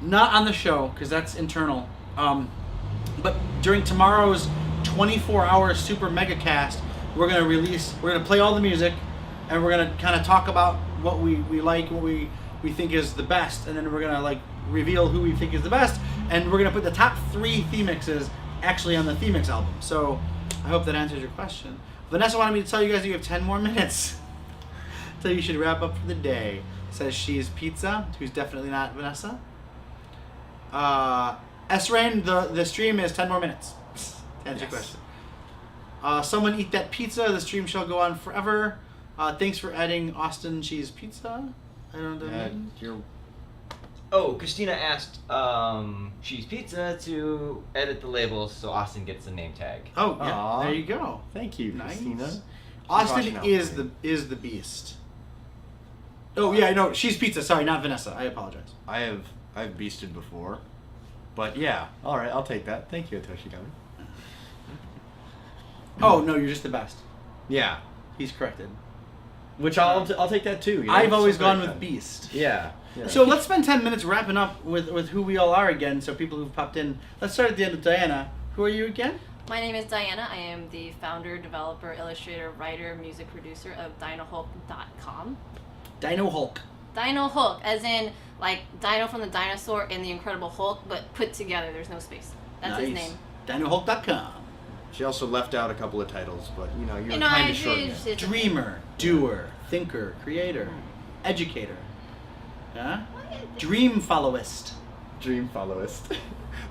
not on the show because that's internal, but during tomorrow's 24-hour super mega cast, we're going to play all the music, and we're going to kind of talk about what we like, what we think is the best, and then we're going to like reveal who we think is the best, and we're going to put the top 3 themixes actually on the Themix album. So I hope that answers your question. Vanessa wanted me to tell you guys that you have 10 more minutes so you should wrap up for the day. Says she's pizza, who's definitely not Vanessa. S-Rain, the stream is 10 more minutes to answer your question. Someone eat that pizza, the stream shall go on forever. Thanks for adding Austin cheese pizza. I don't know what that means. Oh, Christina asked cheese pizza to edit the labels so Austin gets the name tag. Oh, yeah. Aww. There you go. Thank you, Nice. Christina. Austin Keep is watching the beast. Oh yeah, no, she's pizza. Sorry, not Vanessa. I apologize. I've beasted before, but yeah. All right, I'll take that. Thank you, Toshigami. Oh no, you're just the best. Yeah, He's corrected. which I'll take that too. You know? I've always It's very gone with fun. beast. Yeah. So let's spend 10 minutes wrapping up with who we all are again. So people who've popped in. Let's start at the end with Diana. Who are you again? My name is Diana. I am the founder, developer, illustrator, writer, music producer of DinoHulk.com. Dino Hulk. Dino Hulk, as in like Dino from the dinosaur and the Incredible Hulk, but put together. There's no space. That's his name. DinoHulk.com. She also left out a couple of titles, but you know, you're You know, kind I of short. used it. Dreamer, doer, thinker, creator, educator. Yeah? Dream followist. Dream followist.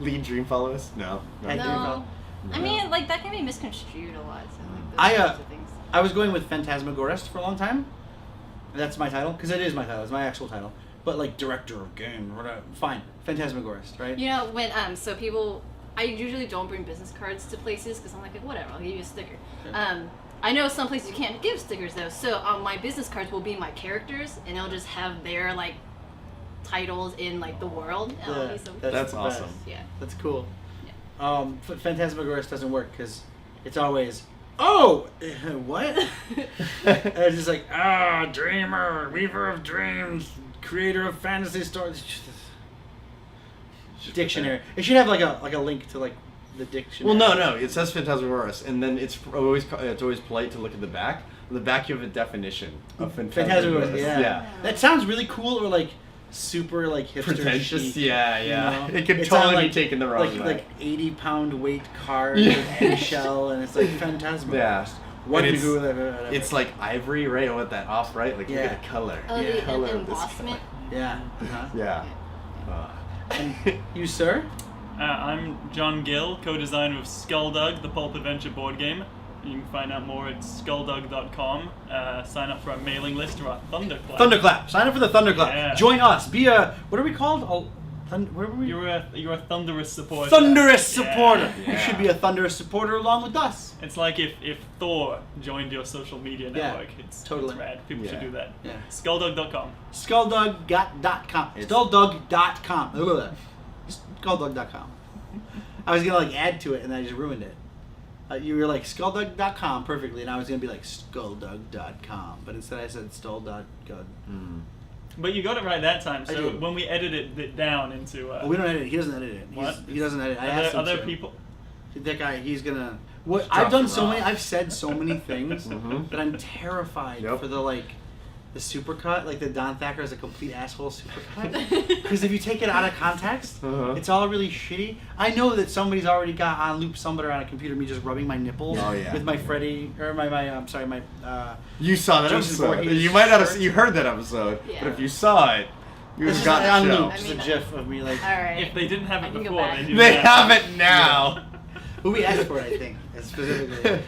Lead dream followist? No. I No. dream follow- I mean, like that can be misconstrued a lot. So like, I, those kinds of things. I was going with Phantasmagorist for a long time. That's my title, because it is my title. It's my actual title. But like director of game, whatever. Fine, Phantasmagorist, right? You know, when so people, I usually don't bring business cards to places because I'm like, whatever, I'll give you a sticker. Yeah. I know some places you can't give stickers though, so my business cards will be my characters, and it'll just have their like titles in like the world. And I'll be so That's the awesome. best. yeah. That's cool. Phantasmagorist doesn't work because it's always, oh, what? It's just like, dreamer, weaver of dreams, creator of fantasy stories. Dictionary. It should have like a link to like the dictionary. Well, no. It says Phantasmagorist, and then it's always polite to look at the back. On the back, you have a definition of Phantasmagorist. Phantasmagorist. Yeah. That sounds really cool, or like super like hipster Pretentious. chic, Yeah. you know? It could It's totally on, be taken the wrong way. like 80-pound weight card Yeah. with eggshell, and it's like Phantasmagorist. Yeah. What And do you do? It's like ivory, right? With that off, right? Like Yeah. look at the color. Oh, Yeah. the Color of this embossment. Yeah. Uh-huh. Yeah. And you, sir? I'm John Gill, co-designer of Skulldug, the pulp adventure board game. You can find out more at skulldug.com. Sign up for our mailing list or our Thunderclap. Thunderclap. Sign up for the Thunderclap. Yeah. Join us. Be a, what are we called? Where were we? You're a thunderous supporter. Thunderous Yeah. supporter. You Yeah. should be a thunderous supporter along with us. It's like if Thor joined your social media Yeah, network. It's totally. It's rad. People should Yeah. do that. Yeah. Skulldug.com. Skulldug.com. Skulldug.com. Skulldug.com. I was gonna like add to it and I just ruined it. You were like skulldug.com perfectly, and I was gonna be like skulldug.com, but instead I said skull.gud. But you got it right that time. I So did. when we edited it down into Well, we don't edit it. He doesn't edit it. What? He doesn't edit. I are asked there, him are there to. people? That guy, he's gonna. What Just I've drop done the so raw. many. I've said so many things Mhm. that I'm terrified Yep. for the like the supercut, like the Don Thacker is a complete asshole supercut. Because if you take it out of context, it's all really shitty. I know that somebody's already got on loop somewhere on a computer me just rubbing my nipples with my Freddy or my You saw that Jason episode. Voorhees You might not have. shirt. You heard that episode, Yeah. but if you saw it, you would This have is got on the show. loop. Just a gif of me like. All right. If they didn't have I it can go before, back. they do They now. have it now. Who we asked for it, I think, specifically.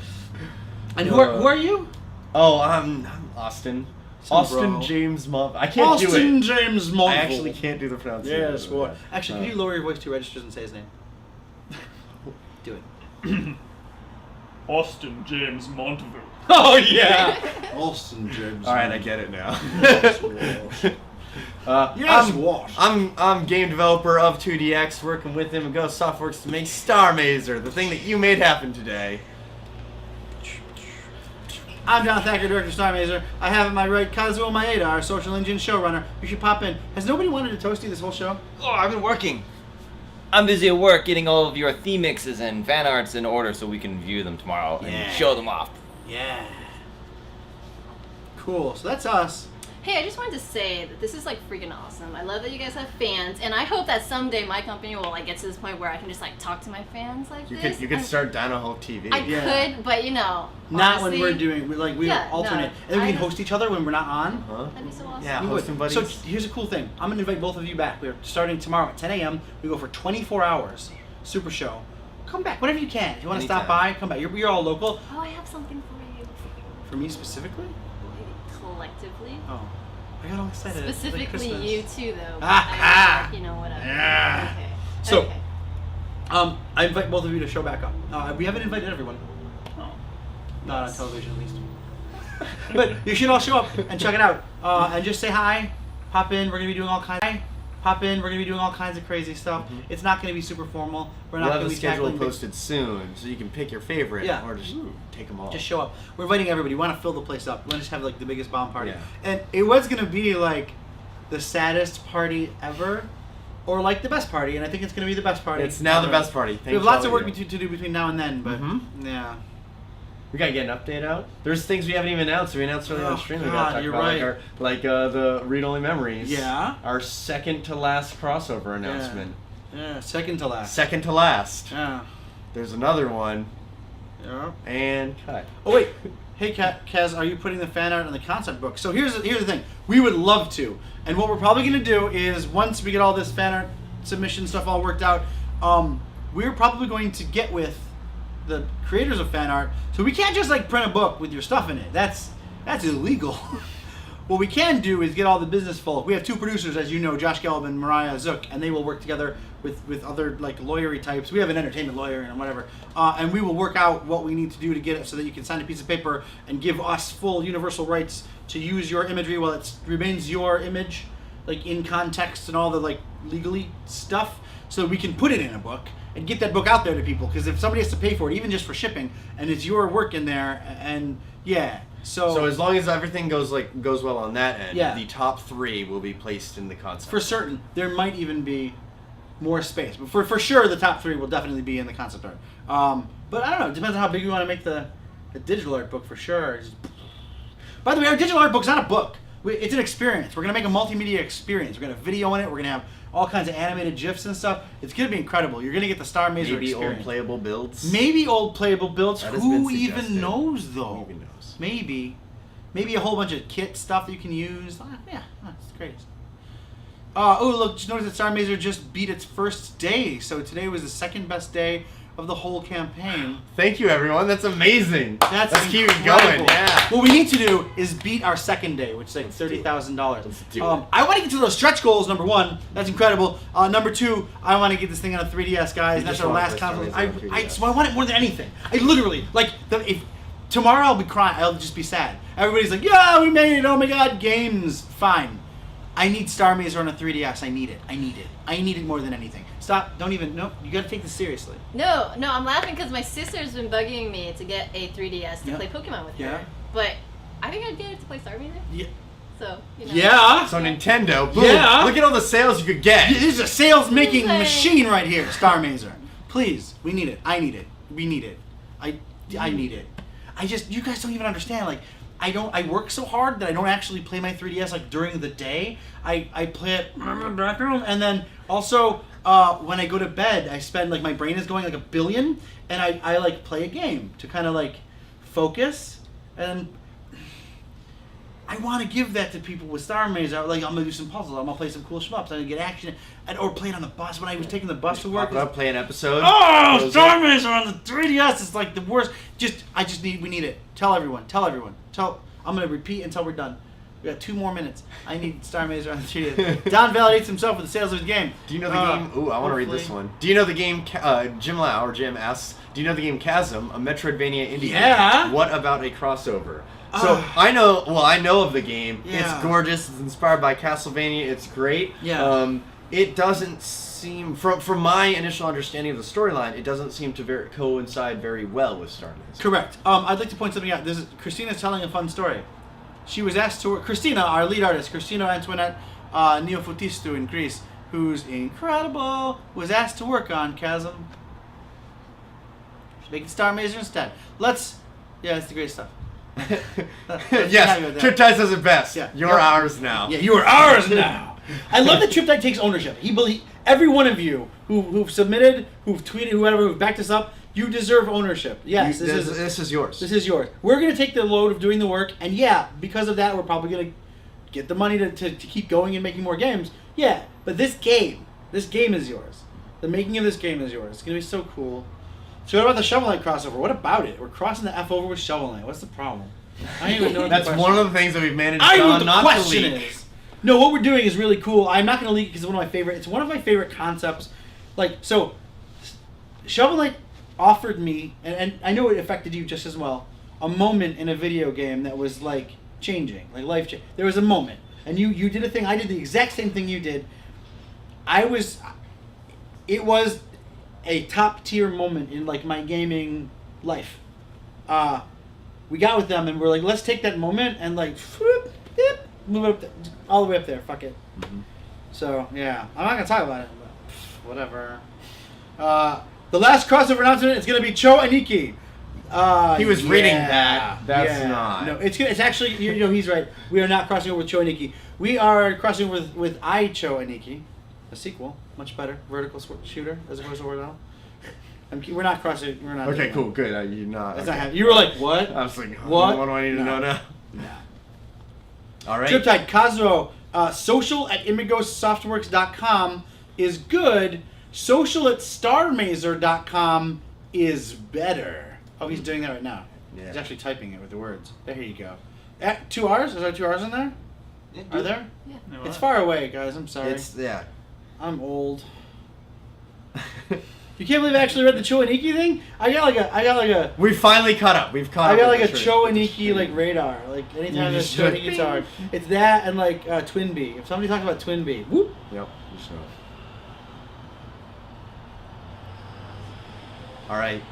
And who are you? Oh, I'm Austin. Austin bro. James Montville. I can't do Austin it. James Montville. I actually can't do the pronunciation. Yes, what? Actually, can you lower your voice 2 registers and say his name? Do it. Austin James Montville. Oh yeah. Austin James. All right, I get it now. Yes, what? I'm game developer of 2DX, working with him and Ghost Softworks to make Starr Mazer, the thing that you made happen today. I'm John Thacker, director of Starr Mazer. I have at my right Kazuo Maeda, our social engine showrunner. You should pop in. Has nobody wanted to toasty this whole show? Oh, I've been working. I'm busy at work getting all of your theme mixes and fan arts in order so we can view them tomorrow and show them off. Yeah. Cool. So that's us. Hey, I just wanted to say that this is like freaking awesome. I love that you guys have fans, and I hope that someday my company will like get to this point where I can just like talk to my fans like You this. could start Dino Hulk TV. I Yeah. could, but you know, Not honestly, when we're doing. We Yeah, alternate, no, and we can I- host each other when we're not on. Huh? That'd be so awesome. Yeah, We would. hosting buddies. So here's a cool thing. I'm gonna invite both of you back. We're starting tomorrow at 10 a.m. We go for 24 hours. Super show. Come back whenever you can. If you want to stop by, come back. You're all local. Oh, I have something for you. For me specifically? Collectively. Oh, I got all excited. It's like Specifically Christmas. you too, though. Ah, I mean, like, you know, whatever. Yeah. Okay. So- Okay. I invite both of you to show back up. We haven't invited everyone. Oh. Not on television, at least. But you should all show up and check it out. And just say hi. Pop in. We're gonna be doing all kinds. Of crazy stuff. It's not gonna be super formal. We're We'll not have gonna the be schedule tackling big- posted soon, so you can pick your favorite Yeah. or just take them all. Just show up. We're inviting everybody. We want to fill the place up. We want to just have like the biggest bomb party. Yeah. And it was gonna be like the saddest party ever, or like the best party. And I think it's gonna be the best party. It's now the ever. best party. We have lots of work to do between now and then, but Mhm. yeah. We gotta get an update out. There's things we haven't even announced. We announced earlier on Oh, stream. We God, gotta talk you're about right. the Read Only Memories. Yeah. Our second to last crossover announcement. Yeah, second to last. Second to last. Yeah. There's another one. Yeah. And cut. Oh wait, hey Kaz, are you putting the fan art on the concept book? So here's the thing. We would love to, and what we're probably gonna do is once we get all this fan art submission stuff all worked out, we're probably going to get with the creators of fan art. So we can't just like print a book with your stuff in it. That's illegal. What we can do is get all the business folk. We have 2 producers, as you know, Josh Gelb and Mariah Zook, and they will work together with other like lawyery types. We have an entertainment lawyer and whatever, and we will work out what we need to do to get it so that you can sign a piece of paper and give us full universal rights to use your imagery while it remains your image, like in context and all the like legally stuff, so that we can put it in a book and get that book out there to people. Because if somebody has to pay for it, even just for shipping, and it's your work in there, and yeah. So as long as everything goes well on that end, Yeah. the top 3 will be placed in the concept. For certain, there might even be more space, but for sure, the top 3 will definitely be in the concept art. But I don't know. It depends on how big we want to make the digital art book for sure. By the way, our digital art book's not a book. It's an experience. We're gonna make a multimedia experience. We're gonna have video in it. We're gonna have all kinds of animated GIFs and stuff. It's gonna be incredible. You're gonna get the Starr Mazer Maybe experience. old playable builds. Maybe old playable builds. That has Who been even suggested. knows though? Who even knows? Maybe a whole bunch of kit stuff that you can use. Yeah, that's great. Oh, look, just notice that Starr Mazer just beat its first day. So today was the second best day of the whole campaign. Thank you, everyone. That's amazing. That's Let's keep it incredible. going. Yeah. What we need to do is beat our second day, which is like $30,000. Let's do it. I want to get to those stretch goals. Number 1, that's incredible. Number 2, I want to get this thing on a 3DS, guys. You That's just our want last this Starr console. Mazer on 3DS. So I want it more than anything. I literally like if tomorrow I'll be crying. I'll just be sad. Everybody's like, "Yeah, we made it! Oh my God, games!" Fine. I need Starr Mazer on a 3DS. I need it. I need it more than anything. Stop. Don't even. No. You got to take this seriously. No, I'm laughing because my sister's been bugging me to get a 3DS to Yeah. play Pokemon with Yeah. her. But I think I'd get it to play Starr Mazer. Yeah. So, you know. Yeah. So Nintendo, boom. Yeah. Look at all the sales you could get. This is a sales-making Right. machine right here, Starr Mazer. Please, we need it. I need it. We need it. I need it. You guys don't even understand. Like, I work so hard that I don't actually play my 3DS like during the day. I play it in the background, and then also when I go to bed, I spend like my brain is going like a billion, and I like play a game to kind of like focus, and I want to give that to people with Starr Mazer. Like I'm gonna do some puzzles, I'm gonna play some cool shmups, I'm gonna get action, or play it on the bus when I was taking the bus to work. Play an episode. Oh, Starr Mazer on the 3DS is like the worst. We need it. Tell everyone. I'm gonna repeat until we're done. We got 2 more minutes. I need Starr Mazer on the 3DS. Don validates himself with the sales of his game. Do you know the game? Ooh, I want to read this one. Do you know the game? Jim Lau or Jim asks, do you know the game Chasm, a Metroidvania indie game? Yeah. What about a crossover? So I know of the game. Yeah. It's gorgeous. It's inspired by Castlevania. It's great. Yeah. It doesn't seem, from my initial understanding of the storyline, it doesn't seem to coincide very well with Starr Mazer. Correct. I'd like to point something out. Christina's telling a fun story. She was asked to work. Christina, our lead artist, Christina Antoinette Neofotistou in Greece, who's incredible, was asked to work on Chasm. She's making Starr Mazer instead. Yeah, it's the great stuff. Yes, Triptide says it best. Yeah. You're ours now. Yeah, you are ours now. I love that Triptide takes ownership. Every one of you who've submitted, who've tweeted, who've backed us up, you deserve ownership. Yes, this is yours. This is yours. We're going to take the load of doing the work, and yeah, because of that, we're probably going to get the money to keep going and making more games. Yeah, but this game is yours. The making of this game is yours. It's going to be so cool. So what about the Shovel Knight crossover? What about it? We're crossing the F over with Shovel Knight. What's the problem? I don't even know what That's the one of the things that we've managed I know what on the not to question leak. is. No, what we're doing is really cool. I'm not going to leak it because it's one of my favorite concepts. So, Shovel Knight offered me, and I know it affected you just as well, a moment in a video game that was like changing, like life changing. There was a moment, and you did a thing. I did the exact same thing you did. It was a top tier moment in like my gaming life. We got with them and we're like, let's take that moment and like move it up all the way up there. Fuck it. Mm-hmm. So yeah, I'm not gonna talk about it, but whatever. The last crossover announcement is gonna be Cho Aniki. He was reading that. That's not. No, it's actually he's right. We are not crossing over with Cho Aniki. We are crossing over with I Cho Aniki, a sequel, much better, vertical shooter as opposed to horizontal. We're not crossing. We're not. Okay, cool, good. You're not. That's not happening. You were like, what? I was like, what? What do I need to know now? No. All right. Triptide, Kazuo, social at ImigoSoftworks.com is good. Social at StarRmazer.com is better. Oh, he's doing that right now. Yeah. He's actually typing it with the words. There you go. 2 R's? Is there 2 R's in there? Yeah, Are there? Yeah. No, It's far away, guys. I'm sorry. Yeah. I'm old. You can't believe I actually read the Cho Aniki thing? I got like a We finally caught up. We've caught I up. got with like a the truth. Cho Aniki like radar. Like anytime You there's just Cho should. Aniki guitar, it's that and like Twin Bee. If somebody talks about Twin Bee, whoop. Yep. You should. All right.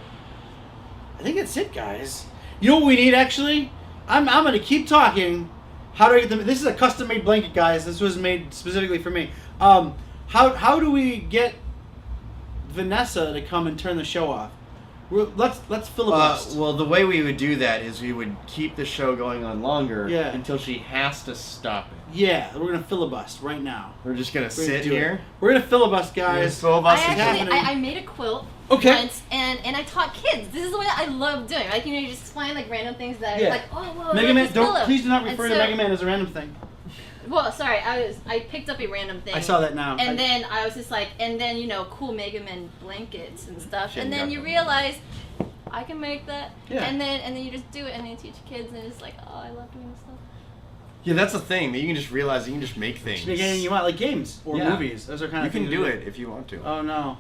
I think that's it, guys. You know what we need actually? I'm gonna keep talking. How do I get them? This is a custom made blanket, guys. This was made specifically for me. How do we get Vanessa to come and turn the show off? Let's filibuster. Well, the way we would do that is we would keep the show going on longer Yeah. until she has to stop it. Yeah, we're gonna filibust right now. We're just gonna We're gonna sit do it. here. We're gonna filibust, We're gonna guys. filibuster. I made a quilt Okay. once, and I taught kids. This is what I love doing. Like, you just find like random things that Yeah. are like, oh, whoa, Mega look, Man, this pillow. please do not And refer to so- Mega Man as a random thing. Well, sorry, I picked up a random thing. I saw that now. And then I was just like, cool Mega Man blankets and stuff. Shouldn't And then got you them. realize I can make that. Yeah. And then you just do it, and then you teach kids, and it's like, oh, I love doing this stuff. Yeah, that's the thing. That you can just realize you can just make things. Just make anything you want, like games or Yeah. movies. Those are kind You of can things do we it if you want to. Oh no.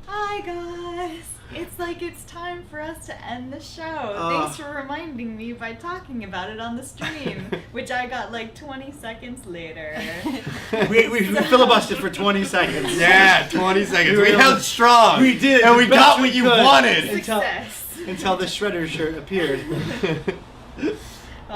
Hi guys! It's like it's time for us to end the show. Ugh. Thanks for reminding me by talking about it on the stream, which I got like 20 seconds later. we filibustered for 20 seconds. Yeah, 20 seconds. We We were held able- strong. We did. And we Best got we what you could. wanted. Until- Success. Until the shredder shirt appeared.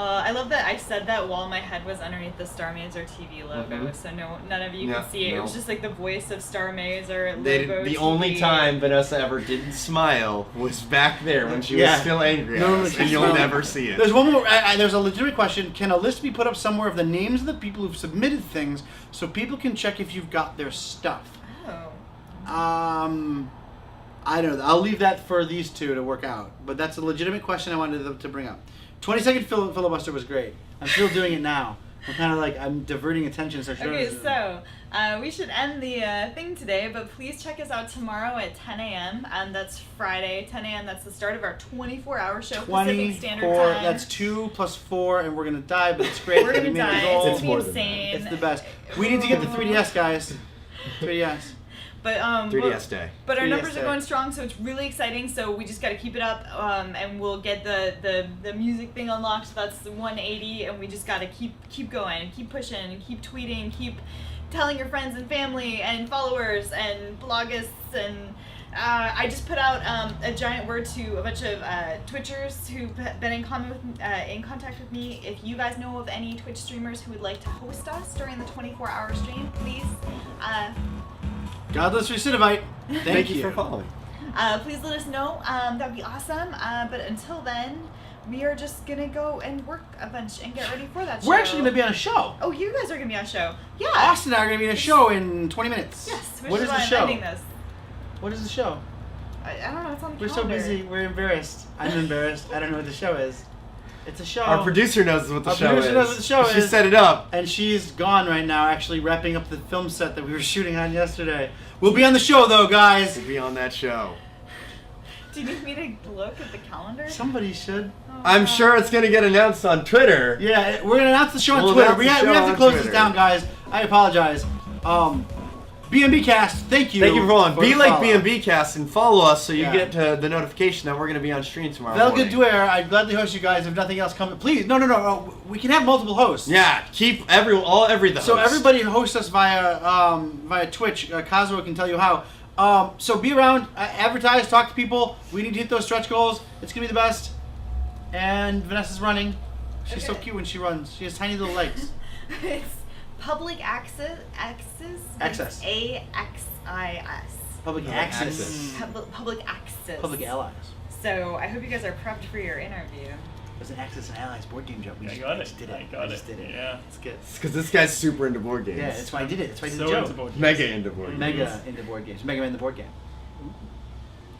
I love that I said that while my head was underneath the Starr Mazer TV logo, so none of you Yeah, could see it. It was no. just like the voice of Starr Mazer logo. The TV. only time Vanessa ever didn't smile was back there when she Yeah. was still angry at Normally us, she's and you'll smiling. never see it. There's one more. There's a legitimate question. Can a list be put up somewhere of the names of the people who've submitted things so people can check if you've got their stuff? Oh. I don't know. I'll leave that for these two to work out. But that's a legitimate question I wanted them to bring up. 20-second filibuster was great. I'm still doing it now. I'm kind of like, I'm diverting attention. So Okay, so we should end the thing today, but please check us out tomorrow at 10 a.m. That's Friday, 10 a.m. That's the start of our 24-hour show, Pacific Standard 24, Time. that's 2 + 4, and we're going to die, but it's great. We're gonna We made die. a goal. It's gonna more be than that. insane. It's the best. We need to get the 3DS, guys. 3DS. But 3DS Day. But our 3DS numbers Day. are going strong, so it's really exciting. So we just got to keep it up, and we'll get the music thing unlocked. So that's the 180, and we just got to keep going, and keep pushing, and keep tweeting, keep telling your friends and family and followers and blogists and. I just put out a giant word to a bunch of Twitchers who've been in contact with me. If you guys know of any Twitch streamers who would like to host us during the 24-hour stream, please. Godless Recidivite. Thank you for following. Please let us know. That'd be awesome. But until then, we are just gonna go and work a bunch and get ready for that show. We're actually going to be on a show. Oh, you guys are gonna be on a show. Yeah. Austin and I are going to be in a show in 20 minutes. Yes. Which What is why the I'm show? ending this. What is the show? I don't know. It's on the We're so calendar. busy. We're embarrassed. I'm embarrassed. I don't know what the show is. It's a show. Our producer knows what the Our show producer is. knows what the show She is. set it up. And she's gone right now, actually wrapping up the film set that we were shooting on yesterday. We'll be on the show, though, guys. We'll be on that show. Do you need me to look at the calendar? Somebody should. Oh, I'm God. sure it's gonna get announced on Twitter. Yeah, we're going to announce the show on We'll Twitter. announce We the have show to on close this Twitter. down, guys. I apologize. BNB Cast, thank you. Thank you for following. for Be the like follow. BNB Cast and follow us so you Yeah. get the notification that we're gonna be on stream tomorrow Vel morning. Goodware, I'd gladly host you guys if nothing else comes. Please, no. We can have multiple hosts. Yeah, keep every the So host. everybody hosts us via Twitch. Kazuo can tell you how. So be around, advertise, talk to people. We need to hit those stretch goals. It's gonna be the best. And Vanessa's running. She's so Okay. cute when she runs. She has tiny little legs. It's public access. Access. AXIS. Public Public access. access. Public access. Public allies. So I hope you guys are prepped for your interview. There's an Access and Allies board game joke. I got it. just did it. I got it. just did it. Yeah. It's good. It's because this guy's super into board games. Yeah, that's why I did it. That's why I did So the into joke. board games. Mega into board games. Mega into board games. Mega Man the board game.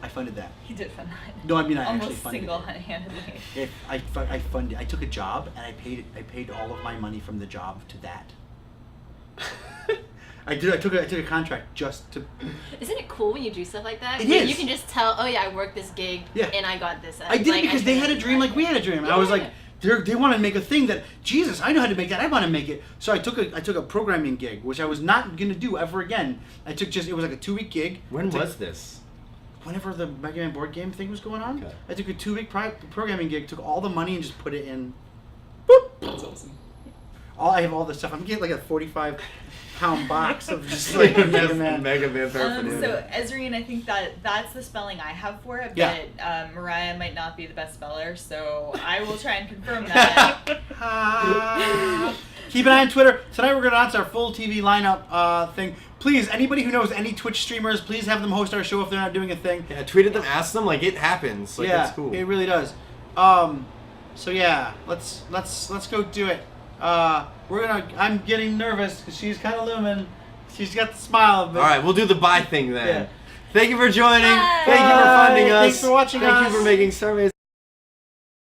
I funded that. He did fund that. No, I mean I Almost actually funded it. single-handedly. If I funded, I took a job and I paid all of my money from the job to that. I took a contract just to. Isn't it cool when you do stuff like that? It Where is. You can just tell, oh yeah, I worked this gig Yeah. and I got this. I did it Like, because they had a dream like we had a dream. I was Yeah. like, they want to make a thing that Jesus, I know how to make that. I want to make it. So I took a programming gig, which I was not gonna do ever again. It was like a 2-week gig. When I took- was this? Whenever the Mega Man board game thing was going on, Okay. I took a 2-week programming gig, took all the money and just put it in. That's awesome. I have all this stuff. I'm getting like a 45-pound box of just like Mega Man. Mega Man paraphernalia. So Ezreen, I think that's the spelling I have for it, Yeah. but Mariah might not be the best speller, so I will try and confirm that. Keep an eye on Twitter. Tonight we're going to announce our full TV lineup thing. Please, anybody who knows any Twitch streamers, please have them host our show if they're not doing a thing. Yeah, tweet at them, ask them, like it happens. Like yeah, it's cool. it really does. So yeah, let's go do it. I'm getting nervous because she's kind of looming. She's got the smile. But Alright, we'll do the bye thing then. Yeah. Thank you for joining. Bye. Thank you for funding Bye. us. Thanks for watching Thank us. you for making Starr Mazer